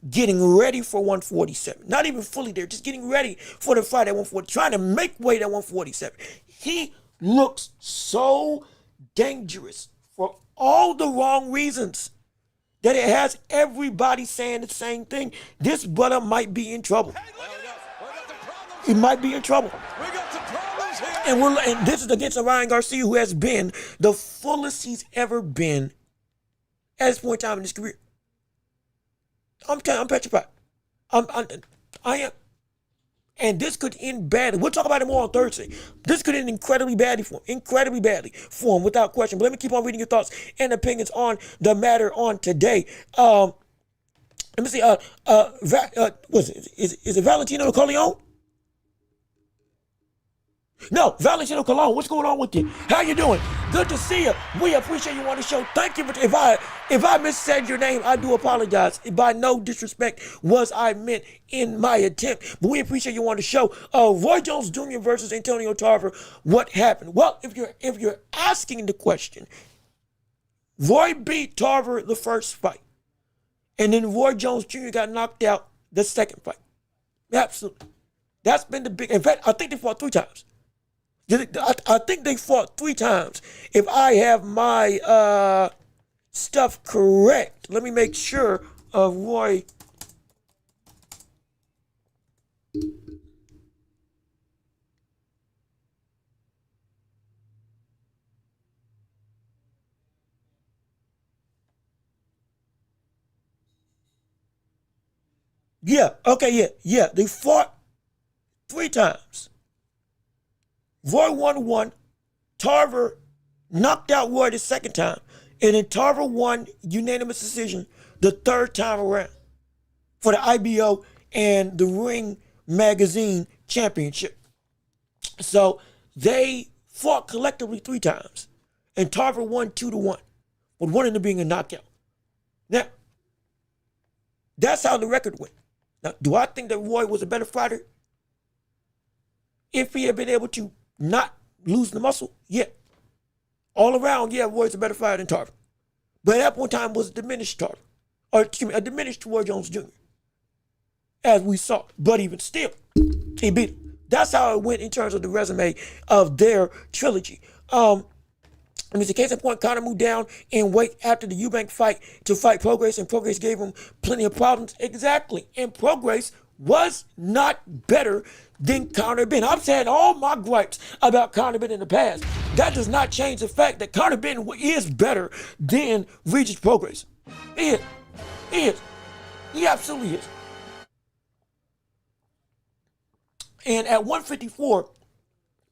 ready for 147, not even fully there, just getting ready for the fight at 140, trying to make weight at 147. He looks so dangerous for all the wrong reasons that it has everybody saying the same thing. This brother might be in trouble. He might be in trouble. And this is against a Ryan Garcia who has been the fullest he's ever been at this point in time in his career. I'm telling you, I'm petrified. I am. And this could end badly. We'll talk about it more on Thursday. This could end incredibly badly for him, without question. But let me keep on reading your thoughts and opinions on the matter on today. Let me see. Is it Valentino Corleone? No, Valentino Colon, what's going on with you? How you doing? Good to see you. We appreciate you on the show. Thank you for if I missaid your name, I do apologize. By no disrespect was I meant in my attempt. But we appreciate you on the show. Roy Jones Jr. versus Antonio Tarver. What happened? Well, if you're asking the question, Roy beat Tarver the first fight, and then Roy Jones Jr. got knocked out the second fight. Absolutely, that's been the big. In fact, I think they fought 3 times. I think they fought 3 times. If I have my stuff correct, let me make sure of Roy. Yeah, okay, yeah. They fought 3 times. Roy won 1. Tarver knocked out Roy the second time. And then Tarver won unanimous decision the 3rd time around for the IBO and the Ring Magazine Championship. So they fought collectively 3 times. And Tarver won 2-1, with one ended up being a knockout. Now, that's how the record went. Now, do I think that Roy was a better fighter? If he had been able to not lose the muscle, yeah. All around, yeah, Roy's a better fighter than Tarver. But at that point in time was a diminished Tarver. Or excuse me, a diminished Roy Jones Jr. As we saw. But even still, he beat him. That's how it went in terms of the resume of their trilogy. I mean, it's a case in point, Conor moved down in weight after the Eubank fight to fight Prograis, and Prograis gave him plenty of problems. Exactly. And Prograis was not better than Conor Ben. I've said all my gripes about Conor Ben in the past. That does not change the fact that Conor Ben is better than Regis Prograis. He is. He absolutely is. And at 154,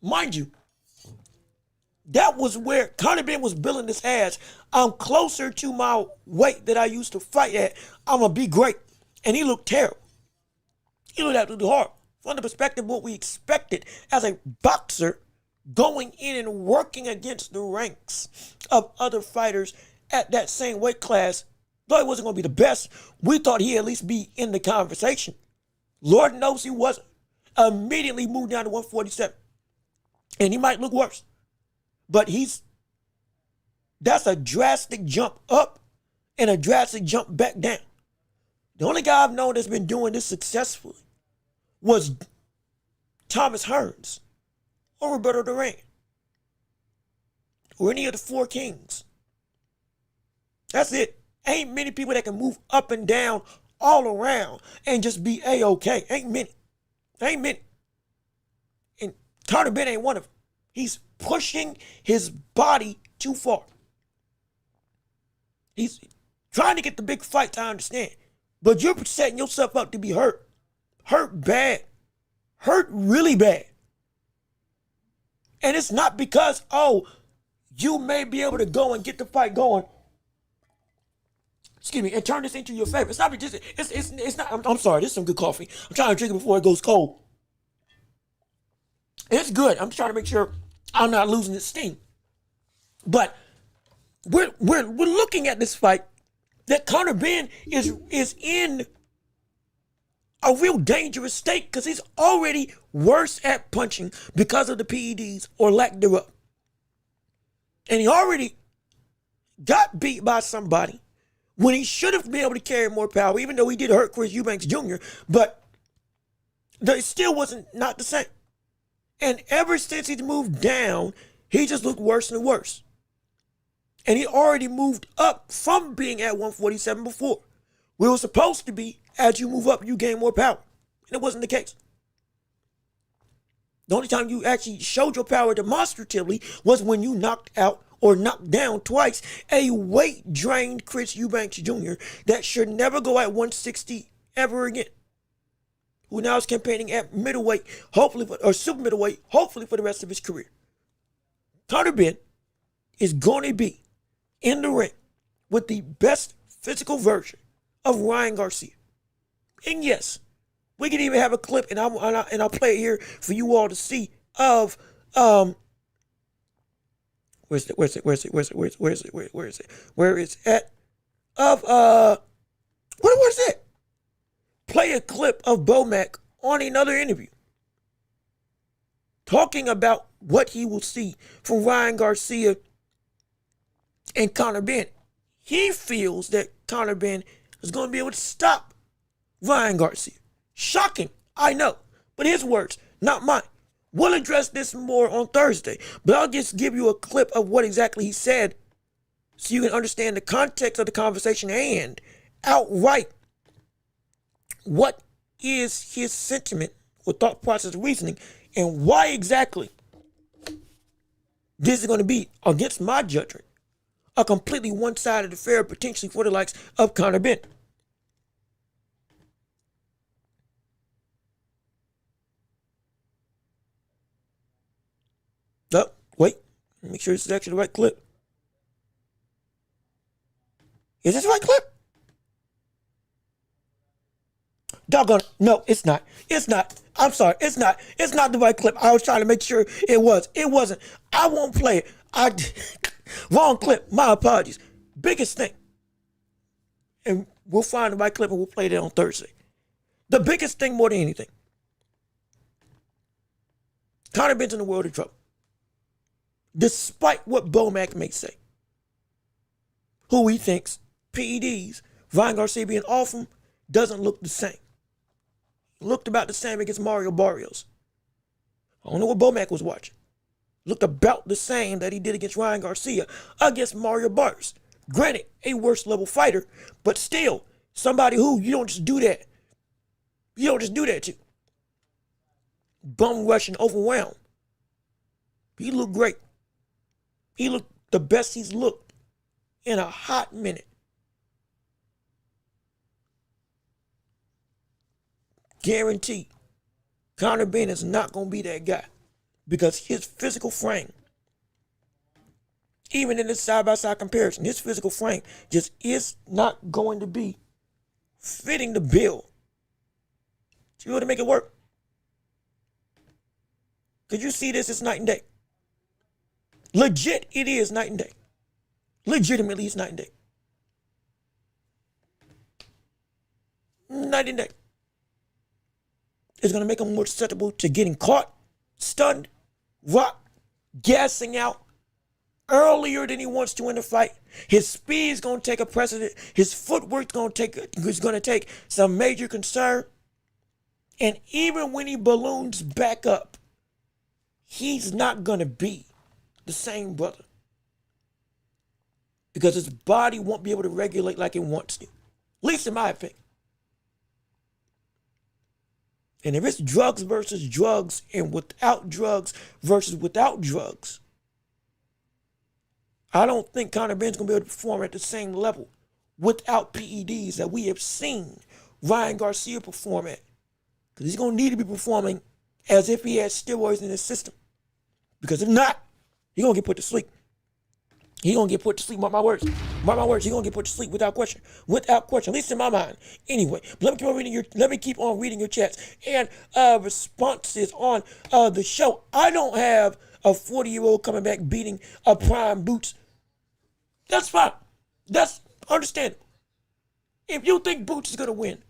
mind you, that was where Conor Ben was billing his ass. I'm closer to my weight that I used to fight at. I'm going to be great. And he looked terrible. He looked absolutely horrible. From the perspective of what we expected as a boxer going in and working against the ranks of other fighters at that same weight class, though he wasn't going to be the best, we thought he'd at least be in the conversation. Lord knows he wasn't. Immediately moved down to 147. And he might look worse. But that's a drastic jump up and a drastic jump back down. The only guy I've known that's been doing this successfully was Thomas Hearns or Roberto Duran or any of the 4 kings. That's it. Ain't many people that can move up and down all around and just be A-okay. Ain't many. And Conor Ben ain't one of them. He's pushing his body too far. He's trying to get the big fights, I understand. But you're setting yourself up to be hurt. Hurt bad. Hurt really bad. And it's not because, you may be able to go and get the fight going, and turn this into your favor. It's not just, it's not, I'm sorry, this is some good coffee. I'm trying to drink it before it goes cold. It's good. I'm just trying to make sure I'm not losing its steam. But we're looking at this fight that Conor Ben is in a real dangerous state because he's already worse at punching because of the PEDs or lack thereof. And he already got beat by somebody when he should have been able to carry more power, even though he did hurt Chris Eubanks Jr., but it still wasn't not the same. And ever since he's moved down, he just looked worse and worse. And he already moved up from being at 147 before. We were supposed to be, as you move up, you gain more power. And it wasn't the case. The only time you actually showed your power demonstratively was when you knocked out or knocked down twice a weight-drained Chris Eubanks Jr. that should never go at 160 ever again, who now is campaigning at middleweight, hopefully, or super middleweight, hopefully for the rest of his career. Conor Benn is going to be in the ring with the best physical version of Ryan Garcia. And yes, we can even have a clip, and I'll play it here for you all to see of where is it? Of where's it? Play a clip of Bomac on another interview talking about what he will see from Ryan Garcia and Conor Benn. He feels that Conor Benn is going to be able to stop Ryan Garcia. Shocking, I know, but his words, not mine. We'll address this more on Thursday, but I'll just give you a clip of what exactly he said so you can understand the context of the conversation and outright what is his sentiment or thought process reasoning and why exactly this is going to be, against my judgment, a completely one-sided affair potentially for the likes of Conor Benn. Oh, wait. Make sure this is actually the right clip. Is this the right clip? Doggone it. No, it's not. It's not. I'm sorry. It's not. It's not the right clip. I was trying to make sure it was. It wasn't. I won't play it. Wrong clip. My apologies. Biggest thing. And we'll find the right clip and we'll play that on Thursday. The biggest thing more than anything. Conor Benn's in the world of trouble. Despite what Bomac may say. Who he thinks PEDs, Ryan Garcia being off him, doesn't look the same. Looked about the same against Mario Barrios. I don't know what Bomac was watching. Looked about the same that he did against Ryan Garcia against Mario Barrios. Granted, a worse level fighter, but still, somebody who you don't just do that. You don't just do that to. Bum rushing, overwhelmed. He looked great. He looked the best he's looked in a hot minute. Guarantee Conor Benn is not going to be that guy because his physical frame, even in this side-by-side comparison, his physical frame just is not going to be fitting the bill to be able to make it work. Could you see this? It's night and day. Legit, it is night and day. Legitimately, it's night and day. Night and day. It's going to make him more susceptible to getting caught, stunned, rocked, gassing out earlier than he wants to in the fight. His speed is going to take a precedent. His footwork is going to take some major concern. And even when he balloons back up, he's not going to be the same brother. Because his body won't be able to regulate like it wants to. At least in my opinion. And if it's drugs versus drugs and without drugs versus without drugs, I don't think Conor Benn's going to be able to perform at the same level without PEDs that we have seen Ryan Garcia perform at. Because he's going to need to be performing as if he had steroids in his system. Because if not, he's going to get put to sleep. He's going to get put to sleep, mark my words. Mark my words, he's going to get put to sleep without question. Without question, at least in my mind. Anyway, let me keep on reading your chats and responses on the show. I don't have a 40-year-old coming back beating a prime Boots. That's fine. That's understandable. If you think Boots is going to win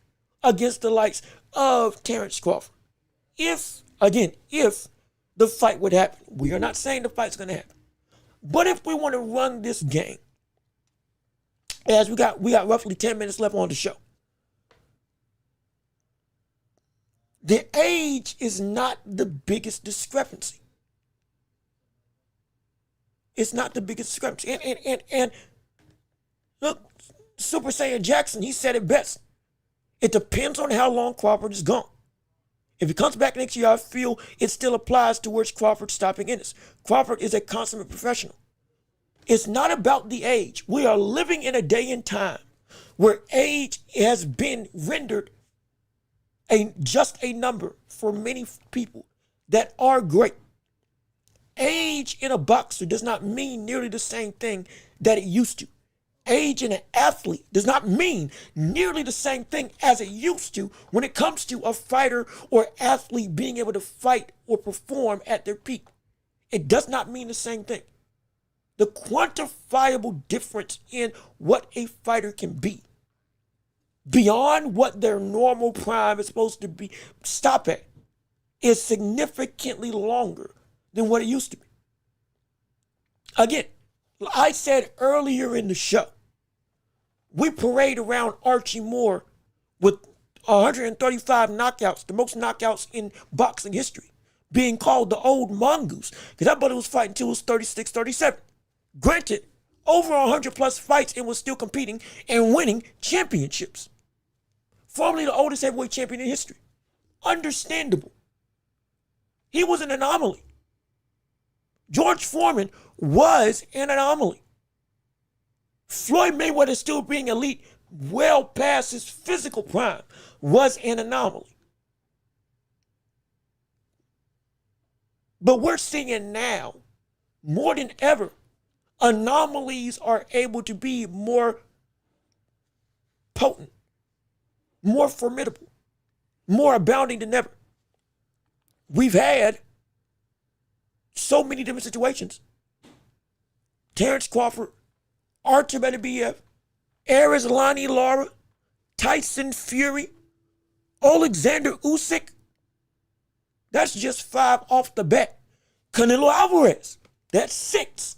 against the likes of Terence Crawford, if the fight would happen, we are not saying the fight's going to happen. But if we want to run this game, as we got roughly 10 minutes left on the show, the age is not the biggest discrepancy. It's not the biggest discrepancy. And look, Super Saiyan Jackson, he said it best. It depends on how long Crawford is gone. If he comes back next year, I feel it still applies towards Crawford stopping Ennis. Crawford is a consummate professional. It's not about the age. We are living in a day and time where age has been rendered just a number for many people that are great. Age in a boxer does not mean nearly the same thing that it used to. Age in an athlete does not mean nearly the same thing as it used to when it comes to a fighter or athlete being able to fight or perform at their peak. It does not mean the same thing. The quantifiable difference in what a fighter can be beyond what their normal prime is supposed to be stop at is significantly longer than what it used to be. Again, I said earlier in the show, we parade around Archie Moore with 135 knockouts, the most knockouts in boxing history, being called the old mongoose, because that brother was fighting until he was 36, 37. Granted, over 100 plus fights and was still competing and winning championships. Formerly the oldest heavyweight champion in history. Understandable. He was an anomaly. George Foreman was an anomaly. Floyd Mayweather, still being elite well past his physical prime, was an anomaly. But we're seeing now, more than ever, anomalies are able to be more potent, more formidable, more abounding than ever. We've had so many different situations. Terence Crawford, Artur Beterbiev, Erislandy Lara, Tyson Fury, Alexander Usyk. That's just 5 off the bat. Canelo Alvarez, that's 6.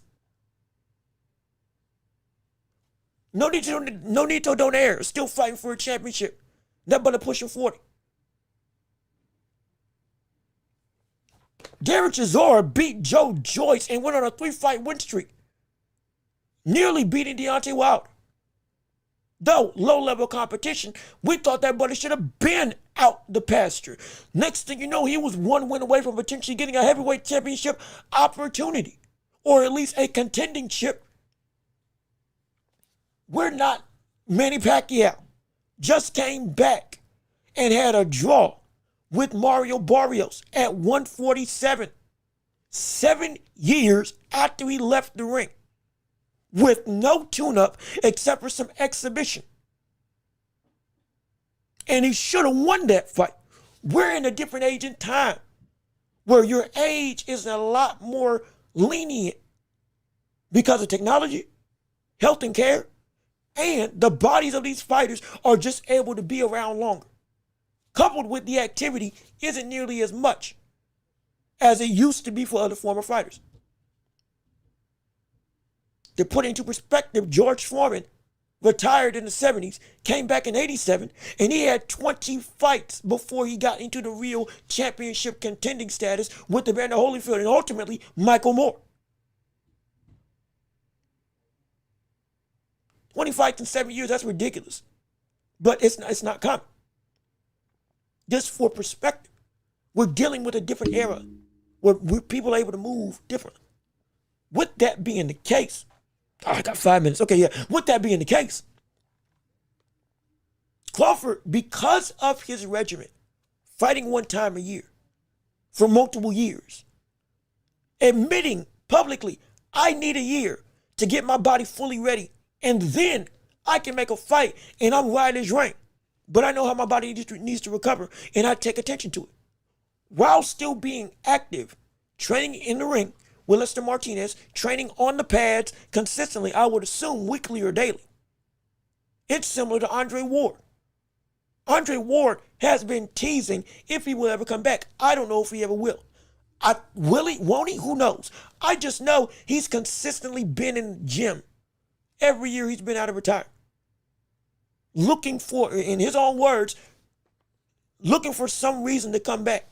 Nonito Donaire, still fighting for a championship. That brother pushing 40. Derek Chisora beat Joe Joyce and went on a 3-fight win streak, nearly beating Deontay Wilder. Though low-level competition, we thought that brother should have been out the pasture. Next thing you know, he was 1 win away from potentially getting a heavyweight championship opportunity, or at least a contending chip. We're not Manny Pacquiao. Just came back and had a draw with Mario Barrios at 147, 7 years after he left the ring, with no tune-up except for some exhibition. And he should have won that fight. We're in a different age and time where your age is a lot more lenient because of technology, health and care, and the bodies of these fighters are just able to be around longer. Coupled with the activity isn't nearly as much as it used to be for other former fighters. To put into perspective, George Foreman retired in the 70s, came back in 87, and he had 20 fights before he got into the real championship contending status with Evander Holyfield and ultimately Michael Moore. 20 fights in 7 years, that's ridiculous. But it's not common. Just for perspective, we're dealing with a different era where people are able to move differently. With that being the case, I got 5 minutes. Okay, yeah. With that being the case, Crawford, because of his regimen, fighting 1 time a year for multiple years, admitting publicly, I need a year to get my body fully ready, and then I can make a fight and I'm riding his rank. But I know how my body needs to recover, and I take attention to it. While still being active, training in the ring with Lester Martinez, training on the pads consistently, I would assume weekly or daily. It's similar to Andre Ward. Andre Ward has been teasing if he will ever come back. I don't know if he ever will. Will he? Won't he? Who knows? I just know he's consistently been in the gym every year he's been out of retirement. Looking for, in his own words, looking for some reason to come back.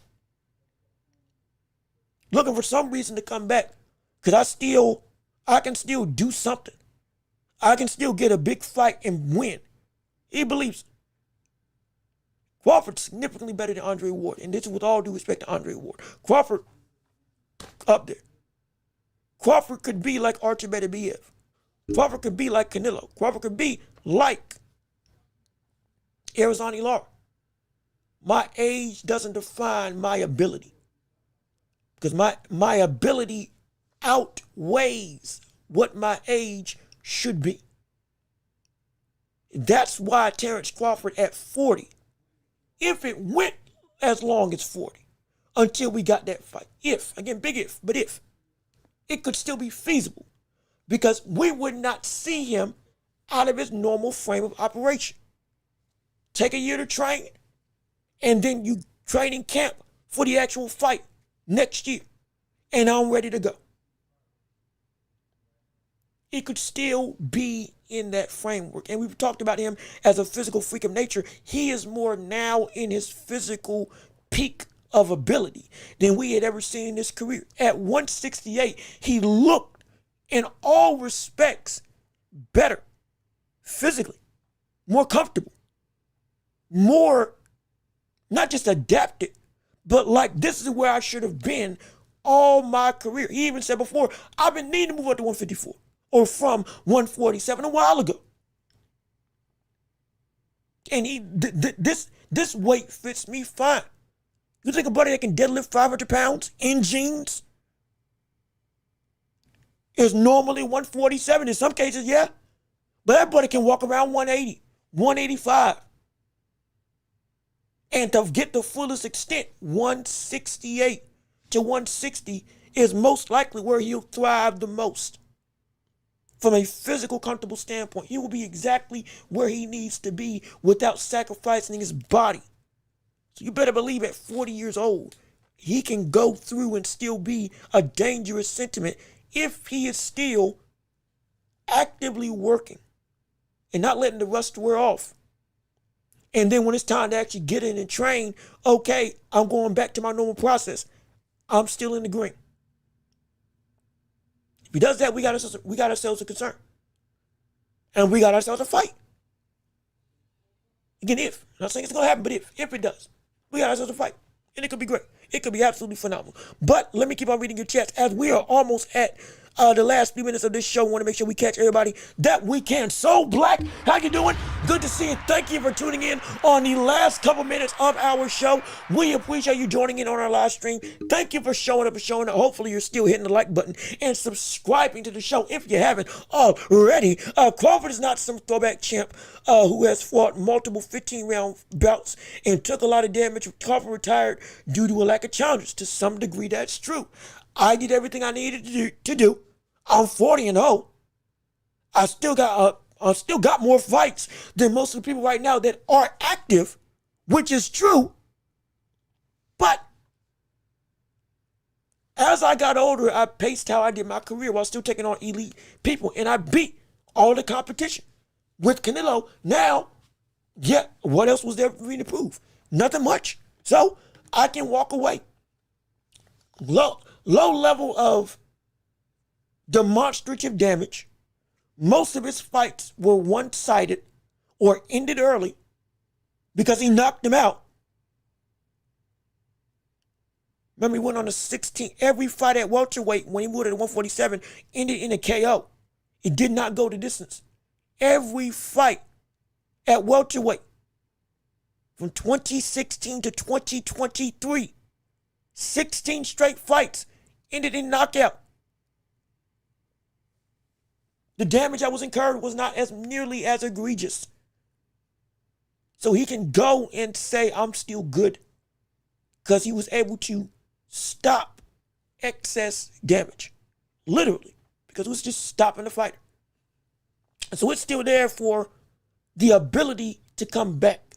Looking for some reason to come back. Because I can still do something. I can still get a big fight and win. He believes. Crawford's significantly better than Andre Ward, and this is with all due respect to Andre Ward. Crawford, up there. Crawford could be like Archie Beterbiev. Crawford could be like Canelo. Crawford could be like Arizona Lara. My age doesn't define my ability, because my ability outweighs what my age should be. That's why Terence Crawford at 40, if it went as long as 40, until we got that fight, if, again, big if, but if, it could still be feasible, because we would not see him out of his normal frame of operation. Take a year to train, and then you train in camp for the actual fight next year, and I'm ready to go. He could still be in that framework. And we've talked about him as a physical freak of nature. He is more now in his physical peak of ability than we had ever seen in his career. At 168, he looked in all respects better physically, more comfortable, more not just adapted, but like, this is where I should have been all my career. He even said before, I've been needing to move up to 154 or from 147 a while ago. And this weight fits me fine. You think a buddy that can deadlift 500 pounds in jeans is normally 147 in some cases, yeah. But that buddy can walk around 180, 185. And to get the fullest extent, 168 to 160 is most likely where he'll thrive the most. From a physical, comfortable standpoint, he will be exactly where he needs to be without sacrificing his body. So you better believe at 40 years old, he can go through and still be a dangerous sentiment if he is still actively working and not letting the rust wear off. And then when it's time to actually get in and train, okay, I'm going back to my normal process. I'm still in the green. If he does that, we got ourselves a concern. And we got ourselves a fight. Again, if. I'm not saying it's going to happen, but if it does, we got ourselves a fight. And it could be great. It could be absolutely phenomenal. But let me keep on reading your chats as we are almost at the last few minutes of this show. We want to make sure we catch everybody that we can. So Black, how you doing? Good to see you. Thank you for tuning in on the last couple minutes of our show. We appreciate you joining in on our live stream. Thank you for showing up and showing up. Hopefully you're still hitting the like button and subscribing to the show if you haven't already. Crawford is not some throwback champ who has fought multiple 15-round bouts and took a lot of damage. Crawford retired due to a lack of challenges. To some degree, that's true. I did everything I needed to do. I'm 40-0. I still got more fights than most of the people right now that are active, which is true. But as I got older, I paced how I did my career while still taking on elite people, and I beat all the competition. With Canelo, now, yeah, what else was there for me to prove? Nothing much. So I can walk away. Low level of demonstrative damage. Most of his fights were one-sided or ended early because he knocked him out. Remember, he went on a 16. Every fight at welterweight when he moved at 147 ended in a KO. It did not go the distance. Every fight at welterweight from 2016 to 2023, 16 straight fights ended in knockout. The damage that was incurred was not as nearly as egregious. So he can go and say, I'm still good, because he was able to stop excess damage. Literally, because it was just stopping the fighter. And so it's still there for the ability to come back.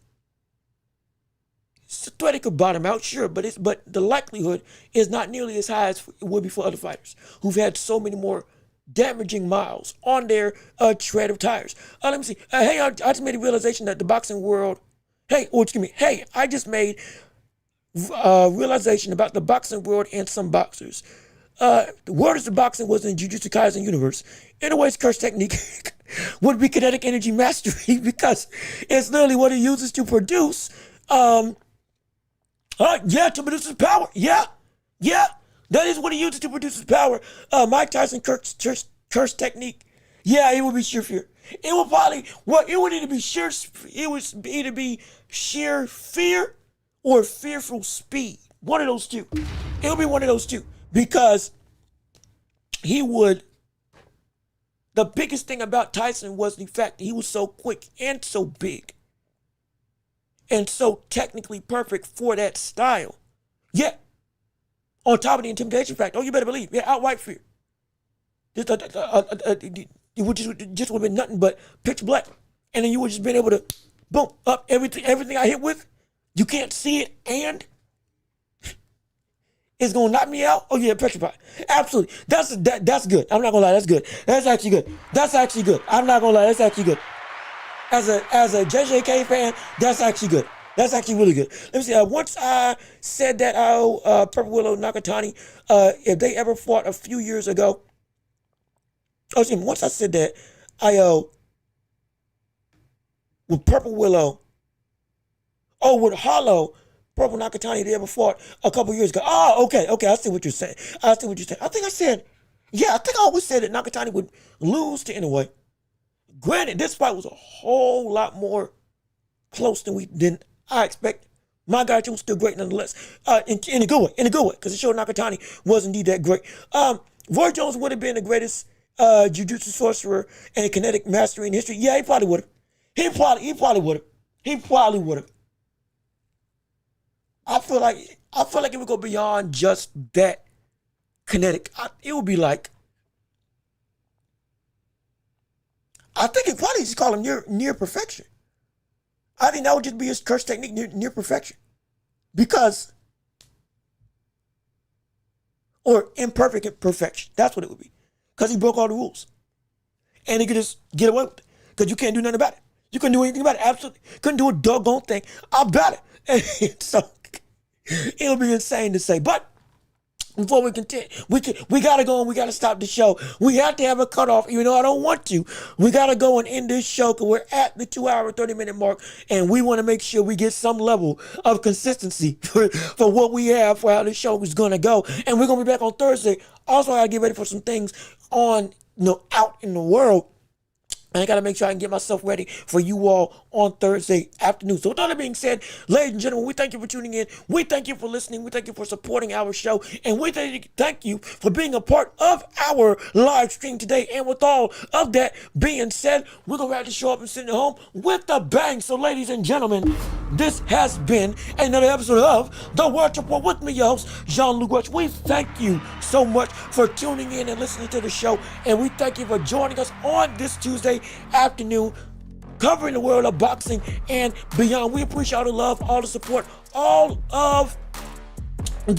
It's a threat it could bottom out, sure, but the likelihood is not nearly as high as it would be for other fighters who've had so many more damaging miles on their tread of tires. Let me see. I just made a realization that the boxing world, I just made realization about the boxing world and some boxers. The word is the boxing was in Jujutsu Kaisen universe. In a way, its curse technique would be kinetic energy mastery, because it's literally what it uses to produce Yeah, to produce his power. Yeah. That is what he uses to produce his power. Mike Tyson curse technique. Yeah, it would be sheer fear. It would probably, well, it would either be sheer fear or fearful speed. One of those two. It would be one of those two. Because the biggest thing about Tyson was the fact that he was so quick and so big. And so technically perfect for that style. Yeah. On top of the intimidation factor. Oh, you better believe. Yeah, outright fear. It would just would have been nothing but pitch black. And then you would just been able to boom up everything I hit with. You can't see it and it's gonna knock me out. Oh yeah, petrified. Absolutely. That's good. I'm not gonna lie, that's good. That's actually good. I'm not gonna lie, that's actually good. As a JJK fan, that's actually good. That's actually really good. Let me see. Once I said that Purple Willow Nakatani, if they ever fought a few years ago. Oh, see, once I said that, with Purple Willow, with Hollow, Purple Nakatani, they ever fought a couple years ago. Oh, okay. I see what you're saying. I think I always said that Nakatani would lose to Inoue. Granted, this fight was a whole lot more close than I expected. My guy was still great nonetheless. In a good way, because it showed Nakatani was indeed that great. Roy Jones would have been the greatest jiu-jitsu sorcerer and kinetic mastery in history. Yeah, he probably would have. He probably would have. I feel like it would go beyond just that kinetic. It would be like, I think it probably just call him near perfection. I think that would just be his curse technique, near perfection. Because, or imperfect perfection. That's what it would be. Because he broke all the rules. And he could just get away with it. Because you can't do nothing about it. You couldn't do anything about it. Absolutely. Couldn't do a doggone thing about it. And so, it would be insane to say. But, before we continue, we gotta go and we gotta stop the show. We have to have a cutoff, even though I don't want to. We gotta go and end this show because we're at the 2-hour, 30-minute mark, and we want to make sure we get some level of consistency for what we have for how this show is gonna go. And we're gonna be back on Thursday. Also, I gotta get ready for some things out in the world. And I got to make sure I can get myself ready for you all on Thursday afternoon. So with all that being said, ladies and gentlemen, we thank you for tuning in. We thank you for listening. We thank you for supporting our show. And we thank you for being a part of our live stream today. And with all of that being said, we're going to wrap the show up and send it home with a bang. So ladies and gentlemen, this has been another episode of The Welch Report with me, your host, Jean-Luc Welch. We thank you so much for tuning in and listening to the show. And we thank you for joining us on this Tuesday afternoon, covering the world of boxing and beyond. We appreciate all the love, all the support, all of all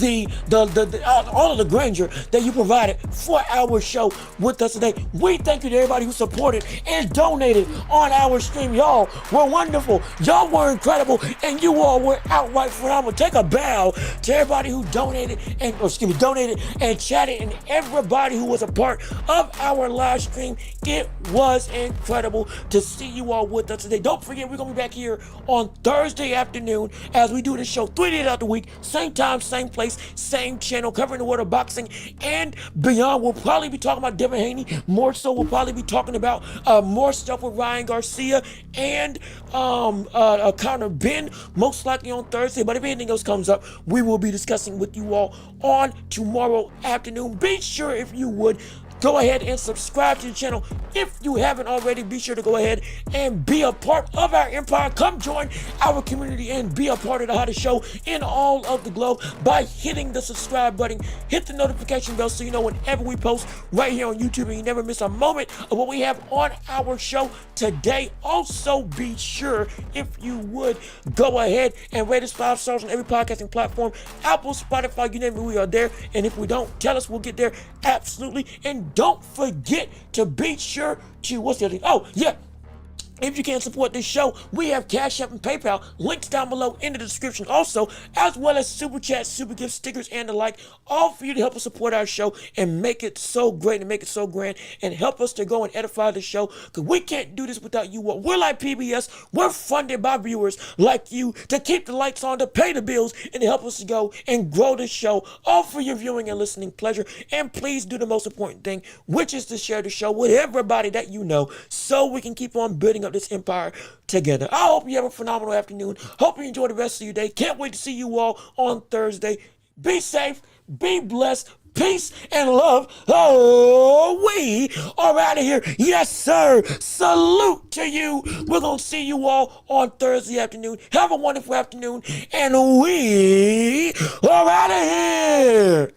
of the grandeur that you provided for our show with us today. We thank you to everybody who supported and donated on our stream. Y'all were wonderful. Y'all were incredible, and you all were outright phenomenal. Take a bow to everybody who donated and chatted, and everybody who was a part of our live stream. It was incredible to see you all with us today. Don't forget, we're gonna be back here on Thursday afternoon as we do this show 3 days out the week, same time, same place, same channel, covering the world of boxing and beyond. We'll probably be talking about Devin Haney. More so, we'll probably be talking about more stuff with Ryan Garcia and Conor Ben, most likely on Thursday. But if anything else comes up, we will be discussing with you all on tomorrow afternoon. Be sure, if you would, go ahead and subscribe to the channel. If you haven't already, be sure to go ahead and be a part of our empire. Come join our community and be a part of the hottest show in all of the globe by hitting the subscribe button. Hit the notification bell so you know whenever we post right here on YouTube and you never miss a moment of what we have on our show today. Also, be sure, if you would, go ahead and rate us 5 stars on every podcasting platform. Apple, Spotify, you name it, we are there. And if we don't, tell us, we'll get there. Absolutely. And don't forget to be sure to, what's the other thing? Oh, yeah. If you can't support this show, we have Cash App and PayPal links down below in the description also, as well as Super Chat, Super Gift, stickers, and the like, all for you to help us support our show and make it so great and make it so grand and help us to go and edify the show, because we can't do this without you. We're like PBS. We're funded by viewers like you to keep the lights on, to pay the bills, and to help us to go and grow the show, all for your viewing and listening pleasure. And please do the most important thing, which is to share the show with everybody that you know, so we can keep on building up this empire together. I hope you have a phenomenal afternoon. Hope you enjoy the rest of your day. Can't wait to see you all on Thursday. Be safe, be blessed, peace and love. Oh, we are out of here. Yes, sir. Salute to you. We're going to see you all on Thursday afternoon. Have a wonderful afternoon, and we are out of here.